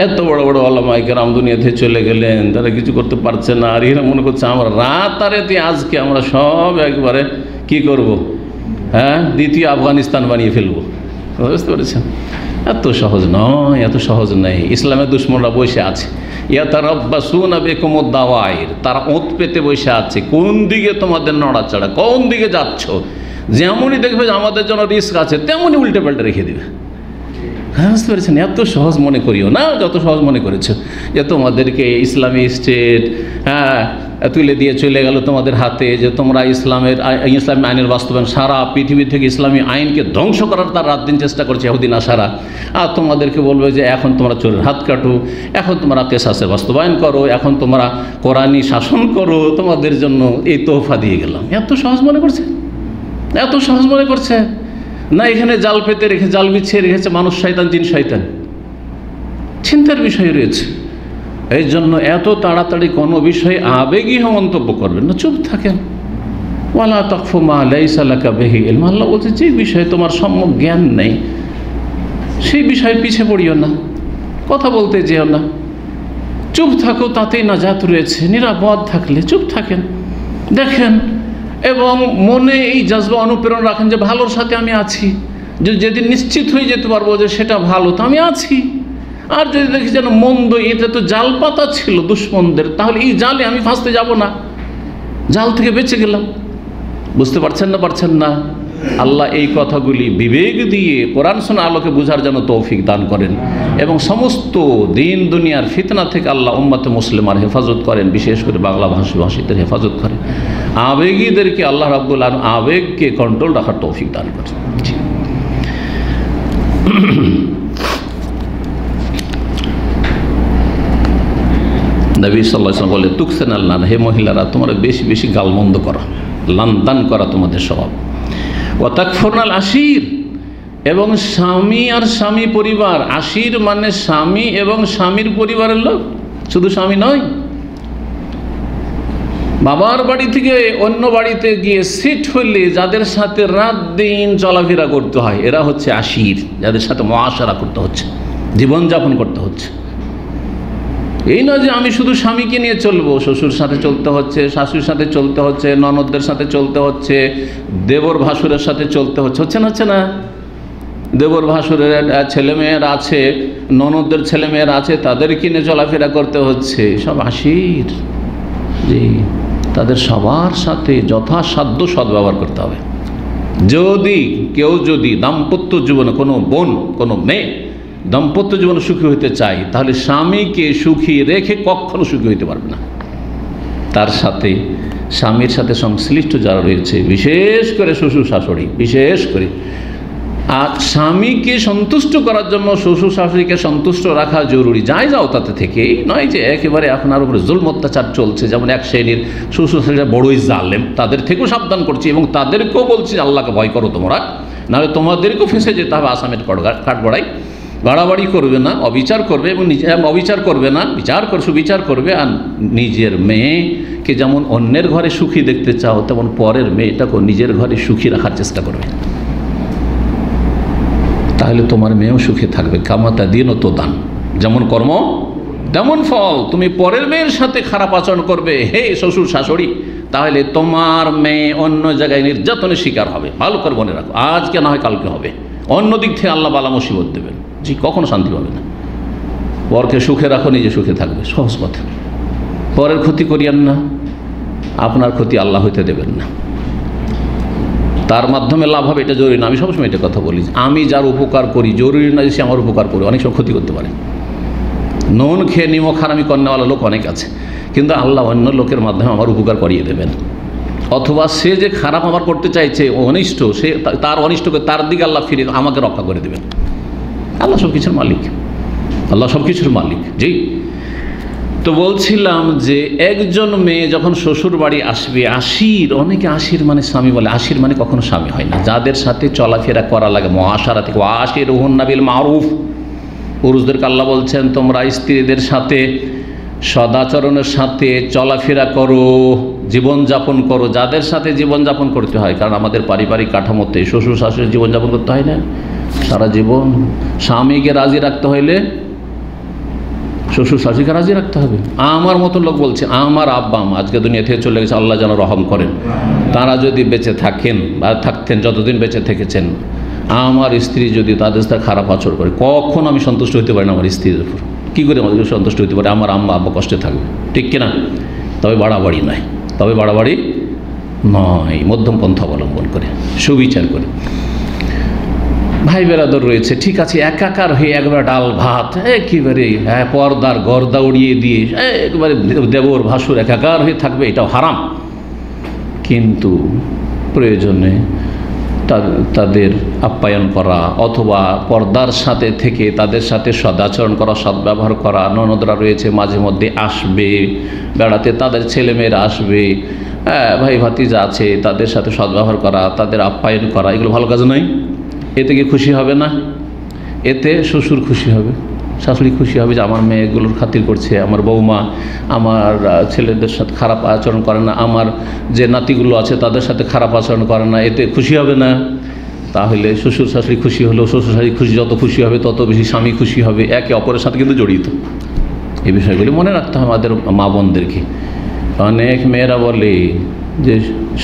এত বড় বড় ওলামায়ে কেরাম দুনিয়াতে চলে গেলেন, তারা কিছু করতে পারছে না, আর এরা মনে করছে আমরা রাতারাতি আজকে আমরা সব একবারে কি করব, দ্বিতীয় আফগানিস্তান বানিয়ে ফেলবো। বুঝতে পেরেছেন? এত সহজ নয়, এত সহজ নেই। ইসলামের দুশ্মনরা বসে আছে, ইয়াতারাব্বাসুনা বিকুমুদ দাওয়াইর, তারা ওঁত পেতে বসে আছে, কোন দিকে তোমাদের নড়াচড়া, কোন দিকে যাচ্ছ। যেমনই দেখবে যে আমাদের জন্য রিস্ক আছে, তেমনই উল্টে পাল্টে রেখে দেবে। বুঝতে পেরেছেন? এত সহজ মনে করিও না যত সহজ মনে করেছো, যে তোমাদেরকে ইসলামী স্টেট তুলে দিয়ে চলে গেল তোমাদের হাতে, যে তোমরা ইসলামী আইনের বাস্তবায়ন, সারা পৃথিবী থেকে ইসলামী আইনকে ধ্বংস করার তার রাত দিন চেষ্টা করছে ইহুদি নাসারা। আর তোমাদেরকে বলবে যে এখন তোমরা চোরের হাত কাটো, এখন তোমরা কেসাসের বাস্তবায়ন করো, এখন তোমরা কোরআনী শাসন করো, তোমাদের জন্য এই তোহফা দিয়ে গেলাম। এত সহজ মনে করছে, এত সহজ মনে করছে না। এখানে জাল পেতে রেখে, জাল বিছিয়ে রেখেছে মানুষ শয়তান, জিন শয়তান। চিন্তার বিষয় রয়েছে। এই জন্য এত তাড়াতাড়ি কোনো বিষয়ে আবেগী মন্তব্য করবেন না, চুপ থাকেন। ওয়ালা তাকফু মা লাইসা লাকা বিহি ইলম, আল্লাহ বলছে যে বিষয়ে তোমার সম্যক জ্ঞান নেই সেই বিষয়ে পিছে পড়িও না, কথা বলতে যেও না, চুপ থাকো, তাতেই নাজাত রয়েছে। নিরাপদ থাকলে চুপ থাকেন, দেখেন, এবং মনে এই জজবা অনুপ্রেরণ রাখেন যে ভালোর সাথে আমি আছি। যেদিন নিশ্চিত হয়ে যেতে পারবো যে সেটা ভালো, তো আমি আছি। আর যদি দেখি যেন মন্দ, এটা তো জাল পাতা ছিল দুশ্মনদের, তাহলে এই জালে আমি ফাঁসতে যাব না, জাল থেকে বেঁচে গেলাম। বুঝতে পারছেন না? আল্লাহ এই কথাগুলি বিবেক দিয়ে কোরআন শোনা আলোকে বুঝার জন্য তৌফিক দান করেন, এবং সমস্ত দিন দুনিয়ার ফিতনা থেকে আল্লাহ উম্মতে মুসলিমার হেফাজত করেন, বিশেষ করে বাংলা ভাষীদের হেফাজত করেন। আবেগীদেরকে আল্লাহ রাব্বুল আলামিন আবেগকে কন্ট্রোল রাখার তৌফিক দান করেন। নবী সাল্লাল্লাহু আলাইহি ওয়াসাল্লাম বলে, তুকসেন আল্লাহ, হে মহিলারা, তোমরা বেশি বেশি গালমন্দ করা, লানদান করা তোমাদের স্বভাব। ওয়া তাকফুরনাল আশির, এবং স্বামী আর স্বামী পরিবার, আশির মানে স্বামী এবং স্বামীর পরিবারের লোক, শুধু স্বামী নয়। বাবার বাড়ি থেকে অন্য বাড়িতে গিয়ে সিট হলে যাদের সাথে রাত দিন চলাফেরা করতে হয়, এরা হচ্ছে আশির, যাদের সাথে মুআশারা করতে হচ্ছে, জীবনযাপন করতে হচ্ছে। এই নয় যে আমি শুধু স্বামীকে নিয়ে চলবো, শ্বশুর সাথে চলতে হচ্ছে, শাশুড়ির সাথে চলতে হচ্ছে, ননদদের সাথে চলতে হচ্ছে, দেবর ভাসুরের সাথে চলতে হচ্ছে, হচ্ছে না? দেবর ভাসুরের ছেলেমেয়েরা আছে, ননদদের ছেলেমেয়েরা আছে, তাদেরকে নিয়ে চলাফেরা করতে হচ্ছে, সব আশির। জি, তাদের সবার সাথে যথাসাধ্য সদ্ব্যবহার করতে হবে। কেউ যদি দাম্পত্য জীবনে কোনো বোন, কোনো মেয়ে দাম্পত্য জীবনে সুখী হতে চাই, তাহলে স্বামীকে সুখী রেখে কখনো সুখী হতে পারবে না। তার সাথে স্বামীর সাথে সংশ্লিষ্ট যারা রয়েছে, বিশেষ করে শ্বশুর শাশুড়ি, বিশেষ করে, আর স্বামীকে সন্তুষ্ট করার জন্য শ্বশুর শাশুড়িকে সন্তুষ্ট রাখা জরুরি। যাও তাতে থেকেই নয় যে একেবারে আপনার উপরে জুলম অত্যাচার চলছে। যেমন এক শ্রেণীর শ্বশুর শাশুড়িরা বড়ই জালেম, তাদের থেকেও সাবধান করছি, এবং তাদেরকেও বলছি আল্লাহকে ভয় করো তোমরা, নাহলে তোমাদেরকেও ফেঁসে যেতে হবে আসামের কাঠগড়াই। বাড়াবাড়ি করবে না, অবিচার করবে, এবং অবিচার করবে না, সুবিচার করবে। আর নিজের মেয়েকে যেমন অন্যের ঘরে সুখী দেখতে চাও, তেমন পরের মেয়েটাকেও নিজের ঘরে সুখী রাখার চেষ্টা করবে, তাহলে তোমার মেয়েও সুখে থাকবে। কামাতা দিন ও তো দান, যেমন কর্ম তেমন ফল। তুমি পরের মেয়ের সাথে খারাপ আচরণ করবে, হে শ্বশুর শাশুড়ি, তাহলে তোমার মেয়ে অন্য জায়গায় নির্যাতনের শিকার হবে। ভালো করে মনে রাখো, আজকে না হয় কালকে হবে। অন্য দিক থেকে আল্লাহ বালা মুসিবত দেবেন। জি, কখনো শান্তি পাবে না। পরকে সুখে রাখো, নিজে সুখে থাকবে, সহজ কথা। পরের ক্ষতি করিয়েন না, আপনার ক্ষতি আল্লাহ হইতে দেবেন না। তার মাধ্যমে লাভ হবে এটা জরুরি না। আমি সবসময় এটা কথা বলি, আমি যার উপকার করি জরুরি না যে সে আমার উপকার করি, অনেক সময় ক্ষতি করতে পারে। নুন খেয়ে নিমক হারামি কন্যাওয়ালা লোক অনেক আছে, কিন্তু আল্লাহ অন্য লোকের মাধ্যমে আমার উপকার করিয়ে দেবেন। অথবা সে যে খারাপ আমার করতে চাইছে অনিষ্ট, সে তার অনিষ্টকে তার দিকে আল্লাহ ফিরে আমাকে রক্ষা করে দেবেন। আল্লাহ সব কিছুর মালিক, আল্লাহ সব কিছুর মালিক। জি, তো বলছিলাম যে একজন মেয়ে যখন শ্বশুর বাড়ি আসবে, আশির, অনেকে আশির মানে স্বামী বলে, আশির মানে কখনো স্বামী হয় না। যাদের সাথে চলাফেরা করা লাগে, মুআশারা থেকে ওয়াশিরুহুন্না বিল মারুফ, পুরুষদেরকে আল্লাহ বলছেন তোমরা স্ত্রীদের সাথে সদাচরণের সাথে চলাফেরা করো, জীবনযাপন করো। যাদের সাথে জীবনযাপন করতে হয়, কারণ আমাদের পারিবারিক কাঠামোতে শ্বশুর শাশুড়ি জীবনযাপন করতে হয় না সারা জীবন। স্বামীকে রাজি রাখতে হইলে শ্বশুর শাশুড়িকে রাজি রাখতে হবে। আমার মতো লোক বলছে, আমার আব্বা মা আজকে দুনিয়া থেকে চলে গেছে, আল্লাহ যেন রহম করেন, তারা যদি বেঁচে থাকেন বা থাকতেন, যতদিন বেঁচে থেকেছেন, আমার স্ত্রী যদি তাদের সাথে খারাপ আচরণ করে, কখন আমি সন্তুষ্ট হতে পারি না আমার স্ত্রীর উপর। কী করে আমাদের সন্তুষ্ট হতে পারে? আমার আম্মা আব্বা কষ্টে থাকবে, ঠিক কিনা? তবে বাড়াবাড়ি নয়, তবে বাড়াবাড়ি নয়, মধ্যম পন্থা অবলম্বন করে, সুবিচার করে। ভাই বেরাদর রয়েছে, ঠিক আছে, একাকার হয়ে একবার ডাল ভাত একেবারে পর্দার গর্দা উড়িয়ে দিয়ে একবারে দেবর ভাসুর একাকার হয়ে থাকবে, এটাও হারাম। কিন্তু প্রয়োজনে তাদের আপ্যায়ন করা, অথবা পর্দার সাথে থেকে তাদের সাথে সদাচরণ করা, সদ্ব্যবহার করা। ননদরা রয়েছে মাঝে মধ্যে আসবে বেড়াতে, তাদের ছেলেমেয়েরা আসবে, ভাই ভাতিজা আছে, তাদের সাথে সদ্ব্যবহার করা, তাদের আপ্যায়ন করা, এগুলো ভালো কাজ নয়? এতে কি খুশি হবে না? এতে শ্বশুর খুশি হবে, শাশুড়ি খুশি হবে যে আমার মেয়েগুলোর খাতির করছে, আমার বৌমা আমার ছেলেদের সাথে খারাপ আচরণ করে না, আমার যে নাতিগুলো আছে তাদের সাথে খারাপ আচরণ করে না, এতে খুশি হবে না? তাহলে শ্বশুর শাশুড়ি খুশি হলো, শ্বশুর শাশুড়ি খুশি, যত খুশি হবে তত বেশি স্বামী খুশি হবে, একে অপরের সাথে কিন্তু জড়িত। এই বিষয়গুলি মনে রাখতে হবে আমাদের মা বোনদেরকে। অনেক মেয়েরা বলে যে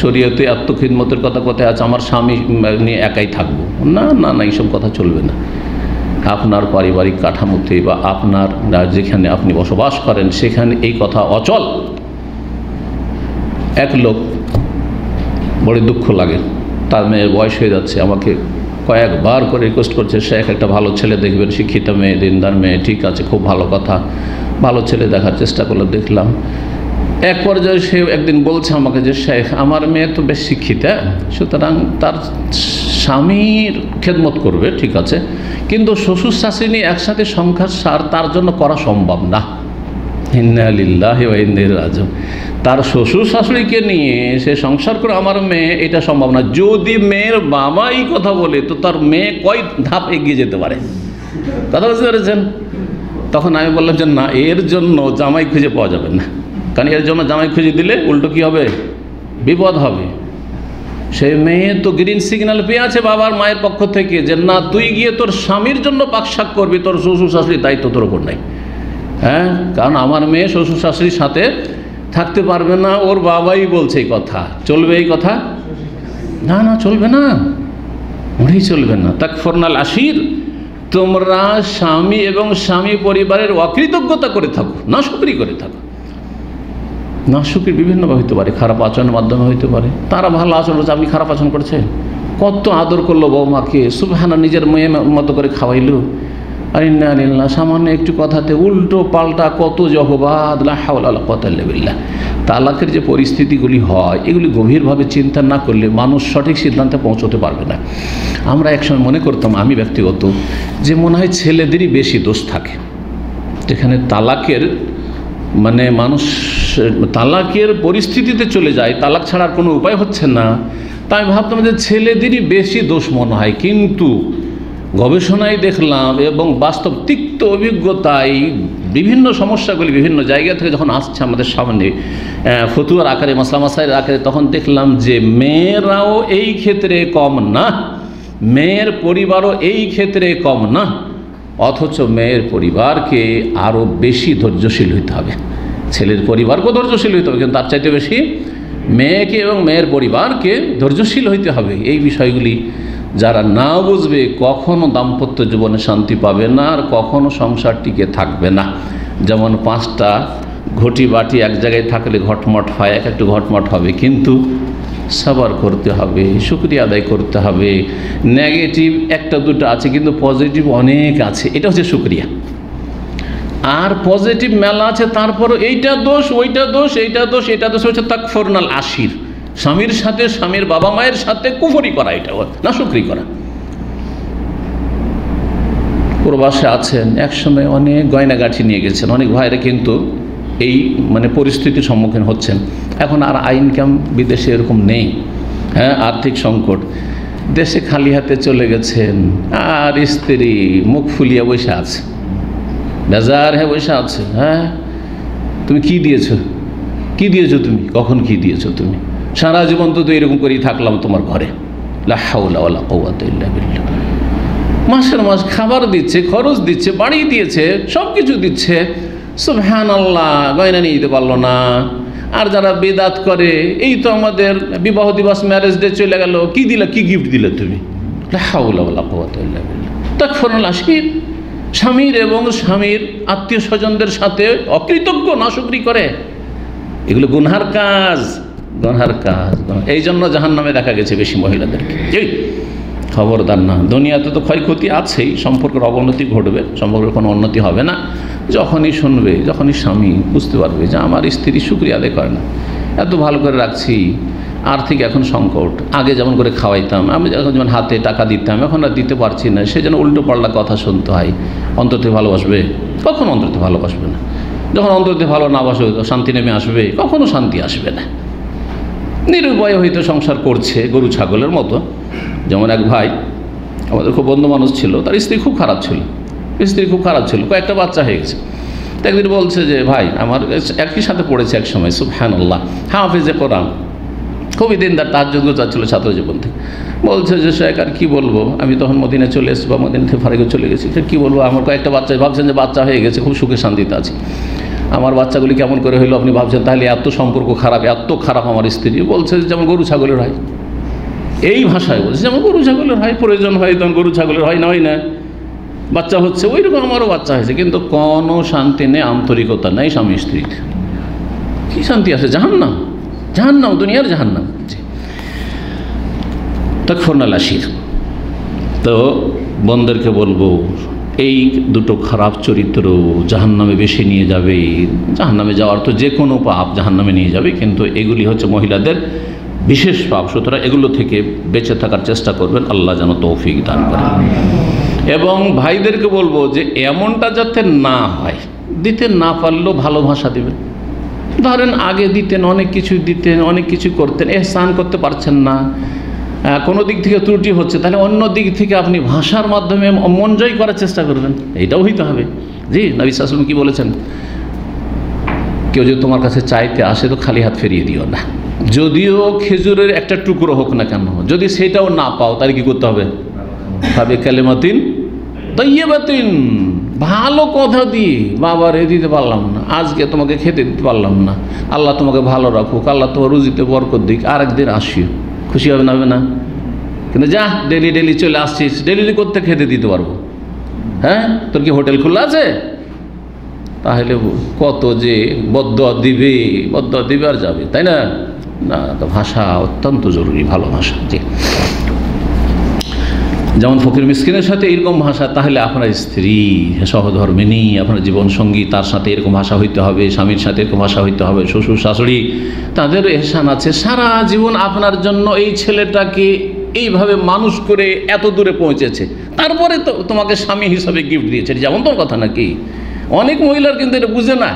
শরীয়তে আত্মখিদমতের কথা কোথায় আছে, আমার স্বামী নিয়ে একাই থাকবো। না না না, এইসব কথা চলবে না। আপনার পারিবারিক কাঠামোতে বা আপনার যেখানে আপনি বসবাস করেন সেখানে এই কথা অচল। এক লোক, বড় দুঃখ লাগে, তার মেয়ের বয়স হয়ে যাচ্ছে, আমাকে কয়েকবার করে রিকোয়েস্ট করছে, শেখ একটা ভালো ছেলে দেখবেন, শিক্ষিত মেয়ে, দিনদার মেয়ে। ঠিক আছে, খুব ভালো কথা, ভালো ছেলে দেখার চেষ্টা করলে দেখলাম। এক পর্যায়ে সে একদিন বলছে আমাকে যে শেখ, আমার মেয়ে তো বেশ শিক্ষিত, সুতরাং তার স্বামীর খেদমত করবে, ঠিক আছে, কিন্তু শ্বশুর শাশুড়ি নিয়ে একসাথে সংসার তার জন্য করা সম্ভব না। ইন্না লিল্লাহি ওয়া ইন্না ইলাইহি রাজিউন। তার শ্বশুর শাশুড়িকে নিয়ে সে সংসার করে আমার মেয়ে, এটা সম্ভব না। যদি মেয়ের বাবা এই কথা বলে তো তার মেয়ে কয় ধাপ এগিয়ে যেতে পারে, কথা বুঝতে পেরেছেন? তখন আমি বললাম যে না, এর জন্য জামাই খুঁজে পাওয়া যাবে না, কারণ এর জন্য জামাই খুঁজে দিলে উল্টো কী হবে? বিপদ হবে। সেই মেয়ে তো গ্রিন সিগন্যাল পেয়ে আছে বাবার মায়ের পক্ষ থেকে যে না, তুই গিয়ে তোর স্বামীর জন্য পাকশাক করবি, তোর শ্বশুর শাশুড়ির দায়িত্ব তোর ওপর নাই। হ্যাঁ, কারণ আমার মেয়ে শ্বশুর শাশুড়ির সাথে থাকতে পারবে না, ওর বাবাই বলছে এই কথা। চলবে এই কথা? না না, চলবে না, ওটাই চলবে না। তাকফুরনাল আশির, তোমরা স্বামী এবং স্বামী পরিবারের অকৃতজ্ঞতা করে থাকো, নাশুকরি করে থাকো। নাশুকরি বিভিন্নভাবে হইতে পারে, খারাপ আচরণের মাধ্যমে হইতে পারে। তারা ভালো আচরণ করছে, আপনি খারাপ আচরণ করছে, কত আদর করলো বৌমাকে, সুবহানা, নিজের মেয়ে মতো করে খাওয়াইলো, আর ইন্না লিল্লাহ, সামান্য একটু কথাতে উল্টো পাল্টা কত জহবাদ, লা হাওলা ওয়ালা কুওয়াতা ইল্লা বিল্লাহ। তালাকের যে পরিস্থিতিগুলি হয়, এগুলি গভীরভাবে চিন্তা না করলে মানুষ সঠিক সিদ্ধান্তে পৌঁছতে পারবে না। আমরা একসময় মনে করতাম, আমি ব্যক্তিগত, যে মনে হয় ছেলেদেরই বেশি দোষ থাকে, যেখানে তালাকের মানে মানুষ তালাকের পরিস্থিতিতে চলে যায়, তালাক ছাড়ার কোনো উপায় হচ্ছে না, তাই ভাবতাম যে ছেলেদেরই বেশি দোষ মনে হয়। কিন্তু গবেষণায় দেখলাম এবং বাস্তব তিক্ত অভিজ্ঞতায় বিভিন্ন সমস্যাগুলি বিভিন্ন জায়গা থেকে যখন আসছে আমাদের সামনে ফতুয়ার আকারে, মাসলা মাসাইলের আকারে, তখন দেখলাম যে মেয়েরাও এই ক্ষেত্রে কম না, মেয়ের পরিবারও এই ক্ষেত্রে কম না। অথচ মেয়ের পরিবারকে আরও বেশি ধৈর্যশীল হইতে হবে, ছেলের পরিবারকেও ধৈর্যশীল হইতে হবে, কিন্তু তার চাইতে বেশি মেয়েকে এবং মেয়ের পরিবারকে ধৈর্যশীল হইতে হবে। এই বিষয়গুলি যারা না বুঝবে কখনো দাম্পত্য জীবনে শান্তি পাবে না, আর কখনো সংসার টিকে থাকবে না। যেমন 5টা ঘটি বাটি এক জায়গায় থাকলে ঘটমট হয়, এক একটু ঘটমট হবে, কিন্তু সবার করতে হবে, শুকরিয়া আদায় করতে হবে। নেগেটিভ একটা দুটো আছে কিন্তু পজিটিভ অনেক আছে, এটা হচ্ছে শুকরিয়া। আর পজিটিভ মেলা আছে, তারপরও এইটা দোষ ওইটা দোষ এইটা দোষ এটা দোষ হচ্ছে তাকফুরনাল আশির, স্বামীর সাথে স্বামীর বাবা মায়ের সাথে কুফরি করা, এটা না শুকরি করা। প্রবাসে আছেন, একসময় অনেক গয়নাগাঠি নিয়ে গেছেন, অনেক ভাইরা কিন্তু এই পরিস্থিতির সম্মুখীন হচ্ছেন। এখন আর ইনকাম বিদেশে এরকম নেই, হ্যাঁ, আর্থিক সংকট, দেশে খালি হাতে চলে গেছেন, আর স্ত্রী মুখ ফুলিয়ে বসে আছে, বেজার হয়ে বসে আছে। হ্যাঁ, তুমি কি দিয়েছো, কি দিয়েছো তুমি, কখন কি দিয়েছো তুমি, সারা জীবন তো এরকম করেই থাকলাম তোমার ঘরে, লা হাওলা ওয়ালা কুওয়াতা ইল্লা বিল্লাহ। মাসের মাস খাবার দিচ্ছে, খরচ দিচ্ছে, বাড়ি দিয়েছে, সব কিছু দিচ্ছে, সুবহানাল্লাহ, গয়না নিয়ে দিতে পারলো না। আর যারা বেদাত করে, এই তো আমাদের বিবাহ দিবস ম্যারেজ ডে চলে গেল, কি দিলা, কি গিফট দিলে তুমি, লা হাওলা ওয়ালা কুওয়াতা ইল্লা বিল্লাহ। তাকফুরুল আশির, স্বামীর এবং স্বামীর আত্মীয় স্বজনদের সাথে অকৃতজ্ঞ, নাশুকরি করে, এগুলো গুনহার কাজ, গুনহার কাজ। এই জন্য জাহান্নামে দেখা গেছে বেশি মহিলাদেরকে। খবরদার না, দুনিয়াতে তো ক্ষয়ক্ষতি আছেই, সম্পর্কের অবনতি ঘটবে, সম্পর্কের কোনো উন্নতি হবে না। যখনই শুনবে, যখনই স্বামী বুঝতে পারবে যে আমার স্ত্রী শুকরিয়া আদায় করে না, এত ভালো করে রাখছি, আর্থিক এখন সংকট, আগে যেমন করে খাওয়াইতাম, আমি যেমন হাতে টাকা দিতাম, এখন আর দিতে পারছি না, সে যেন উল্টো পাল্টা কথা শুনতে হয়, অন্তরে ভালোবাসবে? কখনো অন্তরে ভালোবাসবে না। যখন অন্তরে ভালো না বাসবে, শান্তি নেমে আসবে? কখনো শান্তি আসবে না। নিরুপায় হয়তো সংসার করছে গরু ছাগলের মতো। যেমন এক ভাই আমাদের খুব বন্ধু মানুষ ছিল, তার স্ত্রী খুব খারাপ ছিল, কয়েকটা বাচ্চা হয়ে গেছে। তো একদিন বলছে যে ভাই, আমার একই সাথে পড়েছে এক সময়, সুবহানাল্লাহ, হাফেজে কোরআন, খুবই দিনদার, তাহাজ্জুদ যাচ্ছিল ছাত্র জীবন থেকে। বলছে যে শেখ আর কী বলবো, আমি তখন মদিনায় চলে এসেছি বা মদিনা থেকে ফারাকে চলে গেছি, সে কী বলবো, আমার কয়েকটা বাচ্চা, ভাবছেন যে বাচ্চা হয়ে গেছে, খুব সুখে শান্তিতে আছি, আমার বাচ্চাগুলি কেমন করে হইলো আপনি ভাবছেন, তাহলে এত সম্পর্ক খারাপ, এত খারাপ আমার স্ত্রী। বলছে যেমন গরু ছাগলের হয়, এই ভাষায় বলছে, যেমন গরু ছাগলের হয়, প্রয়োজন হয় তখন গরু ছাগলের হয়, না হয় না, বাচ্চা হচ্ছে, ওই রকম আমারও বাচ্চা হয়েছে, কিন্তু কোনো শান্তি নেই, আন্তরিকতা নেই স্বামী স্ত্রীর। কী শান্তি আছে? জাহান্নাম, জাহান্নাম, দুনিয়ার জাহান্নাম। তাকফুরুল আশির। তো বোনদেরকে বলবো, এই দুটো খারাপ চরিত্র জাহান্নামে বেশি নিয়ে যাবে। জাহান্নামে যাওয়ার তো যে কোনো পাপ জাহান্নামে নিয়ে যাবে, কিন্তু এগুলি হচ্ছে মহিলাদের বিশেষ পাপ, সুতরাং এগুলো থেকে বেঁচে থাকার চেষ্টা করবেন, আল্লাহ যেন তৌফিক দান করেন। এবং ভাইদেরকে বলবো যে এমনটা যাতে না হয়, দিতে না পারলেও ভালো ভাষা দেবেন। ধরেন আগে দিতেন, অনেক কিছু দিতেন, অনেক কিছু করতেন, এহসান করতে পারছেন না, কোনো দিক থেকে ত্রুটি হচ্ছে, তাহলে অন্য দিক থেকে আপনি ভাষার মাধ্যমে মন জয় করার চেষ্টা করবেন, এইটাও হইতে হবে। জি, নবী সাল্লাল্লাহু আলাইহি ওয়াসাল্লাম কি বলেছেন, কেউ যদি তোমার কাছে চাইতে আসে তো খালি হাত ফিরিয়ে দিও না, যদিও খেজুরের একটা টুকরো হোক না কেন, যদি সেটাও না পাও তাহলে কি করতে হবে, ভাবে কালিমাতিন তাইয়্যিবাতিন, ভালো কথা দিয়ে, বাবা রে দিতে পারলাম না, আজকে তোমাকে খেতে দিতে পারলাম না, আল্লাহ তোমাকে ভালো রাখুক, আল্লাহ তোমার রুজিতে বরকত দিক, আরেকদিন আসিও, খুশি হবে না? হবে না? কিন্তু যা ডেলি ডেলি চলে আসছিস, ডেলি করতে খেতে দিতে পারবো, হ্যাঁ, তোর কি হোটেল খোলা আছে? তাহলে কত যে বদদুয়া দিবে আর যাবে, তাই না? না, তো ভাষা অত্যন্ত জরুরি, ভালো ভাষা। জি, যেমন ফকির মিসকিনের সাথে এরকম ভাষা, তাহলে আপনার স্ত্রী সহধর্মিণী, আপনার জীবনসঙ্গী, তার সাথে এরকম ভাষা হইতে হবে, স্বামীর সাথে এরকম ভাষা হইতে হবে, শ্বশুর শাশুড়ি, তাদের এহসান আছে, সারা জীবন আপনার জন্য এই ছেলেটাকে এইভাবে মানুষ করে এত দূরে পৌঁছেছে, তারপরে তো তোমাকে স্বামী হিসাবে গিফট দিয়েছে, যেমন তোর কথা নাকি। অনেক মহিলার কিন্তু এটা বুঝে না।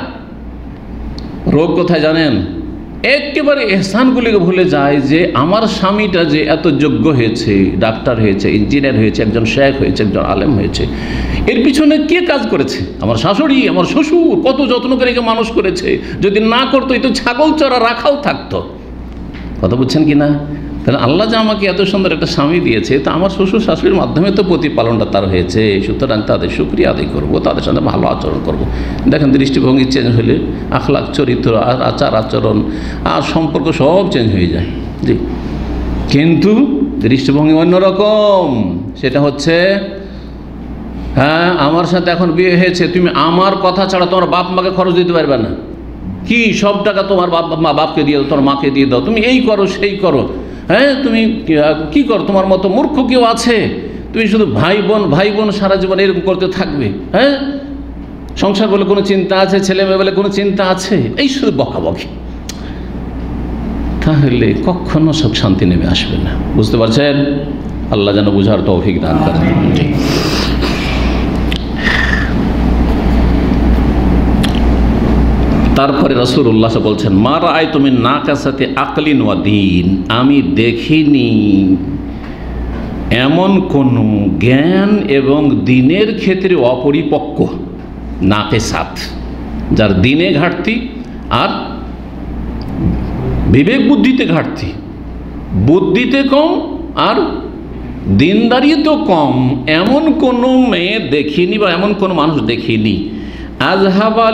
রোগ কোথায় জানেন? একেবারে এহসানগুলিকে ভুলে যায় যে আমার স্বামীটা যে এত যোগ্য হয়েছে, ডাক্তার হয়েছে, ইঞ্জিনিয়ার হয়েছে, একজন শেখ হয়েছে, একজন আলেম হয়েছে, এর পিছনে কে কাজ করেছে? আমার শাশুড়ি, আমার শ্বশুর কত যত্ন করে একে মানুষ করেছে, যদি না করতো এই তো ছাগল চড়া রাখাও থাকতো। কথা বুঝছেন কি না? তাহলে আল্লাহ যে আমাকে এত সুন্দর একটা স্বামী দিয়েছে, তা আমার শ্বশুর শাশুড়ির মাধ্যমে তো প্রতিপালনটা তার হয়েছে, সুতরাং তাদের শুকরিয়া আদায় করবো, তাদের সাথে ভালো আচরণ করব। দেখেন দৃষ্টিভঙ্গি চেঞ্জ হলে আখলাক, চরিত্র আর আচার আচরণ আর সম্পর্ক সব চেঞ্জ হয়ে যায়। জি, কিন্তু দৃষ্টিভঙ্গি অন্যরকম, সেটা হচ্ছে হ্যাঁ, আমার সাথে এখন বিয়ে হয়েছে, তুমি আমার কথা ছাড়া তোমার বাপ মাকে খরচ দিতে পারবে না, কি সব টাকা তোমার বাপকে দিয়ে দাও, তোমার মাকে দিয়ে দাও, তুমি এই করো সেই করো, হ্যাঁ তুমি কি করো, তোমার মতো মূর্খ কেউ আছে? তুমি শুধু ভাই বোন সারা জীবন এরকম করতে থাকবে, হ্যাঁ সংসার বলে কোনো চিন্তা আছে, ছেলে মেয়ে বলে কোনো চিন্তা আছে, এই শুধু বকাবকি, তাহলে কখনো সুখ শান্তি নেমে আসবে না। বুঝতে পারছেন? আল্লাহ যেন বুঝার তৌফিক দান করেন। তারপরে রাসূলুল্লাহ বলছেন, মা রাআইতু মিন নাকাসাতি আকলিন ওয়া দীন, আমি দেখিনি এমন কোন জ্ঞান এবং দিনের ক্ষেত্রে অপরিপক্ক, নাকেসাত, যার দিনে ঘাটতি আর বিবেক বুদ্ধিতে ঘাটতি, বুদ্ধিতে কম আর দিনদারিতেও কম, এমন কোনো মেয়ে দেখিনি বা এমন কোনো মানুষ দেখিনি। আযহাবা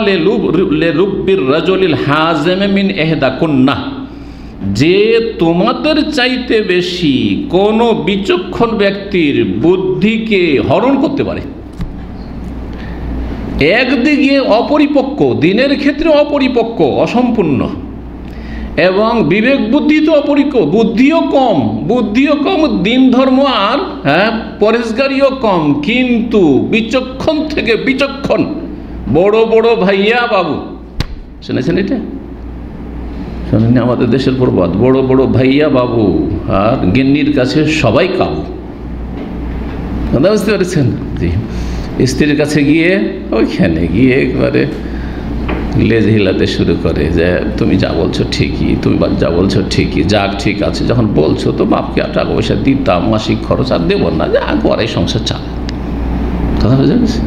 লিরুব্বির রাজুলিল হাযিম মিন ইহদা কুন্না, যে তোমাদের চাইতে বেশি কোনো বিচক্ষণ ব্যক্তির বুদ্ধিকে হরণ করতে পারে। একদিকে অপরিপক্ক, দিনের ক্ষেত্রে অপরিপক্ক, অসম্পূর্ণ, এবং বিবেক বুদ্ধি তো অপরিপক্ক, বুদ্ধিও কম, দিন ধর্ম আর পরেশগারিও কম, কিন্তু বিচক্ষণ থেকে বিচক্ষণ, বড় বড় ভাইয়া বাবু, শুনেছেন এটা? শোনেন? আমাদের দেশের প্রবাদ, বড় বড় ভাইয়া বাবু আর গিন্নির কাছে সবাই কাবু। বুঝতে পেরেছেন? জি, স্ত্রীর কাছে গিয়ে ওইখানে গিয়ে একবারে লেজ হিলাতে শুরু করে যে তুমি যা বলছো ঠিকই, তুমি যা বলছো ঠিকই, যাক ঠিক আছে, যখন বলছো তো বাপকে টাকা পয়সা দিতাম, মাসিক খরচ আর দেবো না, যা করে সংসার চালা। কথা বুঝে গেছে?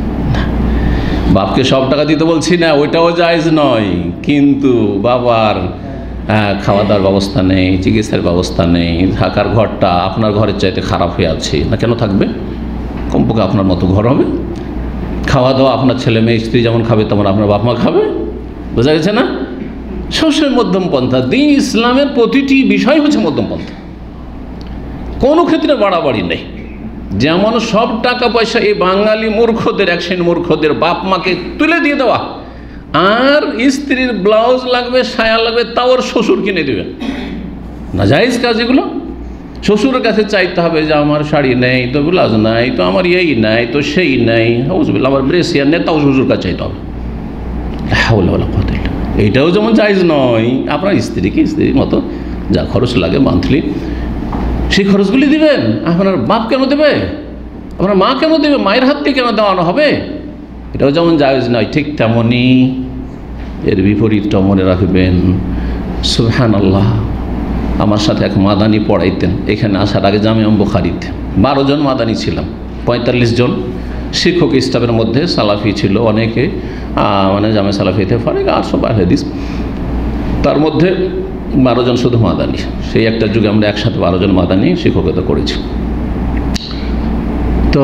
বাপকে সব টাকা দিতে বলছি না, ওইটাও জায়েজ নয়, কিন্তু বাবার খাওয়া দাওয়ার ব্যবস্থা নেই, চিকিৎসার ব্যবস্থা নেই, থাকার ঘরটা আপনার ঘরের চাইতে খারাপ হয়ে আছে না, কেন থাকবে? কমপক্ষে আপনার মতো ঘর হবে, খাওয়া দাওয়া আপনার ছেলে মেয়ে স্ত্রী যেমন খাবে তেমন আপনার বাপ মা খাবে। বোঝা গেছে না? সবসময় মধ্যম পন্থা। দ্বীন ইসলামের প্রতিটি বিষয় হচ্ছে মধ্যম পন্থা, কোনো ক্ষেত্রে বাড়াবাড়ি নেই। যেমন সব টাকা পয়সা এই বাঙালি মূর্খদের, এক শ্রেণীর মূর্খদের বাপ মাকে তুলে দিয়ে দেওয়া, আর স্ত্রীর ব্লাউজ লাগবে, সায়া লাগবে, তাও ওর শ্বশুর কিনে দেবে, না জায়েজ কাজ এগুলো। শ্বশুরের কাছে চাইতে হবে যে আমার শাড়ি নেই তো, ব্লাউজ নাই তো, আমার এই নাই তো, সেই নেই, আমার ব্রেসিয়ার নেই, তাও শ্বশুর কাছে চাইতে হবে। এইটাও যেমন জায়েজ নয়, আপনার স্ত্রীকে স্ত্রীর মতো যা খরচ লাগে মান্থলি সেই খরচগুলি দিবেন। আপনার বাপ কেন দেবে? আপনার মা কেন দেবে? মায়ের হাত দিয়ে কেন দেওয়ানো হবে? এটাও যেমন জায়েজ নয়, ঠিক তেমনই এর বিপরীতটা মনে রাখবেন। সুবহানাল্লাহ, আমার সাথে এক মাদানি পড়াইতেন এখানে আসার আগে জামিয়া বুখারীতে। 12 জন মাদানি ছিলাম, 45 জন শিক্ষক স্টাফের মধ্যে সালাফি ছিল অনেকে, মানে জামিয়া সালাফিতে ফারেক, আর সব হাদিস, তার মধ্যে 12 জন শুধু মাদানি। সেই একটা যুগে আমরা একসাথে 12 জন মাদানি শিক্ষকতা করেছি। তো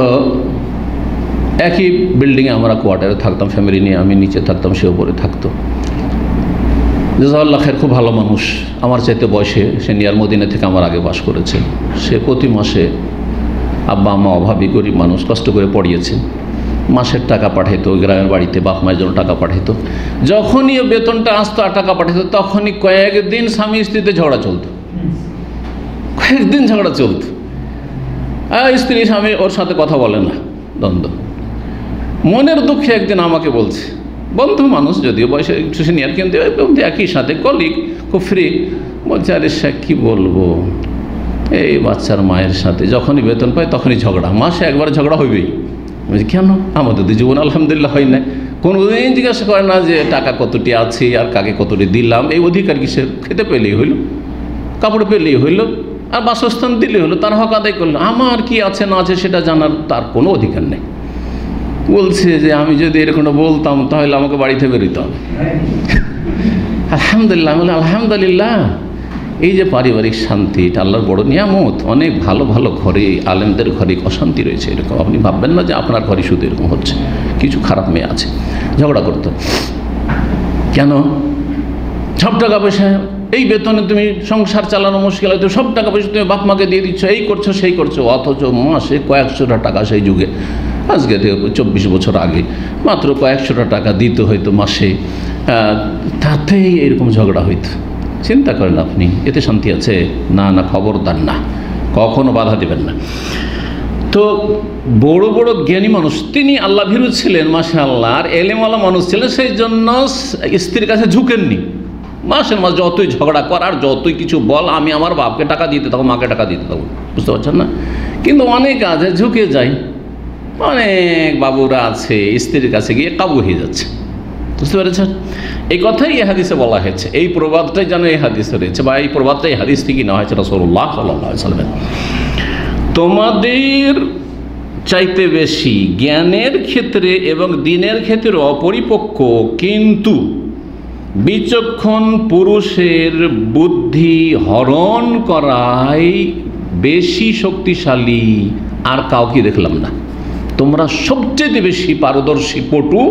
একই বিল্ডিংয়ে আমরা কোয়ার্টারে থাকতাম, ফ্যামিলি নিয়ে, আমি নিচে থাকতাম, সে উপরে থাকতো। জাযাকাল্লাহ খায়ের, খুব ভালো মানুষ, আমার চাইতে বয়সে সিনিয়র, মদিনা থেকে আমার আগে বাস করেছে। সে প্রতি মাসে, আব্বা আম্মা অভাবী গরিব মানুষ, কষ্ট করে পড়িয়েছে, মাসের টাকা পাঠাইতো গ্রামের বাড়িতে, বাপ মায়ের জন্য টাকা পাঠাইতো। যখনই বেতনটা আসতো আর টাকা পাঠাইতো, তখনই কয়েকদিন স্বামী স্ত্রীতে ঝগড়া চলতো, কয়েকদিন ঝগড়া চলতো। স্ত্রী স্বামী ওর সাথে কথা বলে না, দ্বন্দ্ব। মনের দুঃখে একদিন আমাকে বলছে, বন্ধু মানুষ যদিও বয়সে একটু সিনিয়র, কিন্তু একই সাথে কলিগ, খুব ফ্রি, বলছে আরে শেখ কী বলবো, এই বাচ্চার মায়ের সাথে যখনই বেতন পায় তখনই ঝগড়া, মাসে একবার ঝগড়া হইবেই। বলছি কেন? আমাদের তো জীবন আলহামদুলিল্লাহ হয় না, কোনোদিন জিজ্ঞাসা করে না যে টাকা কতটি আছে আর কাকে কতটি দিলাম, এই অধিকার কিসের? খেতে পেলেই হইল, কাপড় পেলেই হইল, আর বাসস্থান দিলেই হলো, তার হক আদায় করলো। আমার কি আছে না আছে সেটা জানার তার কোনো অধিকার নেই। বলছে যে আমি যদি এরকম বলতাম তাহলে আমাকে বাড়িতে বেরোতে হবে। আলহামদুলিল্লাহ, আলহামদুলিল্লাহ, এই যে পারিবারিক শান্তি, এটা আল্লাহর বড় নিয়ামত। অনেক ভালো ভালো ঘরে, আলেমদের ঘরে অশান্তি রয়েছে এরকম। আপনি ভাববেন না যে আপনার ঘরে শুধু এরকম হচ্ছে, কিছু খারাপ মেয়ে আছে ঝগড়া করতো। কেন? সব টাকা পয়সা, এই বেতনে তুমি সংসার চালানো মুশকিল, হয়তো সব টাকা পয়সা তুমি বাপ মাকে দিয়ে দিচ্ছ, এই করছো সেই করছো, অথচ মাসে কয়েকশোটা টাকা, সেই যুগে আজকে থেকে 24 বছর আগে মাত্র কয়েকশোটা টাকা দিতে হয়তো মাসে, তাতেই এরকম ঝগড়া হইত। চিন্তা করেন আপনি, এতে শান্তি আছে? না না, খবরদার না, কখনো বাধা দেবেন না। তো বড় বড় জ্ঞানী মানুষ, তিনি আল্লাহ ভীরু ছিলেন মাশাআল্লাহ, আর এলেমওয়ালা মানুষ ছিলেন, সেই জন্য স্ত্রীর কাছে ঝুঁকেননি। মাসের মাস যতই ঝগড়া করার, যতই কিছু বল, আমি আমার বাপকে টাকা দিতে থাকবো, মাকে টাকা দিতে থাকবো, বুঝতে পারছেন না? কিন্তু অনেক আছে ঝুঁকে যায়, অনেক বাবুরা আছে স্ত্রীর কাছে গিয়ে কাবু হয়ে যাচ্ছে, বুঝতে পেরেছেন? এই কথাই এই হাদিসে বলা হয়েছে, এই প্রবাদটাই যেন এই হাদিসে রয়েছে, বা এই প্রবাদটাই হাদিস থেকে নেওয়া হয়েছে রাসূলুল্লাহ সাল্লাল্লাহু আলাইহি ওয়াসাল্লাম। তোমাদের চাইতে বেশি জ্ঞানের ক্ষেত্রে এবং দিনের ক্ষেত্রে অপরিপক্ক কিন্তু বিচক্ষণ পুরুষের বুদ্ধি হরণ করাই বেশি শক্তিশালী আর কাউকে দেখলাম না। তোমরা সবচেয়ে বেশি পারদর্শী পটু,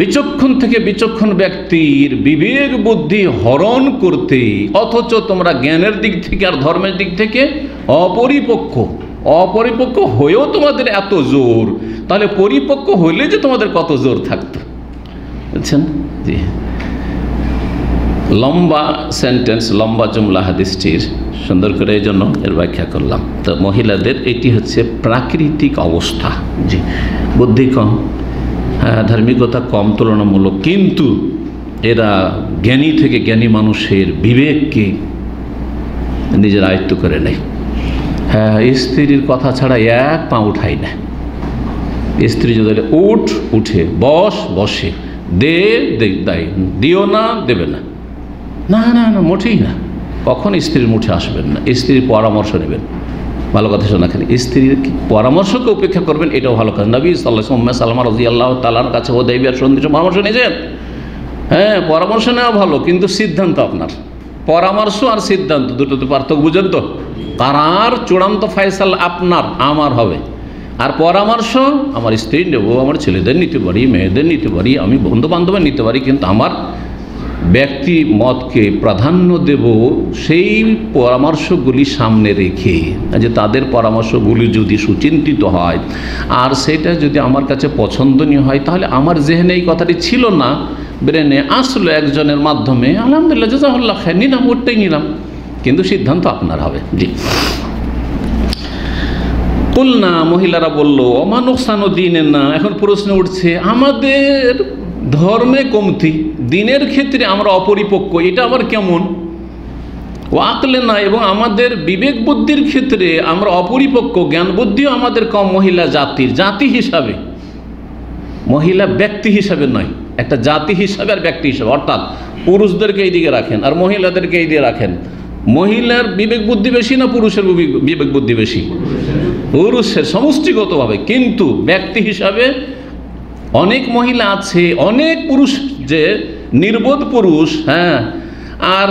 বিচক্ষণ থেকে বিচক্ষণ ব্যক্তির বিবেক বুদ্ধি হরণ করতে, অথচ তোমরা জ্ঞানের দিক থেকে আর ধর্মের দিক থেকে অপরিপক্ক হয়েও তোমাদের এত জোর, তাহলে পরিপক্ক হইলে যে তোমাদের কত জোর থাকতো, বুঝছেন? জি, লম্বা সেন্টেন্স, লম্বা জুমলা হাদিসটির, সুন্দর করে এই জন্য এর ব্যাখ্যা করলাম। তো মহিলাদের এটি হচ্ছে প্রাকৃতিক অবস্থা। জি, বুদ্ধি কম, ধার্মিকতা কম তুলনামূলক, কিন্তু এরা জ্ঞানী থেকে জ্ঞানী মানুষের বিবেককে নিজের আয়ত্ত করে নেয়। হ্যাঁ, স্ত্রীর কথা ছাড়া এক পা উঠাই না। স্ত্রী যদি উঠে, বসে, দেয়, দিও না, দেবে না, না না না, মোটেই না। কখন স্ত্রীর মুঠে আসবেন না, স্ত্রীর পরামর্শ নেবেন। ভালো কথা শোনা, খালি স্ত্রীর পরামর্শকে উপেক্ষা করবেন, এটাও ভালো কথা। নবী সাল্লাল্লাহু আলাইহি ওয়াসাল্লাম সালমা রাদিয়াল্লাহু তাআলার কাছে হুদাইবিয়ার সন্ধির পরামর্শ নিয়েছেন। হ্যাঁ, পরামর্শ নেওয়া ভালো, কিন্তু সিদ্ধান্ত আপনার। পরামর্শ আর সিদ্ধান্ত দুটো তো পার্থক্য, বুঝেন তো? কারার চূড়ান্ত ফয়সালা আপনার, আমার হবে। আর পরামর্শ আমার স্ত্রী নেব, আমার ছেলেদের নিতে পারি, মেয়েদের নিতে পারি, আমি বন্ধু বান্ধবের নিতে পারি, কিন্তু আমার ব্যক্তি মতকে প্রাধান্য দেব সেই পরামর্শগুলি সামনে রেখে, যে তাদের পরামর্শগুলি যদি সুচিন্তিত হয় আর সেটা যদি আমার কাছে পছন্দনীয় হয়, তাহলে আমার জেহেনে এই কথাটি ছিল না, ব্রেনে আসলো একজনের মাধ্যমে, আলহামদুলিল্লাহ, জাযাকাল্লাহ খাইর, নিলাম, ওটাই নিলাম, কিন্তু সিদ্ধান্ত আপনার হবে। জি, কুলনা, মহিলারা বলল, ওমা নুকসানু দীনিনা। এখন প্রশ্ন উঠছে, আমাদের ধর্মে কমতি, দিনের ক্ষেত্রে আমরা অপরিপক্ক, এটা আবার কেমন? ও আকলে না, এবং আমাদের বিবেক বুদ্ধির ক্ষেত্রে আমরা অপরিপক্ক, জ্ঞান বুদ্ধিও আমাদের কম মহিলা জাতি হিসাবে, মহিলা ব্যক্তি হিসাবে নয়, একটা জাতি হিসাবে আর ব্যক্তি হিসাবে, অর্থাৎ পুরুষদেরকে এই দিকে রাখেন আর মহিলাদেরকে এই দিকে রাখেন। মহিলার বিবেক বুদ্ধি বেশি না পুরুষের বিবেক বুদ্ধি বেশি? পুরুষের, সমষ্টিগতভাবে। কিন্তু ব্যক্তি হিসাবে অনেক মহিলা আছে, অনেক পুরুষ যে নির্বোধ পুরুষ, হ্যাঁ, আর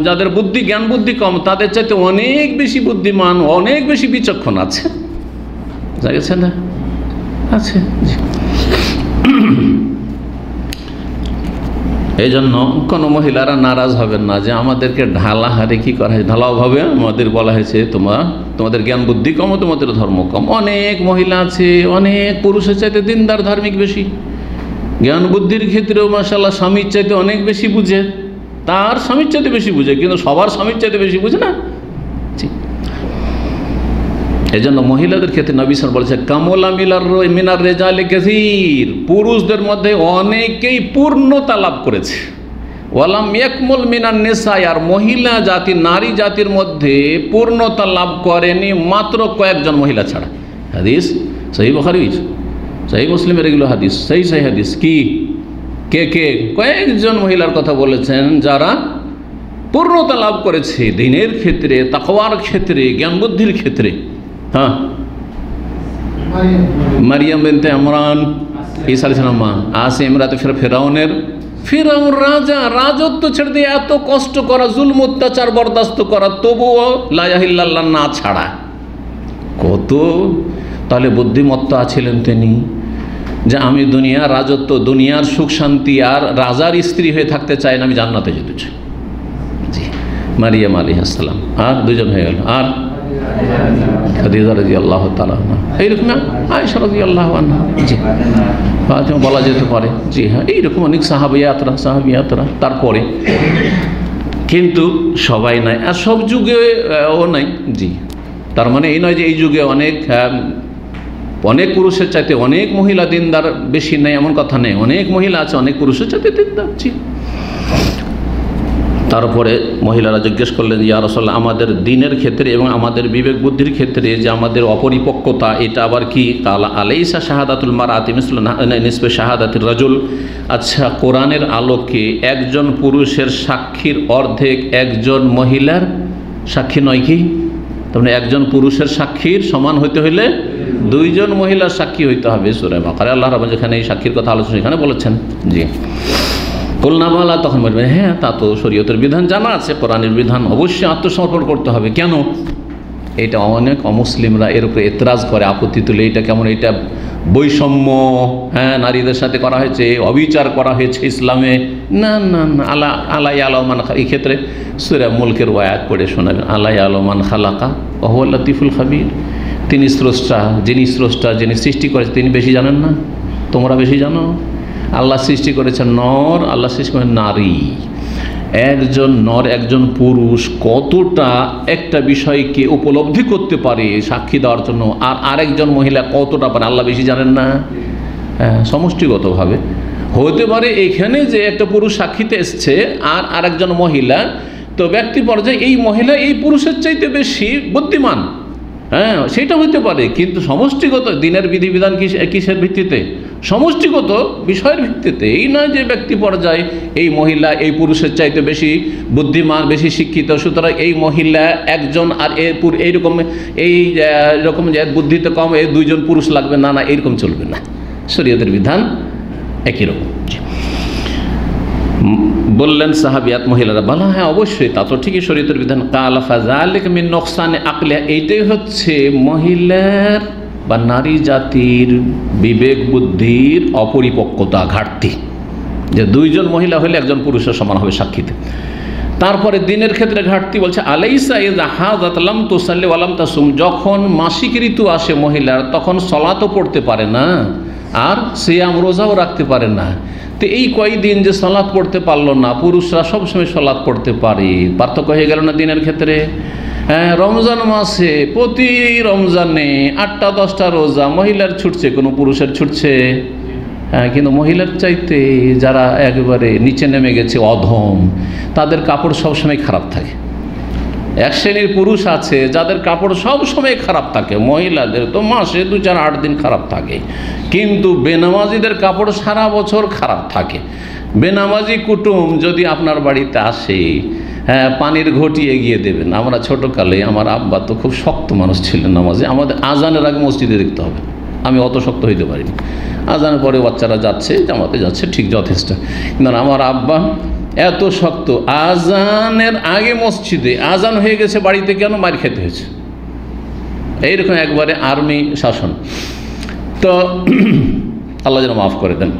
যাদের বুদ্ধি, জ্ঞান বুদ্ধি কম, তাদের চাইতে অনেক বেশি বুদ্ধিমান, অনেক বেশি বিচক্ষণ আছে, জাগেছে না? আছে। এই জন্য কোনো মহিলারা নারাজ হবেন না যে আমাদেরকে ঢালা হারে কী করা হয়েছে, ঢালাওভাবে আমাদের বলা হয়েছে তোমাদের জ্ঞান বুদ্ধি কম, তোমাদের ধর্ম কম। অনেক মহিলা আছে অনেক পুরুষের চাইতে দিনদার, ধার্মিক বেশি, জ্ঞান বুদ্ধির ক্ষেত্রেও মাশাআল্লাহ স্বামীর চাইতে অনেক বেশি বুঝে, তার স্বামীর চাইতে বেশি বুঝে, কিন্তু সবার স্বামীর চাইতে বেশি বুঝে না। এই জন্য মহিলাদের ক্ষেত্রে নবী সাল্লাল্লাহু আলাইহি ওয়াসাল্লাম বলেছে, কামলা মিনার রিজালি কাসীর, পুরুষদের মধ্যে অনেকেই পূর্ণতা লাভ করেছে, ওয়ালাম ইয়াকমুল মিনান নিসা, আর মহিলা জাতি, নারী জাতির মধ্যে পূর্ণতা লাভ করেনি মাত্র কয়েকজন মহিলা ছাড়া। হাদিস সহিহ বুখারী, সহিহ মুসলিমের এগুলো হাদিস, সেই হাদিস। কি কে কয়েকজন মহিলার কথা বলেছেন যারা পূর্ণতা লাভ করেছে দিনের ক্ষেত্রে, তাকওয়ার ক্ষেত্রে, জ্ঞান বুদ্ধির ক্ষেত্রে। হ্যাঁ, মারিয়াম বিনতে ইমরান, ঈসা আলাইহিস সালাম, আসিয়া ইমরাতে ফিরাউন রাজা, রাজত্ব ছেড়ে দিয়ে এত কষ্ট করা, জুলম অত্যাচার বরদাস্ত করা, তবুও লা ইলাহা ইল্লাল্লাহ না ছাড়া কত তাহলে বুদ্ধিমত্তা ছিলেন তিনি, যে আমি দুনিয়ার রাজত্ব, দুনিয়ার সুখ শান্তি আর রাজার স্ত্রী হয়ে থাকতে চাই না, আমি জান্নাতে যেতে চাই। জি, মারিয়াম আলাইহিস সালাম। আর দুজন হয়ে গেল, আর খাদিজা রাদিয়াল্লাহু তাআলা আনহা, এইরকম আয়েশা রাদিয়াল্লাহু আনহা, জি ফাতেমা বলা যেতে পারে, জি হ্যাঁ, এইরকম অনেক সাহাবিয়াতরা তারপরে, কিন্তু সবাই নাই আর সব যুগে ও নাই। জি, তার মানে এই নয় যে এই যুগে অনেক পুরুষের চাইতে অনেক মহিলা দিনদার বেশি নেই, এমন কথা নেই। অনেক মহিলা আছে অনেক পুরুষের চাইতে দিনদার। জি। তারপরে মহিলারা জিজ্ঞেস করলেন, ইয়া রাসূলুল্লাহ, আমাদের দিনের ক্ষেত্রে এবং আমাদের বিবেক বুদ্ধির ক্ষেত্রে যে আমাদের অপরিপক্কতা, এটা আবার কি? কালা আলাইসা শাহাদাতুল মারআতি মিসলু নিসফি শাহাদাতির রাজুল। আচ্ছা, কোরআনের আলোকে একজন পুরুষের সাক্ষীর অর্ধেক একজন মহিলার সাক্ষী নয় কি? তার মানে একজন পুরুষের সাক্ষীর সমান হইতে হইলে দুইজন মহিলার সাক্ষী হইতে হবে। সূরা বাকারা আল্লাহ রাব্বুল যেখানে এই সাক্ষীর কথা আলোচনা এখানে বলেছেন। জি। বলনা বলা, তখন বলবেন হ্যাঁ, তা তো শরীয়তের বিধান জানা আছে, কোরআনের বিধান, অবশ্যই আত্মসমর্পণ করতে হবে। কেন? এটা অনেক অমুসলিমরা এর উপরে এতরাজ করে, আপত্তি তুলে, এটা কেমন, এটা বৈষম্য, হ্যাঁ নারীদের সাথে করা হয়েছে, অবিচার করা হয়েছে ইসলামে। না না না, আল্লাহ আলমান, এই ক্ষেত্রে সূরা মুলকের আয়াত পড়ে শোনাবেন, আল্লাহ আলমান খালাকা ওয়া হুয়াল লাতিফুল খাবীর। তিনি স্রষ্টা, যিনি সৃষ্টি করেছে তিনি বেশি জানেন না? তোমরা বেশি জানো? আল্লাহ সৃষ্টি করেছেন নর, আল্লাহ সৃষ্টি করেছেন নারী। একজন নর একজন পুরুষ কতটা একটা বিষয়কে উপলব্ধি করতে পারে সাক্ষী দেওয়ার জন্য, আর আরেকজন মহিলা কতটা পারে আল্লাহ বেশি জানেন না? সমষ্টিগতভাবে হতে পারে এখানে যে একটা পুরুষ সাক্ষীতে এসছে আর আরেকজন মহিলা, তো ব্যক্তি পর্যায়ে এই মহিলা এই পুরুষের চাইতে বেশি বুদ্ধিমান, হ্যাঁ সেটা হইতে পারে, কিন্তু সমষ্টিগত দিনের বিধিবিধান কিসের ভিত্তিতে? সমষ্টিগত বিষয়ের ভিত্তিতে। এই নয় যে ব্যক্তি পর্যায়ে এই মহিলা এই পুরুষের চাইতে বেশি বুদ্ধিমান, বেশি শিক্ষিত, সুতরাং এই মহিলা একজন আর এইরকম যে বুদ্ধিতে কম, এই দুইজন পুরুষ লাগবে, না না, এইরকম চলবে না। শরীয়তের বিধান একই রকম। বললেন সাহাবিয়াত মহিলারা, বলা হ্যাঁ অবশ্যই, তা তো ঠিকই শরীয়তের বিধান। কালা ফাযালিকা মিন নুকসানি আকলিহা, এইটাই হচ্ছে মহিলার বা নারী জাতির বিবেক বুদ্ধির অপরিপক্কতা, ঘাটতি, যে দুইজন মহিলা হলে একজন পুরুষের সমান হবে সাক্ষীতে। তারপরে দিনের ক্ষেত্রে ঘাটতি বলছে, আলাইসা ইযা হাযাত লাম তুসাল্লি ওয়া লাম তাসুম, যখন মাসিক ঋতু আসে মহিলার, তখন সালাতও পড়তে পারে না আর সিয়াম রোজাও রাখতে পারে না। তো এই কয়দিন যে সালাত পড়তে পারলো না, পুরুষরা সবসময় সালাত পড়তে পারে, পার্থক্য হয়ে গেল না দিনের ক্ষেত্রে? হ্যাঁ, রমজান মাসে প্রতি রমজানে 8টা 10টা রোজা মহিলার ছুটছে, কোনো পুরুষের ছুটছে? হ্যাঁ, কিন্তু মহিলার চাইতে যারা একেবারে নিচে নেমে গেছে, অধম, তাদের কাপড় সবসময় খারাপ থাকে। এক শ্রেণীর পুরুষ আছে যাদের কাপড় সব সময় খারাপ থাকে, মহিলাদের তো মাসে 2-4-8 দিন খারাপ থাকে, কিন্তু বেনামাজিদের কাপড় সারা বছর খারাপ থাকে। বেনামাজি কুটুম যদি আপনার বাড়িতে আসে, হ্যাঁ পানির ঘটি এগিয়ে দেবেন। আমরা ছোটোকালে, আমার আব্বা তো খুব শক্ত মানুষ ছিলেন নামাজে, আমাদের আজানের আগে মসজিদে দেখতে হবে, আমি অত শক্ত হইতে পারিনি। আজানের পরে বাচ্চারা যাচ্ছে, জামাতে যাচ্ছে, ঠিক যথেষ্ট, কিন্তু আমার আব্বা এত শক্ত, আজানের আগে মসজিদে, আজান হয়ে গেছে বাড়িতে, কেন? মার খেতে হয়েছে। এইরকম একবারে আর্মি শাসন। তো আল্লাহ যেন মাফ করে দেন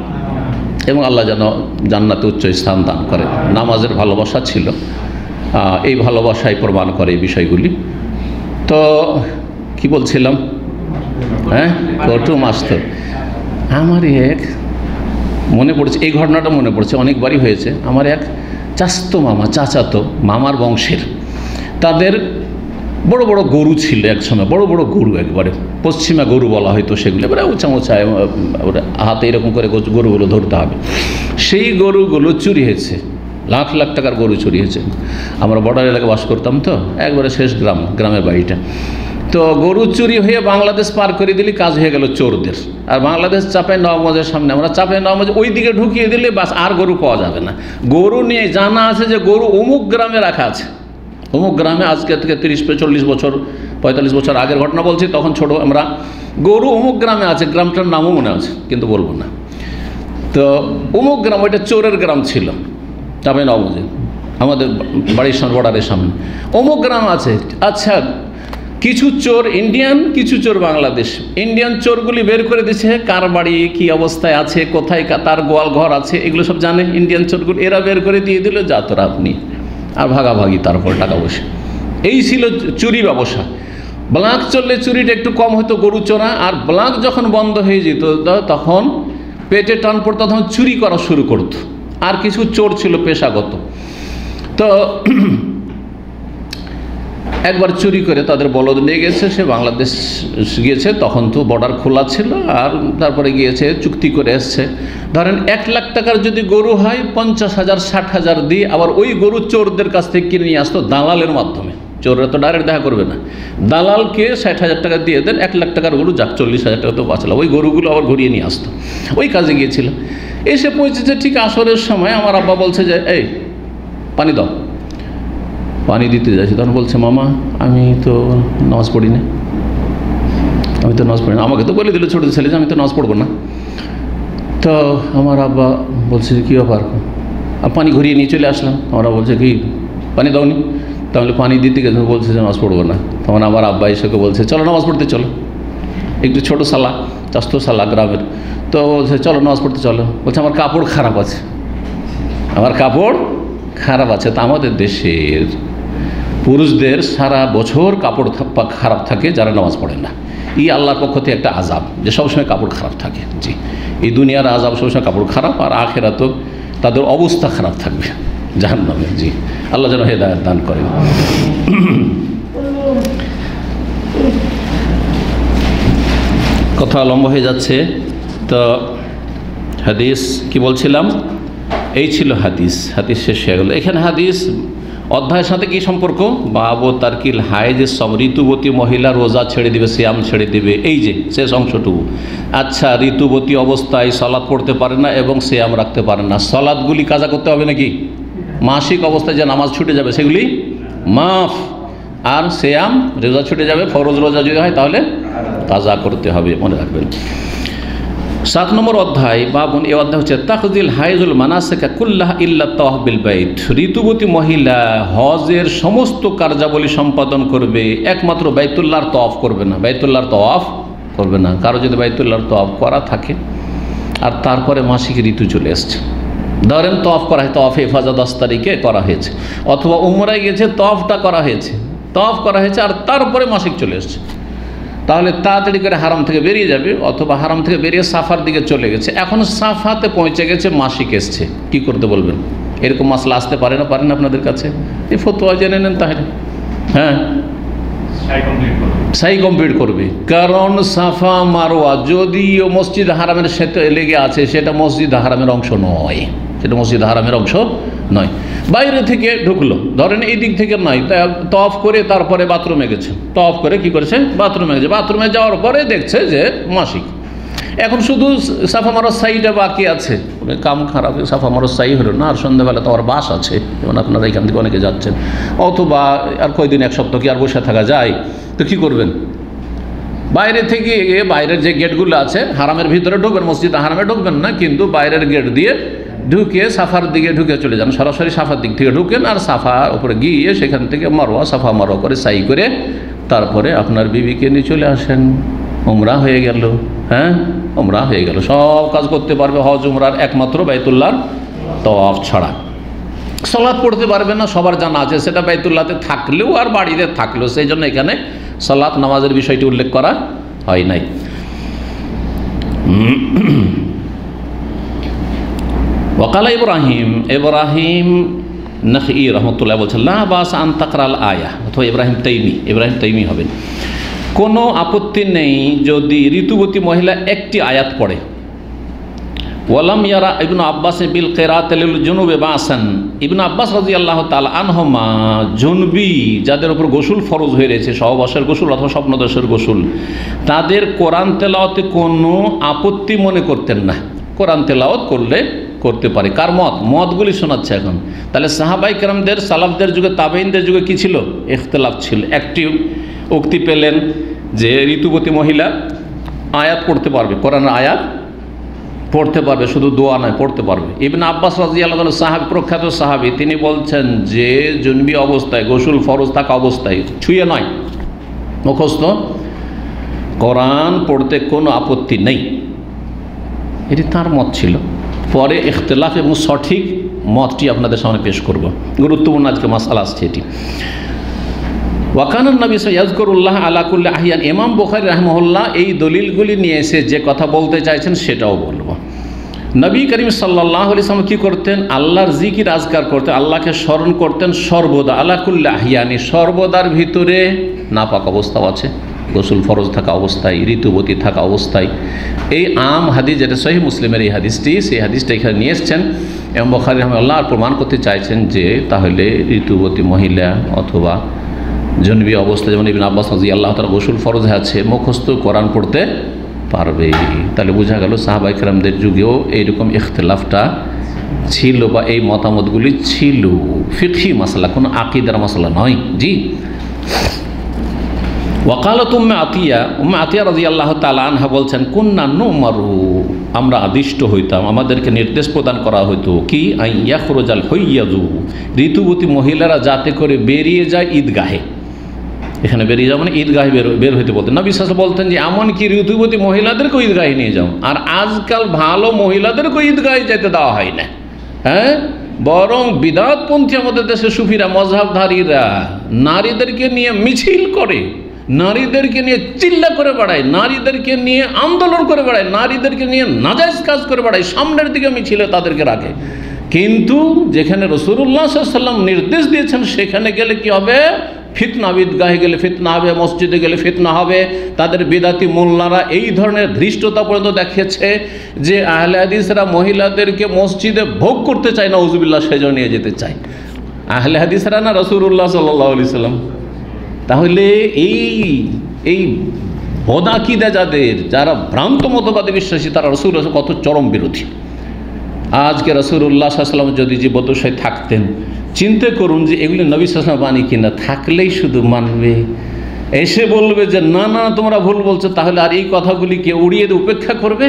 এবং আল্লাহ যেন জান্নাতে উচ্চ স্থান দান করে। নামাজের ভালোবাসা ছিল, এই ভালোবাসাই প্রমাণ করে এই বিষয়গুলি। তো কি বলছিলাম? হ্যাঁ, কুটুম আসতো। আমার এক মনে পড়ছে, এই ঘটনাটা মনে পড়ছে, অনেকবারই হয়েছে। আমার এক চাচাতো মামা, চাচাতো মামার বংশের, তাদের বড় বড় গরু ছিল এক সময়, বড় বড় গরু, একবারে পশ্চিমা গরু বলা হয়তো সেগুলো, এবারে উঁচা উঁচায় হাতে এরকম করে গরুগুলো ধরতে হবে। সেই গরুগুলো চুরি হয়েছে, লাখ লাখ টাকার গরু চুরি হয়েছে। আমরা বর্ডার এলাকায় বাস করতাম, তো একবারে শেষ গ্রামের বাড়িটা। তো গরু চুরি হয়ে বাংলাদেশ পার করে দিলে কাজ হয়ে গেল চোরদের। আর বাংলাদেশ চাঁপাইনবাবগঞ্জের সামনে, আমরা চাঁপাইনবাবগঞ্জ ওই দিকে ঢুকিয়ে দিলে বাস, আর গরু পাওয়া যাবে না। গরু নিয়ে জানা আছে যে গরু অমুক গ্রামে রাখা আছে, অমুক গ্রামে, আজকে থেকে 30-40 বছর 45 বছর আগের ঘটনা বলছি, তখন ছোট আমরা, গরু অমুক গ্রামে আছে, গ্রামটার নামও মনে আছে কিন্তু বলবো না। তো অমুক গ্রাম, ওইটা চোরের গ্রাম ছিল চাঁপাইনবাবগঞ্জে, আমাদের বাড়ির সামনে, বর্ডারের সামনে অমুক গ্রাম আছে। আচ্ছা, কিছু চোর ইন্ডিয়ান, কিছু চোর বাংলাদেশ। ইন্ডিয়ান চোরগুলি বের করে দিচ্ছে কার বাড়ি কী অবস্থায় আছে, কোথায় তার গোয়াল ঘর আছে, এগুলো সব জানে ইন্ডিয়ান চোরগুলি। এরা বের করে দিয়ে দিল, যা তোরা আপনি, আর ভাগাভাগি, তারপর টাকা পয়সা। এই ছিল চুরি ব্যবসা। ব্লাঙ্ক চললে চুরিটা একটু কম হতো গরু চোরা, আর ব্লাঙ্ক যখন বন্ধ হয়ে যেত তখন পেটে টান পড়তো, তখন চুরি করা শুরু করত। আর কিছু চোর ছিল পেশাগত, তো একবার চুরি করে তাদের বলদ নিয়ে গেছে, সে বাংলাদেশ গিয়েছে, তখন তো বর্ডার খোলা ছিল, আর তারপরে গিয়েছে চুক্তি করে এসছে। ধরেন 1 লাখ টাকার যদি গরু হয় 50,000 60,000 দিয়ে আবার ওই গরু চোরদের কাছ থেকে কিনে নিয়ে আসতো দালালের মাধ্যমে। চোররা তো ডাইরেক্ট দেখা করবে না, দালালকে 60,000 টাকা দিয়ে দেন, 1 লাখ টাকার গরু যাক 40,000 টাকা তো বাঁচলো, ওই গরুগুলো আবার ঘুরিয়ে নিয়ে আসতো। ওই কাজে গিয়েছিল, এসে পৌঁছেছে ঠিক আসরের সময়। আমার আব্বা বলছে যে এই পানি দাও, পানি দিতে যাচ্ছি, তখন বলছে মামা আমি তো নামাজ পড়ি না, আমি তো নামাজ পড়ি না, আমাকে তো বলে দিল ছোটো ছেলে যে আমি তো নামাজ পড়বো না। তো আমার আব্বা বলছে কী ব্যাপার, পানি ঘুরিয়ে নিয়ে চলে আসলাম। আমরা বলছে কি পানি দাওনি, তাহলে পানি দিতে গেছে, বলছে যে নামাজ পড়বো না। তখন আমার আব্বা এসেকে বলছে চলো নামাজ পড়তে চলো, একটু ছোটো সালা, চাস্ত সালা গ্রামের, তো বলছে চলো নামাজ পড়তে চলো। বলছে আমার কাপড় খারাপ আছে, আমার কাপড় খারাপ আছে। তা আমাদের দেশের পুরুষদের সারা বছর কাপড় খারাপ থাকে যারা নামাজ পড়ে না। এই আল্লাহর পক্ষ থেকে একটা আযাব যে সবসময় কাপড় খারাপ থাকে। জি, এই দুনিয়ার আযাব সবসময় কাপড় খারাপ, আর আখিরাতেও তাদের অবস্থা খারাপ থাকবে জাহান্নামে। জি, আল্লাহ যেন হেদায়েত দান করেন। কথা লম্বা হয়ে যাচ্ছে, তো হাদিস কি বলছিলাম, এই ছিল হাদিস শেষ হয়ে গেল। এখানে হাদিস অধ্যায়ের সাথে কি সম্পর্ক, বাবু তারকিল হায়েজ সব, ঋতুবতী মহিলা রোজা ছেড়ে দিবে, সিয়াম ছেড়ে দিবে, এই যে শেষ অংশটুকু। আচ্ছা, ঋতুবতী অবস্থায় সালাত পড়তে পারে না এবং সিয়াম রাখতে পারে না, সালাতগুলি কাজা করতে হবে নাকি? মাসিক অবস্থায় যে নামাজ ছুটে যাবে সেগুলি মাফ, আর সিয়াম রোজা ছুটে যাবে, ফরজ রোজা যদি হয় তাহলে কাজা করতে হবে, মনে রাখবেন। 7 নম্বর অধ্যায় বাবুন, এই অধ্যায় হচ্ছে তাকদিল হাইজুল মানাসিকা কুল্লাহা ইল্লা তাওয়াফ বিল বাইত। ঋতুবতী মহিলা হজের সমস্ত কার্যাবলী সম্পাদন করবে, একমাত্র বাইতুল্লাহর তওয়াফ করবে না, বাইতুল্লাহর তওয়াফ করবে না। কারো যদি বাইতুল্লাহর তওয়াফ করা থাকে আর তারপরে মাসিক ঋতু চলে এসছে, ধরেন তওয়াফ করা হয়, তওয়াফে ইফাজা 10 তারিখে করা হয়েছে, অথবা উমরায় গেছে তওয়াফটা করা হয়েছে, তওয়াফ করা হয়েছে আর তারপরে মাসিক চলে এসছে, তাহলে তাড়াতাড়ি করে হারাম থেকে বেরিয়ে যাবে, অথবা হারাম থেকে বেরিয়ে সাফার দিকে চলে গেছে, এখন সাফাতে পৌঁছে গেছে, মাসিক এসছে, কি করতে বলবেন? এরকম মাসলা আসতে পারে না আপনাদের কাছে? এই ফতোয়া জেনে নেন তাহলে। হ্যাঁ, সাই কমপ্লিট করবে, কারণ সাফা মারোয়া যদিও মসজিদ হারামের সাথে লেগে আছে, সেটা মসজিদ হারামের অংশ নয়, সেটা মসজিদ হারামের অংশ নয়। বাইরে থেকে ঢুকলো, ধরেন এই দিক থেকে নয়, তওয়াফ করে তারপরে বাথরুমে গেছে, তওয়াফ করে কি করেছে, বাথরুমে গেছে, বাথরুমে যাওয়ার পরে দেখছে যে মাসিক, এখন শুধু সাফা মারার সাইটা বাকি আছে, কাম খারাপ, সাফা মারার সাই হলো না, আর সন্ধ্যাবেলা তো আর বাস আছে, যেমন আপনারা এখান থেকে অনেকে যাচ্ছেন, অথবা আর কয়দিন, 1 সপ্তাহ কি আর বসে থাকা যায়? তো কী করবেন? বাইরে থেকে, বাইরের যে গেটগুলো আছে, হারামের ভিতরে ঢুকবেন, মসজিদ হারামে ঢুকবেন না, কিন্তু বাইরের গেট দিয়ে ঢুকে সাফার দিকে ঢুকে চলে যান, সরাসরি সাফার দিক থেকে ঢুকেন, আর সাফার উপরে গিয়ে সেখান থেকে মারোয়া, সাফা মারোয়া করে সাই করে তারপরে আপনার বিবিকে নিয়ে চলে আসেন, উমরা হয়ে গেল। হ্যাঁ, উমরা হয়ে গেল, সব কাজ করতে পারবে হজ উমরার, একমাত্র বাইতুল্লাহর তওয়াফ ছাড়া। সালাত পড়তে পারবে না, সবার জানা আছে, সেটা বাইতুল্লাহতে থাকলেও আর বাড়িতে থাকলেও, সেই জন্য এখানে সালাত নামাজের বিষয়টি উল্লেখ করা হয় নাই। ওয়াকালা ইব্রাহিম নখঈ রহমতুল্লাহ বলছেন, লা বাস আন তাকরাল আয়া, অথবা ইব্রাহিম তৈমি হবেন, কোনো আপত্তি নেই যদি ঋতুবতী মহিলা একটি আয়াত পড়ে। ওয়ালাম ইয়ারা ইবনু আব্বাস বিল কিরাত লিল জুনুবে বাসান, ইবনু আব্বাস রাদিয়াল্লাহু তাআলা আনহুমা, জুনবি যাদের উপর গোসল ফরজ হয়ে রয়েছে, সহবাসের গোসল অথবা স্বপ্নদোষের গোসল, তাদের কোরআন তেলাওয়াতে কোনো আপত্তি মনে করতেন না, কোরআন তেলাওয়াত করতে পারে। কার মতগুলি শোনাচ্ছে এখন। তাহলে সাহাবাই কেরামদের, সালাফদের যুগে, তাবেঈনদের যুগে কি ছিল? ইখতিলাফ ছিল। একটি উক্তি পেলেন যে ঋতুবতী মহিলা আয়াত পড়তে পারবে, কোরআনের আয়াত পড়তে পারবে, শুধু দোয়া নয়, পড়তে পারবে। ইবনে আব্বাস রাদিয়াল্লাহু আনহু সাহাবী, প্রখ্যাত সাহাবী, তিনি বলছেন যে জুনবি অবস্থায়, গোসল ফরজ থাকা অবস্থায়, ছুঁয়ে নয়, মুখস্থ কোরআন পড়তে কোনো আপত্তি নেই। এটি তার মত ছিল। পরে ইখতিলাফ এবং সঠিক মতটি আপনাদের সামনে পেশ করব, গুরুত্বপূর্ণ আজকে মাসআলা আসছে এটি। ওয়াকানান নবী ইয়াজকুরুল্লাহ আলা কুল্লি আহিয়ান। ইমাম বুখারী রাহিমাহুল্লাহ এই দলিলগুলি নিয়ে এসে যে কথা বলতে চাইছেন সেটাও বলবো। নবী করিম সাল্লাল্লাহু আলাইহি ওয়াসাল্লাম কী করতেন? আল্লাহর জিকির আজকার করতেন, আল্লাহকে স্মরণ করতেন সর্বদা, আলা কুল্লি আহিয়ানি, সর্বদার ভিতরে নাপাক অবস্থাও আছে, গোসল ফরজ থাকা অবস্থায়, ঋতুবতী থাকা অবস্থায়। এই আম হাদিস, যেটা সহিহ মুসলিমের এই হাদিসটি, সেই হাদিসটা এখানে নিয়ে এসছেন এবং বুখারী রাহিমাহুল্লাহ প্রমাণ করতে চাইছেন যে তাহলে ঋতুবতী মহিলা অথবা জনবী অবস্থা, যেমন ইবনে আব্বাস রাদিয়াল্লাহু তাআলা গোসল ফরজ আছে, মুখস্থ কোরআন পড়তে পারবে। তাহলে বোঝা গেল সাহাবায়ে কেরামদের যুগেও এইরকম ইখতিলাফটা ছিল বা এই মতামতগুলি ছিল। ফিকহি মাসলা, কোনো আকিদার মাসলা নয়। জি। ওয়াকালাত উম্মে আতিয়া রাদিয়াল্লাহু তাআলা আনহা বলছেন, কুন্না নুমারু, আমরা আদিষ্ট হইতাম, আমাদেরকে নির্দেশ প্রদান করা হতো কি, আই ইয়াখরুজাল হাইয়াযু, ঋতুবতী মহিলারা যাতে করে বেরিয়ে যায় ঈদগাহে। এখানে বেরিয়ে যাও মানে ঈদগাহে বের হইতে বলতেন। নবী সাল্লাল্লাহু আলাইহি ওয়াসাল্লাম বলতেন যে এমনকি ঋতুবতী মহিলাদেরকেও ঈদগাহে নিয়ে যাও। আর আজকাল ভালো মহিলাদেরকেও ঈদগাহে যেতে দেওয়া হয় না, হ্যাঁ, বরং বিদআতপন্থী আমাদের দেশে সুফিরা, মযহাবধারীরা নারীদেরকে নিয়ে মিছিল করে, নারীদেরকে নিয়ে চিল্লা করে বেড়ায়, নারীদেরকে নিয়ে আন্দোলন করে বেড়ায়, নারীদেরকে নিয়ে নাজায়েজ কাজ করে বেড়ায়, সামনের দিকে মিছিলে তাদেরকে রাখে। কিন্তু যেখানে রাসূলুল্লাহ সাল্লাল্লাহু আলাইহি ওয়াসাল্লাম নির্দেশ দিয়েছেন সেখানে গেলে কি হবে? ফিতনা, ঈদগাহে গেলে ফিতনা হবে, মসজিদে গেলে ফিতনা হবে। তাদের বিদাতি মোল্লারা এই ধরনের ধৃষ্টতা পর্যন্ত দেখিয়েছে যে আহলে হাদিসরা মহিলাদেরকে মসজিদে ভোগ করতে চায় না, নাউজুবিল্লাহ, সেজন্য নিয়ে যেতে চায়। আহলে হাদিসরা না রাসূলুল্লাহ সাল্লাল্লাহু আলাইহি ওয়াসাল্লাম। তাহলে এই বদাকিদা যাদের, যারা ভ্রান্ত মতবাদে বিশ্বাসী, তারা রাসূলুল্লাহ কত চরম বিরোধী। আজকে রাসূলুল্লাহ সাল্লাল্লাহু আলাইহি ওয়াসাল্লাম যদি জীবদ্দশায় থাকতেন, চিন্তা করুন যে এগুলি নবী সাল্লাল্লাহু আলাইহি ওয়াসাল্লাম বাণী কিনা, থাকলেই শুধু মানবে, এসে বলবে যে না না তোমরা ভুল বলছো, তাহলে আর এই কথাগুলিকে উড়িয়ে দিয়ে উপেক্ষা করবে?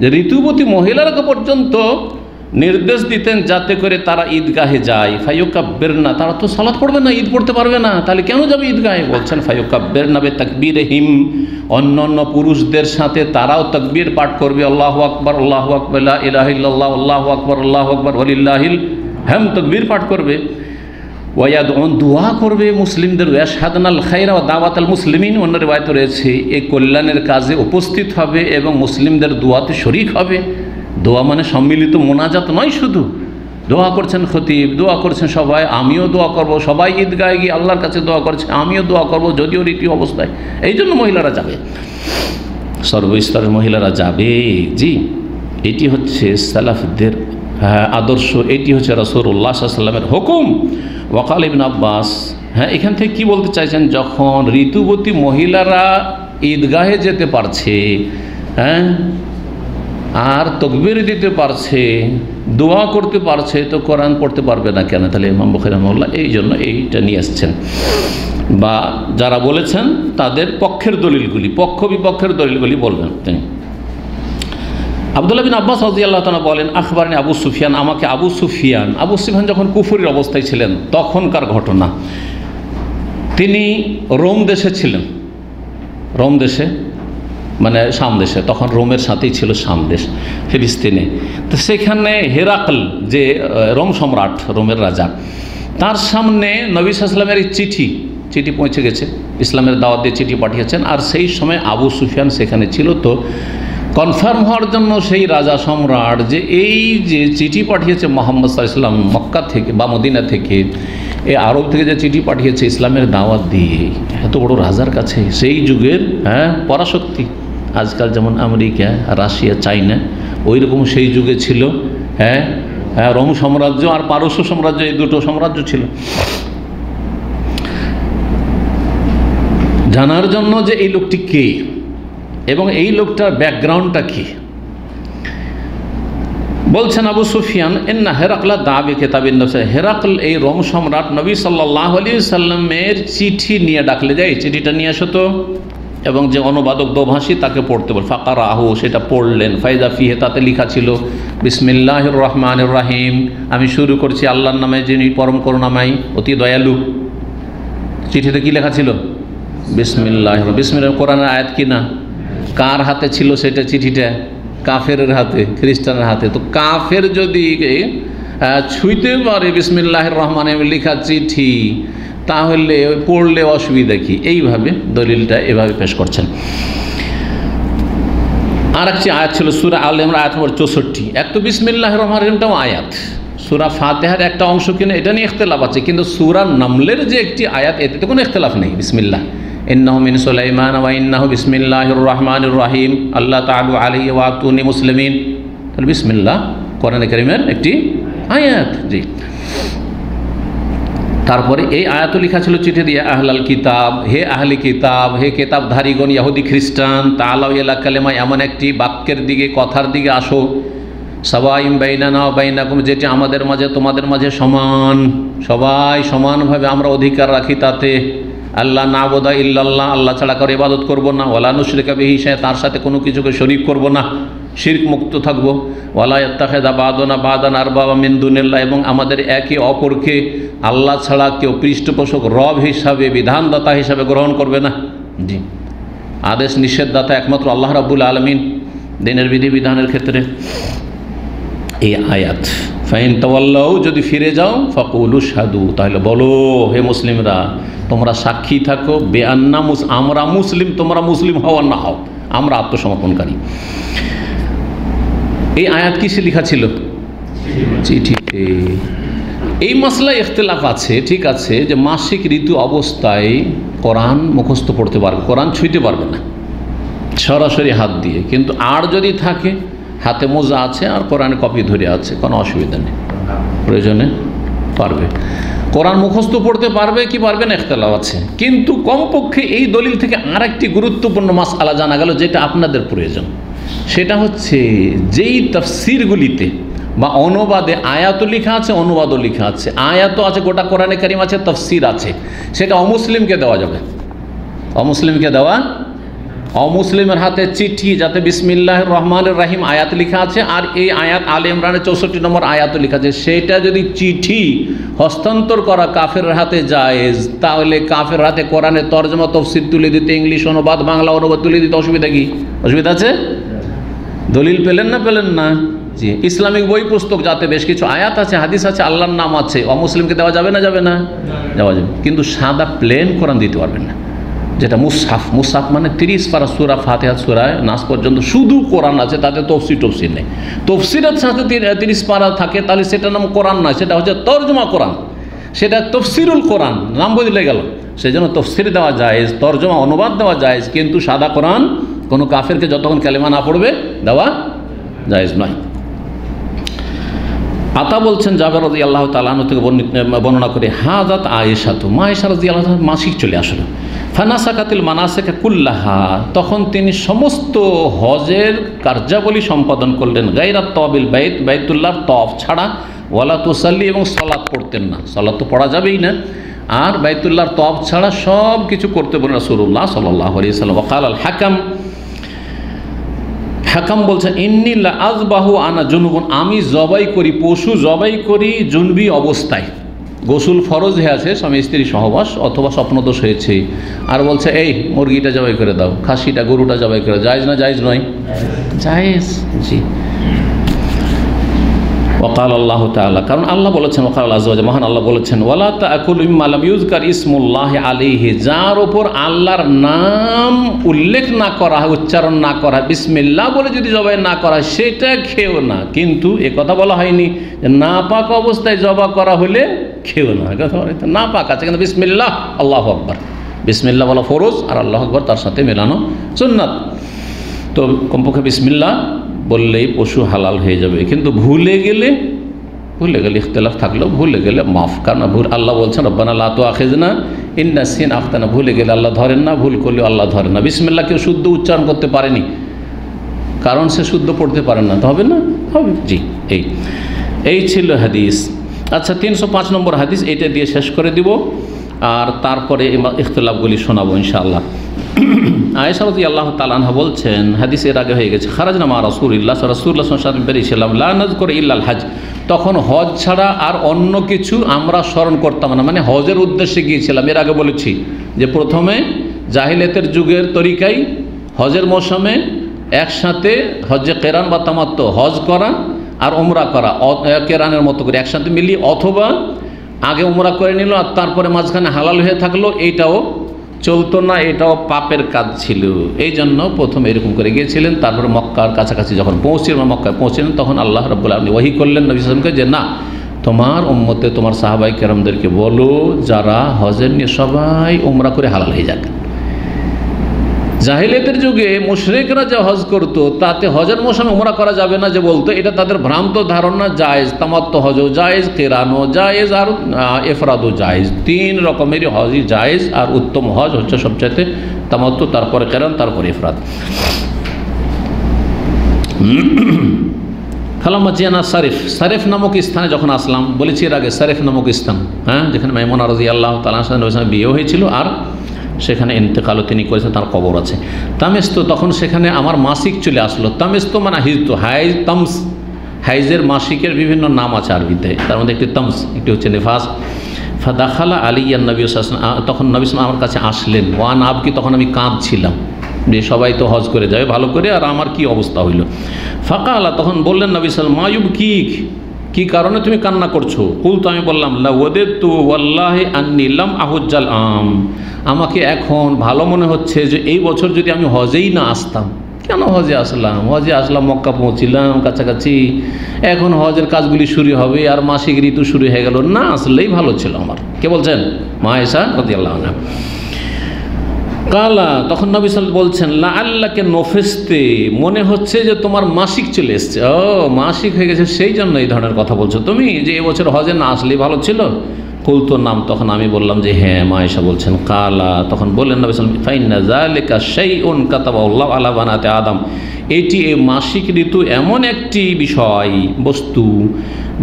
যে ঋতুবতী মহিলারা পর্যন্ত নির্দেশ দিতেন যাতে করে তারা ঈদগাহে যায়। ফায়ুকাব্বিরনা, তারা তো সালাত পড়বে না, ঈদ পড়তে পারবে না, তাহলে কেন যাবে ঈদগাহে? বলছেন ফায়ুকাব্বিরনা বিতাকবীরিহিম, অন্যান্য পুরুষদের সাথে তারাও তাকবীর পাঠ করবে, আল্লাহু আকবার, আল্লাহু আকবার, লা ইলাহা ইল্লাল্লাহ, আল্লাহু আকবার, আল্লাহু আকবার, ওয়ালিল্লাহিল হামদ, তাকবীর পাঠ করবে। ওয়ায়াদউন, দোয়া করবে মুসলিমদের, ইয়াশহাদুনাল খায়রা ওয়া দাওয়াতাল মুসলিমিন, অন্য রিওয়ায়াতে রয়েছে এই কল্যাণের কাজে উপস্থিত হবে এবং মুসলিমদের দোয়াতে শরীক হবে। দোয়া মানে সম্মিলিত মোনাজাত নয়, শুধু দোয়া করছেন খতিব, দোয়া করছেন সবাই, আমিও দোয়া করব, সবাই ঈদগাহে গিয়ে আল্লাহর কাছে দোয়া করছে, আমিও দোয়া করব, যদিও রীতি অবস্থায়। এই জন্য মহিলারা যাবে, সর্বস্তরের মহিলারা যাবে। জি, এটি হচ্ছে সালাফদের আদর্শ, এটি হচ্ছে রাসূলুল্লাহ সাল্লাল্লাহু আলাইহি ওয়াসাল্লামের হুকুম। ওয়াকাল ইবনে আব্বাস, হ্যাঁ, এখান থেকে কি বলতে চাইছেন? যখন ঋতুবতী মহিলারা ঈদগাহে যেতে পারছে, হ্যাঁ, আর তাকবীর দিতে পারছে, দোয়া করতে পারছে, তো কোরআন পড়তে পারবে না কেন? তাহলে ইমাম বুখারী রাহিমাহুল্লাহ এই জন্য এইটা নিয়ে আসছেন, বা যারা বলেছেন তাদের পক্ষের দলিলগুলি, পক্ষ বিপক্ষের দলিলগুলি বলবেন তিনি। আব্দুল্লাহ বিন আব্বাস রাদিয়াল্লাহু তাআলা বলেন, আখবারনি আবু সুফিয়ান, আমাকে আবু সুফিয়ান যখন কুফরের অবস্থায় ছিলেন তখনকার ঘটনা। তিনি রোম দেশে ছিলেন, রোম দেশে মানে শাম দেশে, তখন রোমের সাথেই ছিল শাম দেশ, ফিলিস্তিনে। তো সেখানে হেরাকল, যে রোম সম্রাট, রোমের রাজা, তার সামনে নবী সাল্লাল্লাহু আলাইহি ওয়াসাল্লামের চিঠি পৌঁছে গেছে, ইসলামের দাওয়াত দিয়ে চিঠি পাঠিয়েছেন। আর সেই সময় আবু সুফিয়ান সেখানে ছিল। তো কনফার্ম হওয়ার জন্য সেই রাজা সম্রাট যে এই যে চিঠি পাঠিয়েছে মুহাম্মদ সাল্লাল্লাহু আলাইহি ওয়াসাল্লাম মক্কা থেকে বা মদিনা থেকে, এই আরব থেকে যে চিঠি পাঠিয়েছে ইসলামের দাওয়াত দিয়ে, এত বড় রাজার কাছে, সেই যুগের পরাশক্তি, আজকাল যেমন আমেরিকা, রাশিয়া, চাইনা, ওই রকম সেই যুগে ছিল রোম সাম্রাজ্য আর পারস্য সাম্রাজ্য, এই দুটো সাম্রাজ্য ছিল। জানার জন্য যে এই লোকটি কে এবং এই লোকটার ব্যাকগ্রাউন্ডটা কি, বলছেন আবু সুফিয়ান, ইন্না হেরাকলা দাবি কিতাবিন নফস, হেরাকল এই রোম সম্রাট নবী সাল্লাল্লাহু আলাইহি ওয়াসাল্লামের চিঠি নিয়ে ডাকলে যায়, চিঠিটা নিয়ে আসো তো, এবং যে অনুবাদক দোভাষী তাকে পড়তে বল। ফাকারাহু, সেটা পড়লেন। ফাইদা ফিহে, তাতে লেখা ছিল বিসমিল্লাহির রহমানির রহিম, আমি শুরু করছি আল্লাহর নামে যিনি পরম করুণাময় অতি দয়ালু। চিঠিতে কি লেখা ছিল? বিসমিল্লাহির। বিসমিল্লাহ কোরআনের আয়াত কি না? কার হাতে ছিল সেটা চিঠিটা? কাফের হাতে, খ্রিস্টানের হাতে। তো কাফের যদি ছুঁইতে পারে বিসমিল্লাহির রহমানির লেখা চিঠি, তাহলে পড়লে অসুবিধা কি, এইভাবে দলিলটা এভাবে পেশ করছেন। আর একটি আয়াত ছিল সূরা আল ইমরান আয়াত নম্বর 64। এক তো বিসমিল্লাহির রহমানির রহিমটাও আয়াত, সূরা ফাতিহার একটা অংশ কিনা এটা নিয়ে ইখতিলাফ আছে, কিন্তু সূরা নামলের যে একটি আয়াত এতে তো কোনো ইখতিলাফ নেই। বিসমিল্লাহ ইন্নাহু মিন সুলাইমান ওয়া ইন্নাহু বিসমিল্লাহির রহমানির রহিম আল্লাহ তাআলা আলাইহি ওয়া আতুনি মুসলিমিন। তাহলে বিসমিল্লাহ কোরআনে কারীমের একটি আয়াত। জি, তারপরে এই আয়াত লেখা ছিল চিঠি দিয়ে, আহলাল কিতাব, হে আহলি কিতাব, হে কিতাবধারীগণ ইহুদি খ্রিস্টান, তাআলাউ ইলা কালিমা, এমন একটি বাক্যের দিকে, কথার দিকে আসো, সাওয়াইন বাইনানা ওয়া বাইনাকুম, যেটি আমাদের মাঝে তোমাদের মাঝে সমান, সবাই সমানভাবে আমরা অধিকার রাখি তাতে। আল্লাহ নাবুদা ইল্লাল্লাহ, আল্লাহ ছাড়া কারো ইবাদত করব না, ওয়ালা নুশরিকা বিহি শাইআ, তার সাথে কোনো কিছুকে শরীক করব না, শিরক মুক্ত থাকব, ওয়ালা ইয়াত্তাখিযা বা'দুনা বা'দান আরবাবা মিন দুনিল্লাহ, এবং আমাদের একে অপরকে আল্লাহ ছাড়া কেউ পৃষ্ঠপোষক রব হিসাবে, বিধানদাতা হিসাবে গ্রহণ করবে না। জি, আদেশ নিষেধদাতা একমাত্র আল্লাহ রাব্বুল আলামিন দিনের বিধিবিধানের ক্ষেত্রে। এই আয়াত, ফাইন তাওয়াল্লাউ, যদি ফিরে যাও, ফাকুলু শাহাদু, তাহলে বলো হে মুসলিমরা তোমরা সাক্ষী থাকো, বেআন্না আমরা মুসলিম, তোমরা মুসলিম হও আর না হও, আমরা আত্মসমর্পণকারী। এই আয়াত কিসে লেখা ছিল? চিঠিতে। এই মাসলা ইখতিলাফ আছে, ঠিক আছে, যে মাসিক ঋতু অবস্থায় কোরআন মুখস্থ পড়তে পারবে, কোরআন ছুঁইতে পারবে না সরাসরি হাত দিয়ে, কিন্তু আর যদি থাকে হাতে মোজা আছে আর কোরআন কপি ধরে আছে, কোনো অসুবিধা নেই, প্রয়োজনে পারবে। কোরআন মুখস্থ পড়তে পারবে কি পারবে না ইখতিলাফ আছে, কিন্তু কমপক্ষে এই দলিল থেকে আর একটি গুরুত্বপূর্ণ মাসআলা জানা গেল যেটা আপনাদের প্রয়োজন। সেটা হচ্ছে যেই তাফসিরগুলিতে বা অনুবাদে আয়াতও লেখা আছে, অনুবাদও লেখা আছে, আয়াতও আছে, গোটা কোরআনে কারিম আছে, তাফসির আছে, সেটা অমুসলিমকে দেওয়া যাবে। অমুসলিমকে দেওয়া, অমুসলিমের হাতে চিঠি যাতে বিসমিল্লাহির রহমানির রহিম আয়াত লেখা আছে আর এই আয়াত আলে ইমরানের 64 নম্বর আয়াতও লেখা আছে, সেটা যদি চিঠি হস্তান্তর করা কাফেরের হাতে জায়েজ, তাহলে কাফের হাতে কোরআনের তরজমা তফসির তুলে দিতে, ইংলিশ অনুবাদ, বাংলা অনুবাদ তুলে দিতে অসুবিধা কি? অসুবিধা আছে? দলিল পেলেন না? পেলেন না? জি, ইসলামিক বই পুস্তক যাতে বেশ কিছু আয়াত আছে, হাদিস আছে, আল্লাহর নাম আছে, অমুসলিমকে দেওয়া যাবে না? যাবে না? দেওয়া যাবে, কিন্তু সাদা প্লেন কোরআন দিতে পারবেন না, যেটা মুসহাফ। মুসহাফ মানে 30 পারা সূরা ফাতিহা সূরায় নাস পর্যন্ত শুধু কোরআন আছে, তাতে তফসির নেই। তফসিরের সাথে 30 পারা থাকে, তাহলে সেটার নাম কোরআন নয়, সেটা হচ্ছে তরজমা কোরআন, সেটা তফসিরুল কোরআন, নাম বদলে গেল। সেই জন্য তফসির দেওয়া জায়েজ, তরজমা অনুবাদ দেওয়া জায়েজ, কিন্তু সাদা কোরআন কোনো কাফেরকে যতক্ষণ কালেমা না পড়বে দেওয়া জায়েজ নয়। আতা বলছেন জাবের রাদিয়াল্লাহু তাআলা আনহু থেকে বর্ণনা করে, হাজাত আয়েশা, তো মা আয়েশা রাদিয়াল্লাহু তাআলা মাসিক চলে আসলো, ফানাসাকাতিল মানাসিকা কুল্লাহা, তখন তিনি সমস্ত হজের কার্যাবলী সম্পাদন করলেন, গায়রা তাওয়াবিল বাইত, বাইতুল্লাহর তওয়াফ ছাড়া, ওয়ালা তুসাল্লি, এবং সালাত পড়তেন না, সালাত তো পড়া যাবেই না, আর বাইতুল্লাহর তওয়াফ ছাড়া সব কিছু করতে বলেন রাসূলুল্লাহ সাল্লাল্লাহু আলাইহি ওয়াসাল্লাম। ওয়াকাল আল হাকাম, হাকাম বলছেন, ইন্নী লা আযবাহু আনা জুনুবুন, আমি জবাই করি, পশু জবাই করি জুনবি অবস্থায়, গোসল ফরজ হয়ে আছে, স্বামী স্ত্রী সহবাস অথবা স্বপ্নদোষ হয়েছে, আর বলছে এই মুরগিটা জবাই করে দাও, খাসিটা, গরুটা জবাই করে, জায়েজ না জায়েজ নয়? জায়েজ। জি, ওয়াকাল আল্লাহ তাআলা, কারণ আল্লাহ বলেছেন, ওয়াকাল আল্লাহু আযza ওয়া জাল্লা, মহান আল্লাহ বলেছেন, ওয়ালা তাকুলু মিম্মা লাম ইউযকার ইসমুল্লাহি আলাইহি, যার উপর আল্লাহর নাম উল্লেখ না করা হয়, উচ্চারণ না করা, বিসমিল্লাহ বলে যদি জবাই না করা, সেটা খেও না। কিন্তু এ কথা বলা হয়নি যে না পাক অবস্থায় জবা করা হলে খেও না, কথা না পাক আছে, কিন্তু বিসমিল্লাহ, আল্লাহু আকবার, বিসমিল্লাহ বলা ফরজ, আর আল্লাহু আকবার তার সাথে মেলানো সুন্নাত। তো কমপক্ষে বিসমিল্লাহ বললেই পশু হালাল হয়ে যাবে, কিন্তু ভুলে গেলে ইখতিলাফ থাকলেও ভুলে গেলে মাফ, কারণ ভুল, আল্লাহ বলছেন রব্বানা লা তুআখিযনা ইন নাসিনা আখতানা, ভুলে গেলে আল্লাহ ধরেন না, ভুল করলে আল্লাহ ধরেন না। বিসমিল্লাহ কেউ শুদ্ধ উচ্চারণ করতে পারেনি, কারণ সে শুদ্ধ পড়তে পারেন না, তো হবে না? হবে। জি, এই ছিল হাদিস। আচ্ছা, 305 নম্বর হাদিস, এটা দিয়ে শেষ করে দিব, আর তারপরে ইখতিলাফগুলি শোনাবো ইনশাআল্লাহ। আয়েশা রাদিয়াল্লাহু তাআলা আনহা বলছেন, হাদিস এর আগে হয়ে গেছে, খারাজনা মা রাসূলিল্লাহ সাল্লাল্লাহু আলাইহি ওয়াসাল্লাম বেরিয়েছিলাম, লা নাযকুরু ইল্লাল হজ, তখন হজ ছাড়া আর অন্য কিছু আমরা স্মরণ করতাম না, মানে হজের উদ্দেশ্যে গিয়েছিলাম। এর আগে বলেছি যে প্রথমে জাহিলিয়াতের যুগের তরিকায় হজের মৌসুমে একসাথে হজ্জে কেরান বা তামাত্তু, হজ করা আর ওমরা করা, কেরানের মতো করে একসাথে মিলিয়ে, অথবা আগে উমরা করে নিল আর তারপরে মাঝখানে হালাল হয়ে থাকলো, এইটাও চলতো না, এটাও পাপের কাজ ছিল। এই জন্য প্রথম এরকম করে গিয়েছিলেন। তারপরে মক্কার কাছাকাছি যখন পৌঁছলেন, মক্কায় পৌঁছলেন, তখন আল্লাহ রাব্বুল আলামিন ওহী করলেন নবী সাল্লাল্লাহু আলাইহি ওয়াসাল্লামকে যে না, তোমার উম্মতে তোমার সাহাবায়ে কেরামদেরকে বলো যারা হজের নিয়ে সবাই উমরা করে হালাল হয়ে যাক। জাহিলিয়াতের যুগে মুশরিকরা যে হজ করত তাতে হজের মৌসুমে উমরা করা যাবে না যে বলতো, এটা তাদের ভ্রান্ত ধারণা। জায়েজ, তামাত্তু হজও জায়েজ, কিরানও জায়েজ আর ইফরাদও জায়েজ। 3 রকমেরই হজই জায়েজ, আর উত্তম হজ হচ্ছে সবচাইতে তামাত্তু, তারপরে কিরান, তারপরে ইফরাদ। ফালাম্মা জিয়ানা সারিফ, সারিফ নামক স্থানে যখন আসলাম, বলেছি এর আগে সারিফ নামক স্থান, হ্যাঁ, যেখানে মাইমুনা রাদিয়াল্লাহু তাআলা আনহা বিয়ে হয়েছিল আর সেখানে ইন্তেকালও তিনি করেছেন, তার কবর আছে। তামেস্ত, তখন সেখানে আমার মাসিক চলে আসলো। তামেস্ত মানে হিজত, হাইজ, তামস, হাইজের মাসিকের বিভিন্ন নাম আছে আরবিতে, তার মধ্যে একটি তামস, একটি হচ্ছে নেফাস। ফাদাখালা আলিয়ান নবী সাল্লাল্লাহু আলাইহি ওয়াসাল্লাম, তখন নবী সাল্লাল্লাহু আমার কাছে আসলেন। ওয়ান আবকি, তখন আমি কাঁদছিলাম যে সবাই তো হজ করে যাবে ভালো করে, আর আমার কি অবস্থা হইল। ফাকালা, তখন বললেন নবী সাল্লাল্লাহু আলাইহি ওয়াসাল্লাম, মায়ুব কি কারণে তুমি কান্না করছো? কুলতু, আমি বললাম, লা ওয়াদাতু ওয়াল্লাহি আন্নী লাম আহুজ্জাল আম, আমাকে এখন ভালো মনে হচ্ছে যে এই বছর যদি আমি হজেই না আসতাম। কেন হজে আসলাম? হজে আসলাম, মক্কা পৌঁছিলাম কাছাকাছি, এখন হজের কাজগুলি শুরু হবে আর মাসিক ঋতু শুরু হয়ে গেল, না আসলেই ভালো ছিল আমার। কে বলছেন? মা আয়েশা রাদিয়াল্লাহু আনহা। কালা, তখন নবী সাল্লাল্লাহু আলাইহি ওয়াসাল্লাম বলছেন, লা আল্লাকে নফেস্তে, মনে হচ্ছে যে তোমার মাসিক চলে এসছে। ও, মাসিক হয়ে গেছে, সেই জন্য এই ধরনের কথা বলছো তুমি, যে এবছর হজে না আসলেই ভালো ছিল। কুলতু নাম, তখন আমি বললাম যে হ্যাঁ। মা আয়েশা বলছেন, কালা, তখন বললেন নবী সাল্লাল্লাহু আলাইহি ওয়াসাল্লাম, ফাইন্না যালিকা শাইউন কাতাবাহুল্লাহু আলা বানাতি আদম, এটি এই মাসিক ঋতু এমন একটি বিষয় বস্তু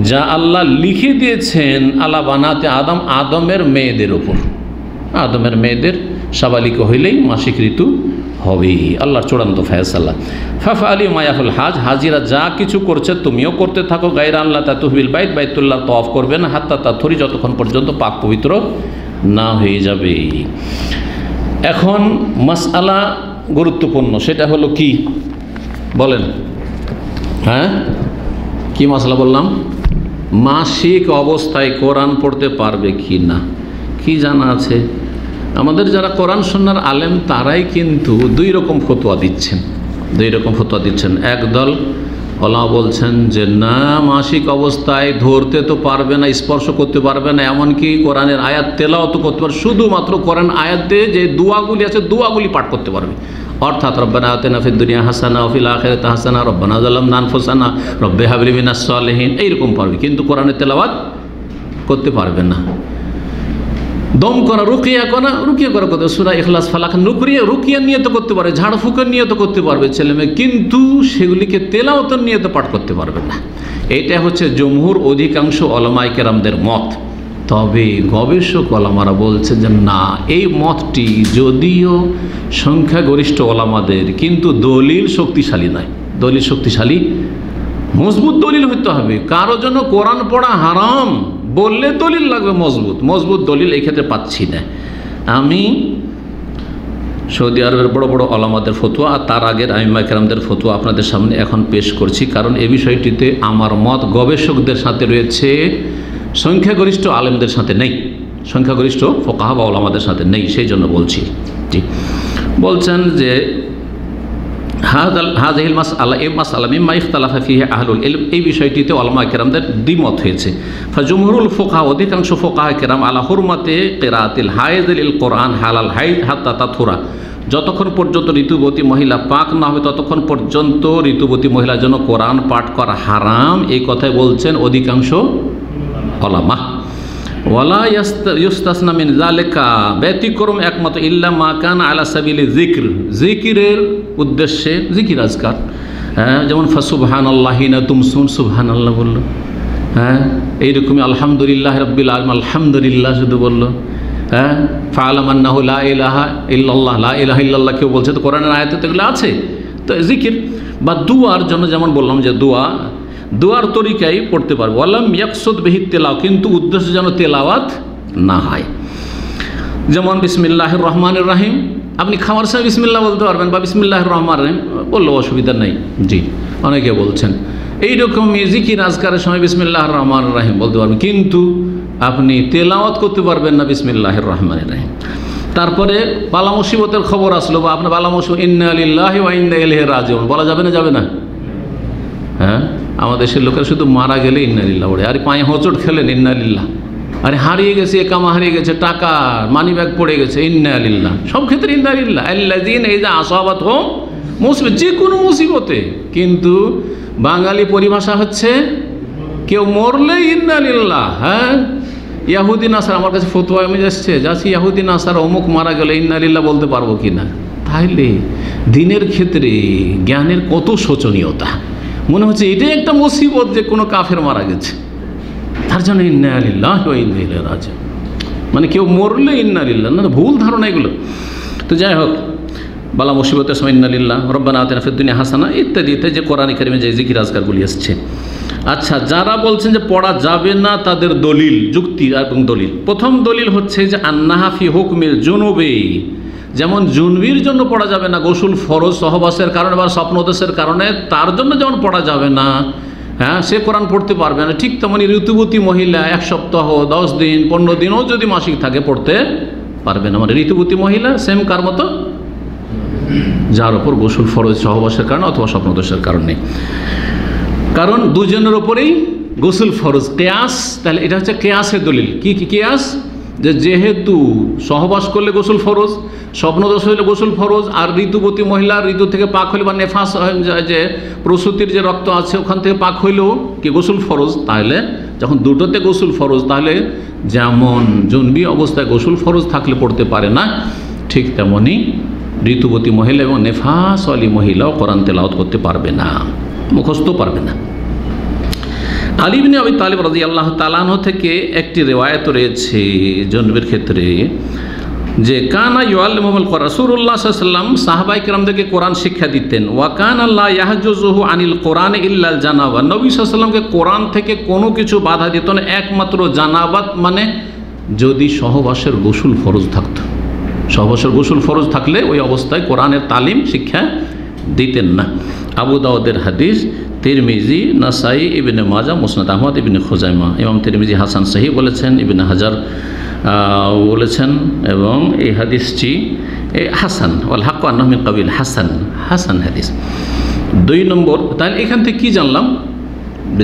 যা আল্লাহ লিখে দিয়েছেন আলা বানাতি আদম, আদমের মেয়েদের ওপর। আদমের মেয়েদের সাবালিক হইলেই মাসিক ঋতু হবেই, আল্লাহর চূড়ান্ত ফয়সালা। ফাফা আলী মায়াফুল হাজ, হাজিরা যা কিছু করছে তুমিও করতে থাকো। গায়রা আল্লাহ তাতুহবিল বাইত, বাইতুল্লাহ তওয়াফ করবে না, হাত্তা তাথুরি, যতক্ষণ পর্যন্ত পাক পবিত্র না হয়ে যাবে। এখন মাসআলা গুরুত্বপূর্ণ, সেটা হলো কি বলেন? হ্যাঁ, কি মাসআলা বললাম? মাসিক অবস্থায় কোরআন পড়তে পারবে কি না, কি জানা আছে? আমাদের যারা কোরআন সুন্নাহর আলেম তারাই কিন্তু 2 রকম ফতোয়া দিচ্ছেন, 2 রকম ফতোয়া দিচ্ছেন। একদল ওলামা বলছেন যে না, মাসিক অবস্থায় ধরতে তো পারবে না, স্পর্শ করতে পারবে না, এমনকি কোরআনের আয়াত তেলাওয়াত করতে পারবে, শুধুমাত্র কোরআন আয়াতে যে দোয়াগুলি আছে দোয়াগুলি পাঠ করতে পারবে। অর্থাৎ রব্বানা আতিনা ফিদ দুনিয়া হাসানা ওয়া ফিল আখিরাতি হাসানা রব্বানা যালামনা আনফুসানা রব্বি হাবলি মিনাস সালিহিন, এইরকম পারবে, কিন্তু কোরআনের তেলাওয়াত করতে পারবে না। দম করা, রুকিয়া করা কথা, সূরা ইখলাস, ফালাক, রুকিয়া নিয়ে তো করতে পারবে, ঝাড়ফুঁকের নিয়ে তো করতে পারবে ছেলে মেয়ে, কিন্তু সেগুলিকে তেলাওয়াতের নিয়ে তো পাঠ করতে পারবে না। এটা হচ্ছে জমহুর অধিকাংশ ওলামায়ে কেরামদের মত। তবে গবেষক ওলামারা বলছে যে না, এই মতটি যদিও সংখ্যাগরিষ্ঠ ওলামাদের, কিন্তু দলিল শক্তিশালী নয়। দলিল শক্তিশালী, মজবুত দলিল হইতে হবে। কারো জন্য কোরআন পড়া হারাম বললে দলিল লাগবে মজবুত দলিল, এই ক্ষেত্রে পাচ্ছি না। আমি সৌদি আরবের বড় বড় ওলামাদের ফতোয়া আর তার আগের আইম্মায়ে কেরামদের ফতোয়া আপনাদের সামনে এখন পেশ করছি, কারণ এই বিষয়টিতে আমার মত গবেষকদের সাথে রয়েছে, সংখ্যাগরিষ্ঠ আলেমদের সাথে নেই, সংখ্যাগরিষ্ঠ ফোকাহা বা ওলামাদের সাথে নেই, সেই জন্য বলছি। জি, বলছেন যে হাযিহিল মাসআলা, এই মাসআলা মিম্মা ইখতালাফা ফিহি আহলুল ইলম, এই বিষয়টিতে ওলামায়ে কেরামদের দ্বিমত হয়েছে। ফাজুমহুরুল ফুকাহা, অধিকাংশ ফুকাহা কেরাম, আলা হুরমাতে কিরাআতিল হায়েজ লিল কোরআন হালাল হাইদ হাত্তা তাথুরা, যতক্ষণ পর্যন্ত ঋতুবতী মহিলা পাক না হবে ততক্ষণ পর্যন্ত ঋতুবতী মহিলার জন্য কোরআন পাঠ করা হারাম, এই কথাই বলছেন অধিকাংশ ওলামা। ওয়ালা ইউস্তাসনা মিন যালিকা, ব্যতিক্রম একমাত্র ইল্লা মা কানা আলা সাবিলি যিকর, যিকিরের উদ্দেশ্যে, যিকির আজকার, হ্যাঁ, যেমন ফাসুবহানাল্লাহি না তুমসুন, সুবহানাল্লাহ বললো, হ্যাঁ, এইরকমই আলহামদুলিল্লাহ রাব্বিল আলামিন, আলহামদুলিল্লাহ শুধু বললো, হ্যাঁ, ফাআলাম আন্নাহু লা ইলাহা ইল্লাল্লাহ, লা ইলাহা ইল্লাল্লাহ কেউ বলছে, তো কোরআনের আয়াতে তো এগুলো আছে। তো যিকির বা দুয়ার জন্য যেমন বললাম যে দোয়ার তরিকায় পড়তে পারবো। ওয়ালাম ইয়াকসুদ বিহি তেলাও, কিন্তু উদ্দেশ্য যেন তেলাওয়াত না হয়। যেমন বিসমিল্লাহির রহমানির রহিম, আপনি খাওয়ার সময় বিসমিল্লাহ বলতে পারবেন, বা বিসমিল্লাহির রহমানির রহিম বললেও অসুবিধা নেই। জি, অনেকে বলছেন এইরকম জিকির আজকারের সময় বিসমিল্লাহির রহমানির রহিম বলতে পারবেন, কিন্তু আপনি তেলাওয়াত করতে পারবেন না বিসমিল্লাহির রহমানির রহিম। তারপরে বালা মুসিবতের খবর আসলো, বা আপনার বালা মুসিবত, ইন্না লিল্লাহি ওয়া ইন্না ইলাইহি রাজিউন বলা যাবে না? যাবে না? হ্যাঁ, আমাদের দেশের লোকেরা শুধু মারা গেলে ইন্না লিল্লাহ বলে, আরে পায়ে হোঁচট খেলেন ইন্না লিল্লাহ, আরে হারিয়ে গেছে একামা, হারিয়ে গেছে টাকা, মানি ব্যাগ পড়ে গেছে ইন্না লিল্লাহ, সব ক্ষেত্রে ইন্না লিল্লাহ। আল্লাযীনা ইযা আসাবাতহুম মুসিবত, যে কোনো মুসিবতে। কিন্তু বাঙালি পরিভাষা হচ্ছে কেউ মরলে ইন্না লিল্লাহ। হ্যাঁ, ইয়াহুদি নাসার, আমার কাছে ফতোয়া আমি যাচ্ছে যাচ্ছি, ইয়াহুদি নাসার অমুক মারা গেলে ইন্না লিল্লাহ বলতে পারবো কি না? তাইলে দিনের ক্ষেত্রে জ্ঞানের কত শোচনীয়তা। মনে হচ্ছে এটাই একটা মুসিবত যে কোনো কাফের মারা গেছে, তার জন্য ইন্না লিল্লাহি ওয়া ইন্না ইলাইহি রাজিউন, মানে কেউ মরলে ইন্না লিল্লাহ না, ভুল ধারণা এগুলো। তো যাই হোক, বালা মুসিবতের সময় ইন্না লিল্লাহ, রব্বানা আতিনা ফিদ দুনিয়া হাসানা ইত্যাদিতে যে কোরআন কারিমে যে জিকির আজকারগুলি এসছে। আচ্ছা, যারা বলছেন যে পড়া যাবে না, তাদের দলিল, যুক্তি এবং দলিল। প্রথম দলিল হচ্ছে যে আন্নাহা ফি হুকমিল জুনুবি, যেমন জুনবির জন্য পড়া যাবে না, গোসল ফরজ সহবাসের কারণে বা স্বপ্নদোষের কারণে, তার জন্য যেমন পড়া যাবে না, হ্যাঁ, সে কোরআন পড়তে পারবে না, ঠিক তেমনি ঋতুবতী মহিলা 1 সপ্তাহ 10 দিন 15 দিনও যদি মাসিক থাকে পড়তে পারবে না। মানে ঋতুবতী মহিলা সেম কার মতো, যার ওপর গোসল ফরজ সহবাসের কারণে অথবা স্বপ্নদোষের কারণে, কারণ দুজনের ওপরেই গোসল ফরজ। কেয়াস, তাহলে এটা হচ্ছে কেয়াসের দলিল। কি কেয়াস? যে যেহেতু সহবাস করলে গোসল ফরজ, স্বপ্নদোষ হইলে গোসল ফরজ, আর ঋতুবতী মহিলার ঋতু থেকে পাক হইলে বা নেফাস যে প্রসূতির যে রক্ত আছে ওখান থেকে পাক হইলেও কি গোসল ফরজ, তাহলে যখন দুটোতে গোসল ফরজ, তাহলে যেমন জুনবি অবস্থায় গোসল ফরজ থাকলে পড়তে পারে না, ঠিক তেমনি ঋতুবতী মহিলা এবং নেফাসওয়ালি মহিলাও কোরআন তেলাওয়াত করতে পারবে না, মুখস্থ পারবে না। আলী ইবনে আবি তালিব রাদিয়াল্লাহু তাআলা আনহু থেকে একটি রিওয়ায়াত রয়েছে জুনবের ক্ষেত্রে, যে কানা ইউআল্লিমুল কোরআন, রাসূলুল্লাহ সাল্লাল্লাহু আলাইহি ওয়াসাল্লাম সাহাবায়ে কেরামদেরকে কোরআন শিক্ষা দিতেন। ওয়া কানা লা ইয়াহজুজুহু আনিল কোরআন ইল্লাল জানাবা, নবী সাল্লাল্লাহু আলাইহি ওয়াসাল্লামকে কোরআন থেকে কোনো কিছু বাধা দিত না, একমাত্র জানাবাত, মানে যদি সহবাসের গোসল ফরজ থাকতো। সহবাসের গোসল ফরজ থাকলে ওই অবস্থায় কোরআনের তালিম শিক্ষা দিতেন না। আবু দাউদের হাদিস, তিরমিজি, নাসাই, ইবনে মাজাহ, মুসনাদ আহমদ, ইবনে খুজাইমা। ইমাম তিরমিজি হাসান সহিহ বলেছেন, ইবনে হাজার বলেছেন, এবং এই হাদিসটি হাসান, ওয়াল হাক্কু আন্নাহু মিন কাবিল হাসান, হাসান হাদিস। 2 নম্বর, তাহলে এখান থেকে কী জানলাম?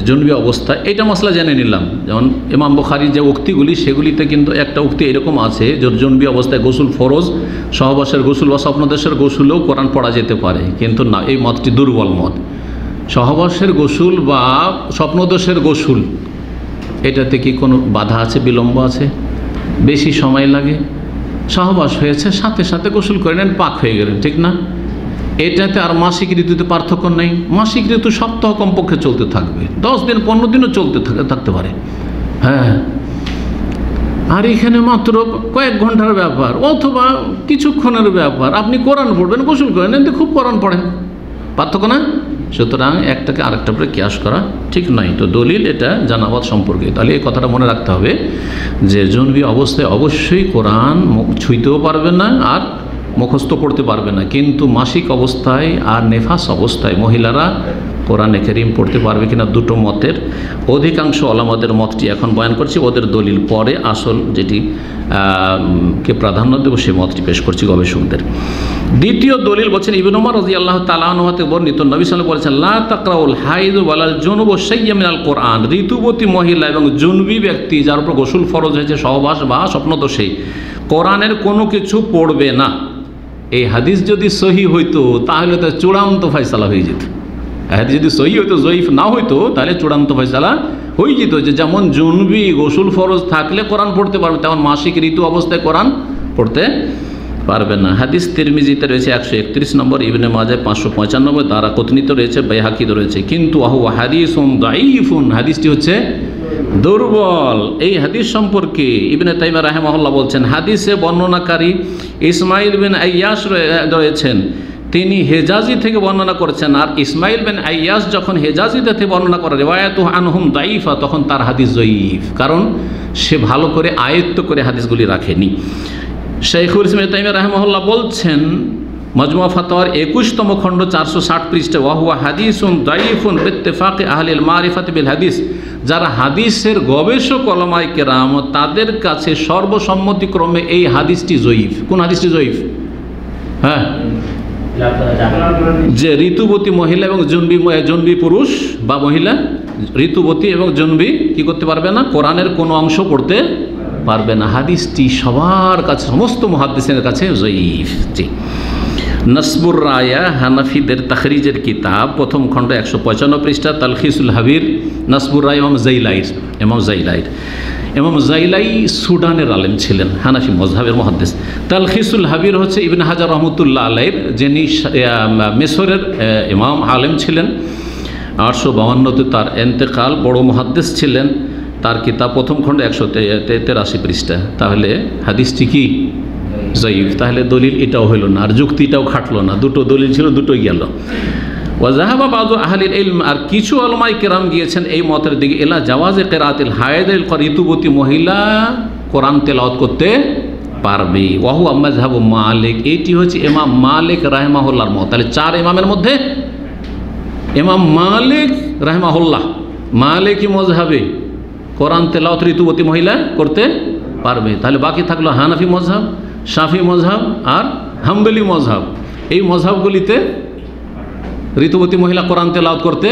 জুনবি অবস্থা, এটা মশলা জেনে নিলাম। যেমন ইমাম বুখারীর যে উক্তিগুলি, সেগুলিতে কিন্তু একটা উক্তি এরকম আছে যে জুনবি অবস্থায় গোসল ফরজ, সহবাসের গোসল বা স্বপ্নদোষের গোসলেও কোরআন পড়া যেতে পারে, কিন্তু না, এই মতটি দুর্বল মত। সহবাসের গোসল বা স্বপ্নদোষের গোসল, এটাতে কি কোনো বাধা আছে, বিলম্ব আছে, বেশি সময় লাগে? সহবাস হয়েছে, সাথে সাথে গোসল করে নেন, পাক হয়ে গেলেন, ঠিক না? এটাতে আর মাসিক ঋতুতে পার্থক্য নেই। মাসিক ঋতু সপ্তাহ কমপক্ষে চলতে থাকবে, 10 দিন 15 দিনও চলতে থাকতে পারে, হ্যাঁ। আর এখানে মাত্র কয়েক ঘন্টার ব্যাপার অথবা কিছুক্ষণের ব্যাপার, আপনি কোরআন পড়বেন, গোসল করেন, এতে খুব কোরআন পড়েন, পার্থক্য না? সুতরাং একটাকে আরেকটা পরে কিয়াস করা ঠিক নয়। তো দলিল এটা জানাবাত সম্পর্কে, তাহলে এই কথাটা মনে রাখতে হবে যে জুনবি অবস্থায় অবশ্যই কোরআন ছুঁইতেও পারবে না আর মুখস্থ পড়তে পারবে না, কিন্তু মাসিক অবস্থায় আর নেফাস অবস্থায় মহিলারা কোরআনে কারীম পড়তে পারবে কিনা, দুটো মতের অধিকাংশ ওলামাদের মতটি এখন বয়ান করছি, ওদের দলিল পরে আসল যেটি কে প্রাধান্য দেব সে মতটি পেশ করছি গবেষকদের। দ্বিতীয় দলিল বলছেন ইবনে ওমর রাদিয়াল্লাহু তাআলা আনহু হতে বর্ণিত, নবী সাল্লাল্লাহু আলাইহি ওয়াসাল্লাম বলেছেন, লা তাকরাউল হাইদ ওয়ালাল জুনুব শাইয়্যা মিনাল কোরআন, ঋতুবতী মহিলা এবং জুনবি ব্যক্তি যার উপর গোসল ফরজ হয়েছে সহবাস বা স্বপ্নদোষে, কোরআনের কোনো কিছু পড়বে না। এই হাদিস যদি সহি হইতো তাহলে তো চূড়ান্ত ফয়সালা হয়ে যেত। হাদিস যদি সহি হইতো, জয়ীফ না হইতো, তাহলে চূড়ান্ত ফয়সালা হয়ে যেত যে যেমন জুনবি গোসল ফরজ থাকলে কোরআন পড়তে পারবে, তেমন মাসিক ঋতু অবস্থায় কোরআন পড়তে পারবে না। হাদিস তিরমিজিতে রয়েছে 131 নম্বর, ইবনে মাজাহ 595, দারাকুতনিতে রয়েছে, বাইহাকিতে রয়েছে, কিন্তু আহু হাদিসুন দাঈফুন, হাদিসটি হচ্ছে দুর্বল। এই হাদিস সম্পর্কে ইবনে তাইমিয়া রাহিমাহুল্লাহ বলছেন, হাদিসে বর্ণনাকারী ইসমাইল বিন আইয়াস রয়েছেন, তিনি হেজাজি থেকে বর্ণনা করেছেন, আর ইসমাইল বিন আইয়াস যখন হেজাজি থেকে বর্ণনা করে রিওয়ায়াতু আনহুম দাঈফা, তখন তার হাদিস জয়ীফ, কারণ সে ভালো করে আয়ত্ত করে হাদিসগুলি রাখেনি। শাইখুল ইসলাম ইবনে তাইমিয়া রাহিমাহুল্লাহ বলছেন মজমুয়া ফাতোয়ার 21তম খণ্ড 460 পৃষ্ঠা, ওয়াহুয়া হাদিসুন দাইফুন বিত্তেফাকি আহলিল মারিফাত বিল হাদিস, যারা হাদিসের গবেষক ওলামায়ে কেরাম তাদের কাছে সর্বসম্মতিক্রমে এই হাদিসটি জয়ীফ। কোন হাদিসটি জয়ীফ? হ্যাঁ, যে ঋতুবতী মহিলা এবং জন্বি পুরুষ বা মহিলা, ঋতুবতী এবং জন্বি কি করতে পারবে না? কোরআনের কোনো অংশ পড়তে পারবে না। হাদিসটি সবার কাছে, সমস্ত মুহাদ্দিসের কাছে জয়ীফ। জি। নসবুর রায়া হানাফিদের তাখরিজের কিতাব, প্রথম খণ্ড 155 পৃষ্ঠা, তালখিসুল হাবির, নসবুর রায় ইমাম জাইলাইর। ইমাম জাইলাই সুডানের আলেম ছিলেন, হানাফি মজহাবের মুহাদ্দিস। তালখিসুল হাবির হচ্ছে ইবনে হাজার রহমতুল্লাহ আলাইহির, যিনি মিসরের ইমাম আলেম ছিলেন। 852তে তার ইন্তেকাল, বড় মুহাদ্দিস ছিলেন। তার কিতাব প্রথম খণ্ড 183 পৃষ্ঠা। তাহলে হাদিসটি কি? জয়ীফ। তাহলে দলিল এটাও হইল না, আর যুক্তিটাও খাটলো না, দুটো দলিল ছিল, দুটোই গেল। ওয়াজাহাবা বাযু আহলিল ইলম, আর কিছু উলামায়ে কেরাম গিয়েছেন এই মতের দিকে, ইলা জাওয়াজে কিরাআতিল হায়েদিল ঋতুবতী মহিলা কোরআন তেলাওয়াত করতে পারবে। ওয়াহু মাযহাবু মালিক, এটি হচ্ছে ইমাম মালিক রাহিমাহুল্লাহর মত। তাহলে 4 ইমামের মধ্যে ইমাম মালিক রাহিমাহুল্লাহ, মালিকি মজহাবে কোরআন তেলাওয়াত ঋতুবতী মহিলা করতে পারবে। তাহলে বাকি থাকলো হানাফি মজহাব, শাফি মজহাব আর হাম্বলি মজহাব। এই মজহাবগুলিতে ঋতুবতী মহিলা কোরআন তেলাওয়াত করতে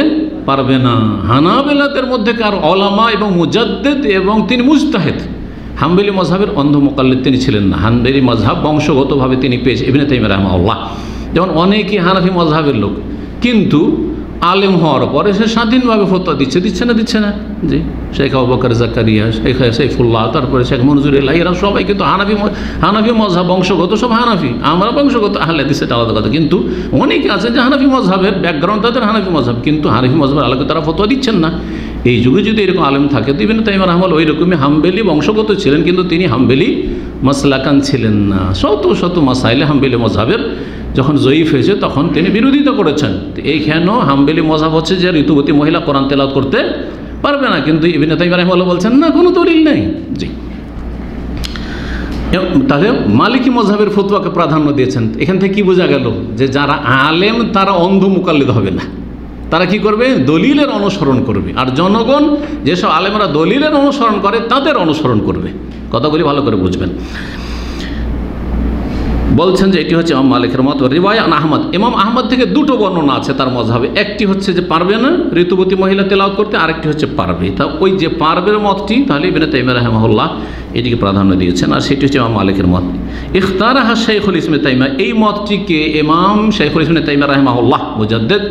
পারবে না। হানাবেলাদের মধ্যে কার ওলামা এবং মুজাদ্দিদ এবং তিনি মুজতাহিদ। হাম্বলি মজহাবের অন্ধ মুকাল্লিদ তিনি ছিলেন না। হাম্বলি মজহাব বংশগতভাবে তিনি পেয়েছে ইবনে তাইমিয়া রাহিমাহুল্লাহ। যেমন অনেকেই হানাফি মজহাবের লোক, কিন্তু আলেম হওয়ার পরে সে স্বাধীনভাবে ফতোয়া দিচ্ছে না। জি, শেখ আবু বকর জাকারিয়া, শেখ সাইফুল্লাহ, তারপরে শেখ মনজুরুল্লাহ, এরা সবাই কিন্তু হানাফি মজহাব, বংশগত সব হানাফি। আমরা বংশগত আহলে হাদিস, সেটা আলাদা কথা। কিন্তু অনেকে আছে যে হানাফি মজহাবের ব্যাকগ্রাউন্ড, তাদের হানাফি মজহাব, কিন্তু হানাফি মজহাবের আলাদা তারা ফতোয়া দিচ্ছেন না। এই যুগে যদি এরকম আলেম থাকে, তো ইবনে তাইমিয়া রাহিমাহুল্লাহ ওই রকমই হাম্বলি বংশগত ছিলেন, কিন্তু তিনি হাম্বলি মাসলাকান ছিলেন না। শত মাসাইলে হাম্বলি মজহাবের যখন জয়ীফ হয়েছে তখন তিনি বিরোধিতা করেছেন। এইখানেও হাম্বলি মজহাব হচ্ছে যে ঋতুবতী মহিলা কোরআন তেলাওয়াত করতে পারবে না, কিন্তু ইবনে তাইমিয়া রাহিমাহুল্লাহ বলছেন না, কোনো দলিল নেই। জি, তাহলে মালিকি মজহাবের ফতোয়াকে প্রাধান্য দিয়েছেন। এখান থেকে কি বোঝা গেল? যে যারা আলেম তারা অন্ধ মুকাল্লিদ হবে না, তারা কি করবে? দলিলের অনুসরণ করবে। আর জনগণ, যেসব আলেমরা দলিলের অনুসরণ করে তাদের অনুসরণ করবে। কথাগুলি ভালো করে বুঝবেন। বলছেন যে এটি হচ্ছে ইমাম মালিকের মত। রিওয়ায়া আহমদ, ইমাম আহমদ থেকে দুটো বর্ণনা আছে তার মজহাবে। একটি হচ্ছে যে পারবে না ঋতুবতী মহিলা তেলাওয়াত করতে, আরেকটি হচ্ছে পারবে। তা ওই যে পারবের মতটি, তাহলে ইবনে তাইমিয়া রাহিমাহুল্লাহ এটিকে প্রাধান্য দিয়েছেন, আর সেটি হচ্ছে ইমাম মালিকের মত। ইখতারাহা শাইখুল ইসলাম তাইমিয়া, এই মতটিকে ইমাম শাইখুল ইসলাম তাইমিয়া রাহিমাহুল্লাহ মুজাদ্দিদ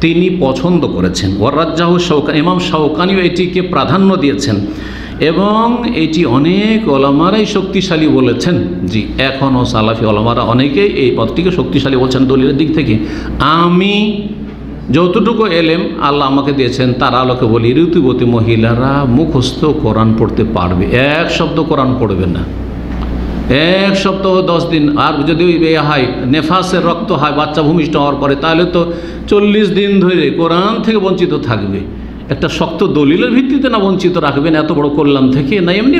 তিনি পছন্দ করেছেন। ওয়ারাজ্জাহু শাওকানি, ইমাম শাওকানিও এটিকে প্রাধান্য দিয়েছেন, এবং এটি অনেক ওলামারাই শক্তিশালী বলেছেন। জি, এখনও সালাফি ওলামারা অনেকেই এই পথটিকে শক্তিশালী বলছেন দলিলের দিক থেকে। আমি যতটুকু এলেম আল্লাহ আমাকে দিয়েছেন তার আলোকে বলি, ঋতুবতী মহিলারা মুখস্থ কোরআন পড়তে পারবে, এক শব্দ কোরআন পড়বে না, এক সপ্তাহ 10 দিন। আর যদি হয় নেফাসের রক্ত হয় বাচ্চা ভূমিষ্ঠ হওয়ার পরে, তাহলে তো 40 দিন ধরে কোরআন থেকে বঞ্চিত থাকবে। একটা শক্ত দলিলের ভিত্তিতে না বঞ্চিত রাখবেন এত বড় কল্যাণ থেকে, না এমনি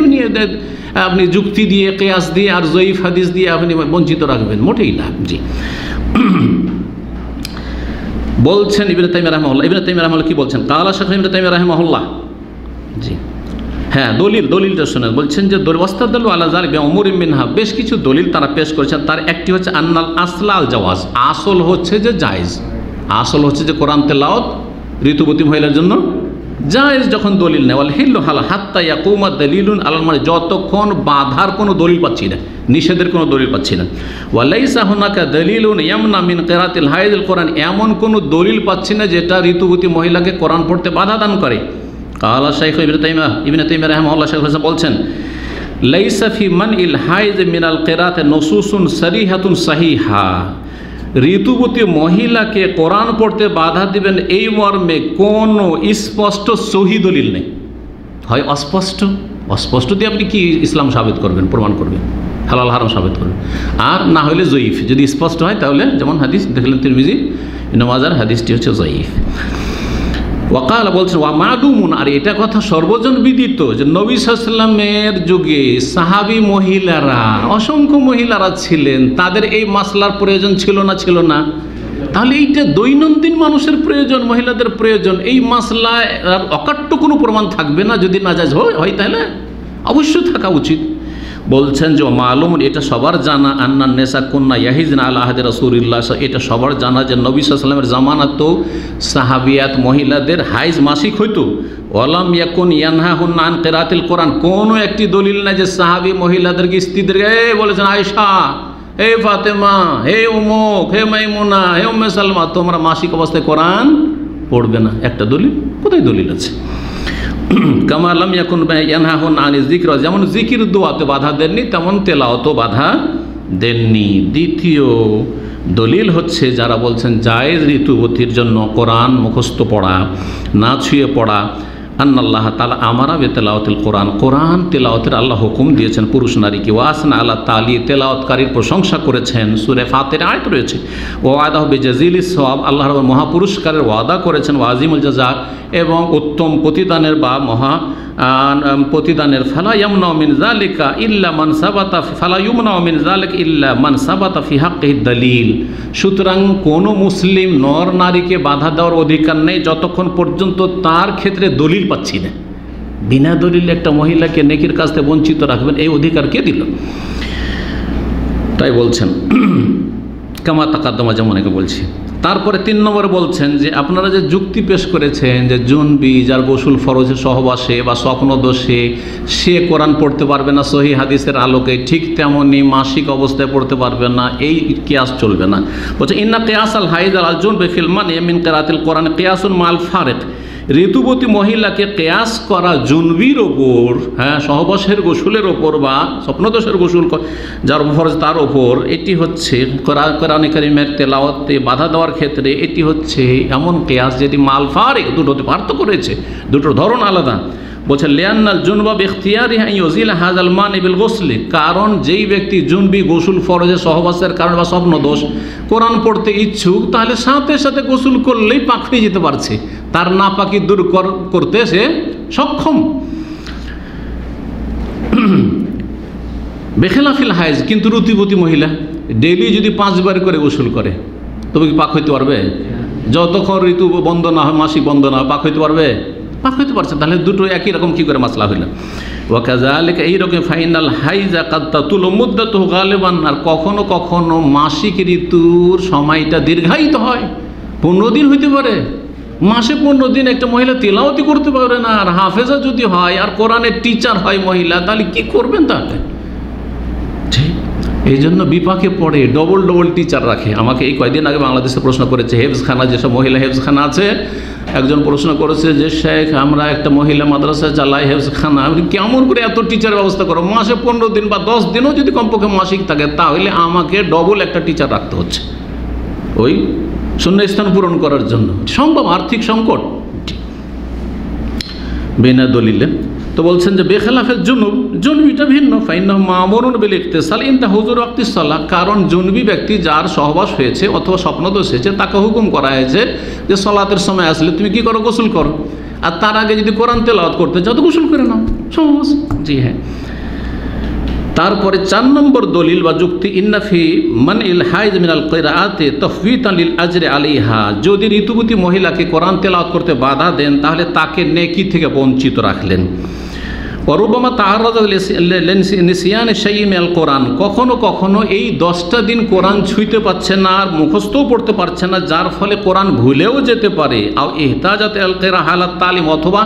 আপনি যুক্তি দিয়ে, কিয়াস দিয়ে আর জয়ীফ হাদিস দিয়ে আপনি বঞ্চিত রাখবেন, মোটেই না। জি, বলছেন ইবনে তাইমিয়া রাহিমাহুল্লাহ। ইবনে তাইমিয়া রাহিমাহুল্লাহ কি বলছেন? কালা শাইখ ইবনে তাইমিয়া রাহিমাহুল্লাহ। জি, হ্যাঁ, দলিলটা শোনেন। বলছেন যে ওয়াস্তাদাল্লু আলা যালিকা বিউমুরিন মিনহা, বেশ কিছু দলিল তারা পেশ করেছেন। তার একটি হচ্ছে আন্নাল আসলাল জাওয়াজ, আসল হচ্ছে যে জায়েজ, আসল হচ্ছে যে কোরআন তেলাওয়াত ঋতুবতী মহিলার জন্য জায়েজ যখন দলিল নেই। ওয়াল হিল্লু হালাল হাত্তা ইয়াকুমা দালিলুন আলাল মানে, যতক্ষণ বাধার কোনো দলিল পাচ্ছি না, নিষেধের কোনো দলিল পাচ্ছি না। ওয়ালাইসা হুনাকা দালিলুন ইয়ামনা মিন কিরাআতিল হাইদিল কোরআন, এমন কোনো দলিল পাচ্ছি না যেটা ঋতুবতী মহিলাকে কোরআন পড়তে বাধা দান করে। কালা শাইখ ইবনে তাইমিয়া রাহিমাহুল্লাহ শাইখ বলছেন, লাইসা ফি মানইল হাইজ মিনাল কিরাআতি নুসুসুন সরিহাতুন সাহিহা, ঋতুবতী মহিলাকে কোরআন পড়তে বাধা দিবেন এই মর্মে কোনো স্পষ্ট সহি দলিল নেই। হয় অস্পষ্ট দিয়ে আপনি কি ইসলাম সাবিত করবেন, প্রমাণ করবেন, হালাল হারাম সাবিত করবেন, আর না হলে জয়ীফ। যদি স্পষ্ট হয় তাহলে যেমন হাদিস দেখলেন তিরমিজি, ইবনে মাজার হাদিসটি হচ্ছে জয়ীফ। ওয়াকাল বলছেন ওয়া মালুমুন, আর এটা কথা সর্বজন বিদিত যে নবী সাল্লাল্লাহু আলাইহি ওয়াসাল্লামের যুগে সাহাবী মহিলারা, অসংখ্য মহিলারা ছিলেন, তাদের এই মাসলার প্রয়োজন ছিল না? তাহলে এইটা দৈনন্দিন মানুষের প্রয়োজন, মহিলাদের প্রয়োজন, এই মাসলায় আর অকাট্য কোনো প্রমাণ থাকবে না। যদি নাজায়েজ হয় তাহলে অবশ্যই থাকা উচিত। বলছেন যে মালুম, এটা সবার জানা, আন্নান নেসা কন্যা ইয়াহিজনা আলা আহদি রাসূলিল্লাহ, এটা সবার জানা যে নবী সাল্লাল্লাহু আলাইহি ওয়াসাল্লামের জামানাত তো সাহাবিয়াত মহিলাদের হাইজ মাসিক হইতো। ওয়ালাম ইয়াকুন ইয়ানহাহুন্না আন কিরাতিল কোরআন, কোনো একটি দলিল নাই যে সাহাবী মহিলাদেরকে স্ত্রীদেরকে বলেছেন আয়েশা, হে ফাতেমা, হে উমুক, হে মাইমুনা, হে উম্মে সালমা, তোমরা মাসিক অবস্থায় কোরআন পড়বে না। একটা দলিল, কোথায় দলিল আছে? কামা লাম ইয়াকুন ইয়ানহাহুন আনিজ যিকর, যেমন জিকির দোয়াতে বাধা দেননি তেমন তেলাওয়াতও বাধা দেননি। দ্বিতীয় দলিল হচ্ছে যারা বলছেন জায়েজ ঋতুবতীর জন্য কোরআন মুখস্থ পড়া, না ছুঁয়ে পড়া, আন্নাল্লাহ তাআলা আমারা বেতেলাওয়াতিল কোরআন, কোরআন তেলাওয়াতের আল্লাহ হুকুম দিয়েছেন পুরুষ নারীকে। ওয়াসনা আল্লাহ তালি, তেলাওয়াতকারীর প্রশংসা করেছেন, সূরা ফাতির আয়াত রয়েছে। ওয়াদাহু বিজাজিলিস সওয়াব, আল্লাহ রাব্বুল মহাপুরস্কারের ওয়াদা করেছেন, ওয়াজিমুল জাযা, এবং উত্তম প্রতিদানের বা মহা প্রতিদানের। ফালা ইয়ামনাউ মিন যালিকা ইল্লা মান সাবাতা, ফালা ইউমনাউ মিন যালিকা ইল্লা মান সাবাতা ফি হাক্কিহি দলিল। সুতরাং কোনো মুসলিম নর নারীকে বাধা দেওয়ার অধিকার নেই যতক্ষণ পর্যন্ত তার ক্ষেত্রে দলিল পাচ্ছি না। বিনা দলিলে একটা মহিলাকে নেকির কাছ থেকে বঞ্চিত রাখবেন, এই অধিকার কে দিল? তাই বলছেন কামা তাকাদ্দমা, যেমন একে বলছি। তারপরে 3 নম্বরে বলছেন যে আপনারা যে যুক্তি পেশ করেছেন যে জুনবি যার গোসল ফরজে সহবাসে বা স্বপ্নদোষে সে কোরআন পড়তে পারবে না সহিহ হাদিসের আলোকে, ঠিক তেমনি মাসিক অবস্থায় পড়তে পারবে না, এই কিয়াস চলবে না। বলছে ইন্না কিয়াস আল হাইদ আল জুনবি ফিল মানি মিন কিরাতিল কোরআন কিয়াসুন মাল ফারিক, ঋতুবতী মহিলাকে কেয়াস করা জুনবির ওপর, হ্যাঁ, সহবাসের গোসলের ওপর বা স্বপ্নদোষের গোসল যার ফরজ তার ওপর, এটি হচ্ছে কোরআন কারীমের তেলাওয়াতে বাধা দেওয়ার ক্ষেত্রে এটি হচ্ছে এমন কেয়াস যেটি মাল ফারিক, দুটোতে পার্থক্য রয়েছে, দুটোর ধরন আলাদা। বলছে লিয়ান্নাল জুনবা বিখতিয়ারিহি আন ইউজিলা হাযাল মানি বিল গোসলি, কারণ যেই ব্যক্তি জুনবি গোসল ফরজে সহবাসের কারণে বা স্বপ্নদোষ কোরআন পড়তে ইচ্ছুক, তাহলে সাথে সাথে গোসল করলেই পাক হয়ে যেতে পারছে, তার নাপাকি দূর করতে সে সক্ষম। বেখেলাফিল হাইজ, কিন্তু ঋতুবতী মহিলা ডেইলি যদি 5 বার করে গোসল করে তবে কি পাক হইতে পারবে? যতক্ষণ ঋতু বন্ধ না হয়, মাসিক বন্ধ না হয়, পাক হইতে পারবে? পাক হইতে পারছে। তাহলে দুটো একই রকম কী করে মাসলা হইল? ওয়াকাযালিকা, এইরকম ফাইনাল হাইজা কাদ তাতুলু মুদ্দাতুহু গালিবান, আর কখনো কখনো মাসিক ঋতুর সময়টা দীর্ঘায়িত হয়, 15 দিন হইতে পারে। মাসে 15 দিন একটা মহিলা তেলাওয়াতি করতে পারে না, আর হাফেজা যদি হয় আর কোরআনের টিচার হয় মহিলা, তাহলে কি করবেন? তাহলে এই জন্য বিপাকে পড়ে, ডবল টিচার রাখে। আমাকে এই কয়েকদিন আগে বাংলাদেশে প্রশ্ন করেছে, হেফজখানা, যেসব মহিলা হেফজখানা আছে, একজন প্রশ্ন করেছে যে শেখ, আমরা একটা মহিলা মাদ্রাসা চালাই, হেফজখানা, কেমন করে এত টিচার ব্যবস্থা করো? মাসে 15 দিন বা 10 দিনও যদি কমপক্ষে মাসিক থাকে, তাহলে আমাকে ডবল একটা টিচার রাখতে হচ্ছে ওই শূন্যস্থান পূরণ করার জন্য। সম্ভব, আর্থিক সংকট, বিনা দলিলে। তো বলছেন যে বেখেলাফের জুনবিটা ভিন্ন, ফাইন্নাহু মা'মুরুন বিল ইগতিসাল ইনদা হুজুর ওয়াক্তিস সালাহ, কারণ জুনবি ব্যক্তি যার সহবাস হয়েছে অথবা স্বপ্নদোষ হয়েছে তাকে হুকুম করা হয়েছে যে সালাতের সময় আসলে তুমি কি করো? গোসল করো। আর তার আগে যদি কোরআন তেলাওয়াত করতে চাও তো গোসল করে নাও, সহজ। জি হ্যাঁ। তারপরে 4 নম্বর দলিল বা যুক্তি, ইন্নাফি মানইল হাইজ মিনাল কিরাআতি তাফওয়িতান লিল আজরি আলাইহা, যদি ঋতুবতী মহিলাকে কোরআন তেলাওয়াত করতে বাধা দেন তাহলে তাকে নেকি থেকে বঞ্চিত রাখলেন। ওয়ারুবামা তাআররাদা লিনিসিয়ান শাইইন মিনাল কোরআন, কখনো কখনো এই 10টা দিন কোরআন ছুঁইতে পারছে না আর মুখস্থও পড়তে পারছে না, যার ফলে কোরআন ভুলেও যেতে পারে। আও ইহতাজাত আল কিরা হালাত তালিম, অথবা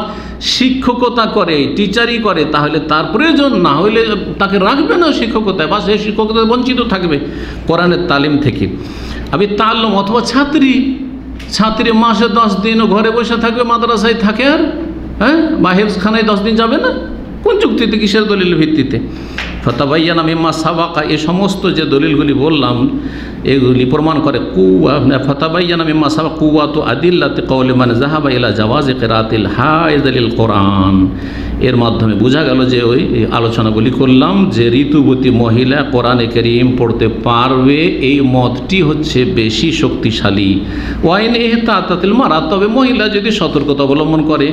শিক্ষকতা করে, টিচারই করে, তাহলে তার প্রয়োজন না হলে তাকে রাখবে না শিক্ষকতায়, বা সেই শিক্ষকতায় বঞ্চিত থাকবে কোরআনের তালিম থেকে। আমি তাল্লুম, অথবা ছাত্রী মাসে 10 দিনও ঘরে বসে থাকবে, মাদ্রাসায় থাকে, আর হ্যাঁ, বা হেফজখানায় 10 দিন যাবে না। কোন যুক্তিতে, কিসের দলিলের ভিত্তিতে? ফাতাবায়্যানা মিম্মা সাবাকা, এই সমস্ত যে দলিলগুলি বললাম এগুলি প্রমাণ করে ফাতাবায়্যানা মিম্মা সাবাকা কুওয়াতু আদিল্লাতি কওলি মান যাহাবা ইলা জাওয়াজি কিরাআতিল হাইজ লিল কোরআন। এর মাধ্যমে বোঝা গেল যে ওই আলোচনাগুলি করলাম যে ঋতুবতী মহিলা কোরআনে কারীম পড়তে পারবে, এই মতটি হচ্ছে বেশি শক্তিশালী। ওয়াইন ইহতাতাতিল মারা, তবে মহিলা যদি সতর্কতা অবলম্বন করে,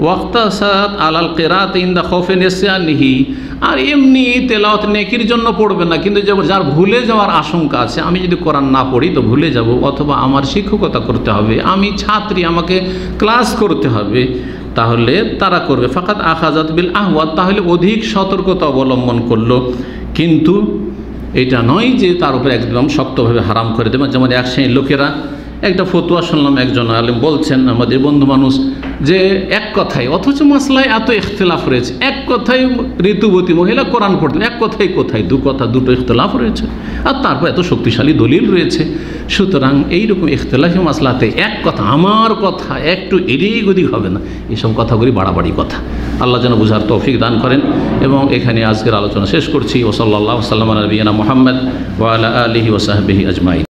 ওয়াক্তাসাত আলাল কিরাআত ইনদা খাউফি নিসয়ানিহি, আর এমনি তেলাওয়াত নেকির জন্য পড়বে না, কিন্তু যার ভুলে যাওয়ার আশঙ্কা আছে, আমি যদি কোরআন না পড়ি তো ভুলে যাব, অথবা আমার শিক্ষকতা করতে হবে, আমি ছাত্রী, আমাকে ক্লাস করতে হবে, তাহলে তারা করবে। ফাকাত আখাযাত বিল আহওয়াত, তাহলে অধিক সতর্কতা অবলম্বন করলো, কিন্তু এটা নয় যে তার উপরে একদম শক্তভাবে হারাম করে দেবে। যেমন এক শ্রেণীর লোকেরা, একটা ফতোয়া শুনলাম, একজন আলেম বলছেন, আমাদের বন্ধু মানুষ, যে এক কথায়, অথচ মাসলায় এত ইখতিলাফ রয়েছে, এক কথায় ঋতুবতী মহিলা কোরআন পড়তে, এক কথায় কোথায় দু কথা, দুটো ইখতিলাফ রয়েছে, আর তারপর এত শক্তিশালী দলিল রয়েছে। সুতরাং এইরকম ইখতিলাফি মাসলাতে এক কথা, আমার কথা একটু এদিক ওদিক হবে না, এসব কথাগুলি বাড়াবাড়ি কথা। আল্লাহ যেন বুঝার তৌফিক দান করেন। এবং এখানে আজকের আলোচনা শেষ করছি। ওয়া সাল্লাল্লাহু সাল্লাম আলা নবিয়িনা মুহাম্মদ ওয়া আলা আলিহি ওয়া সাহবিহি আজমাইন।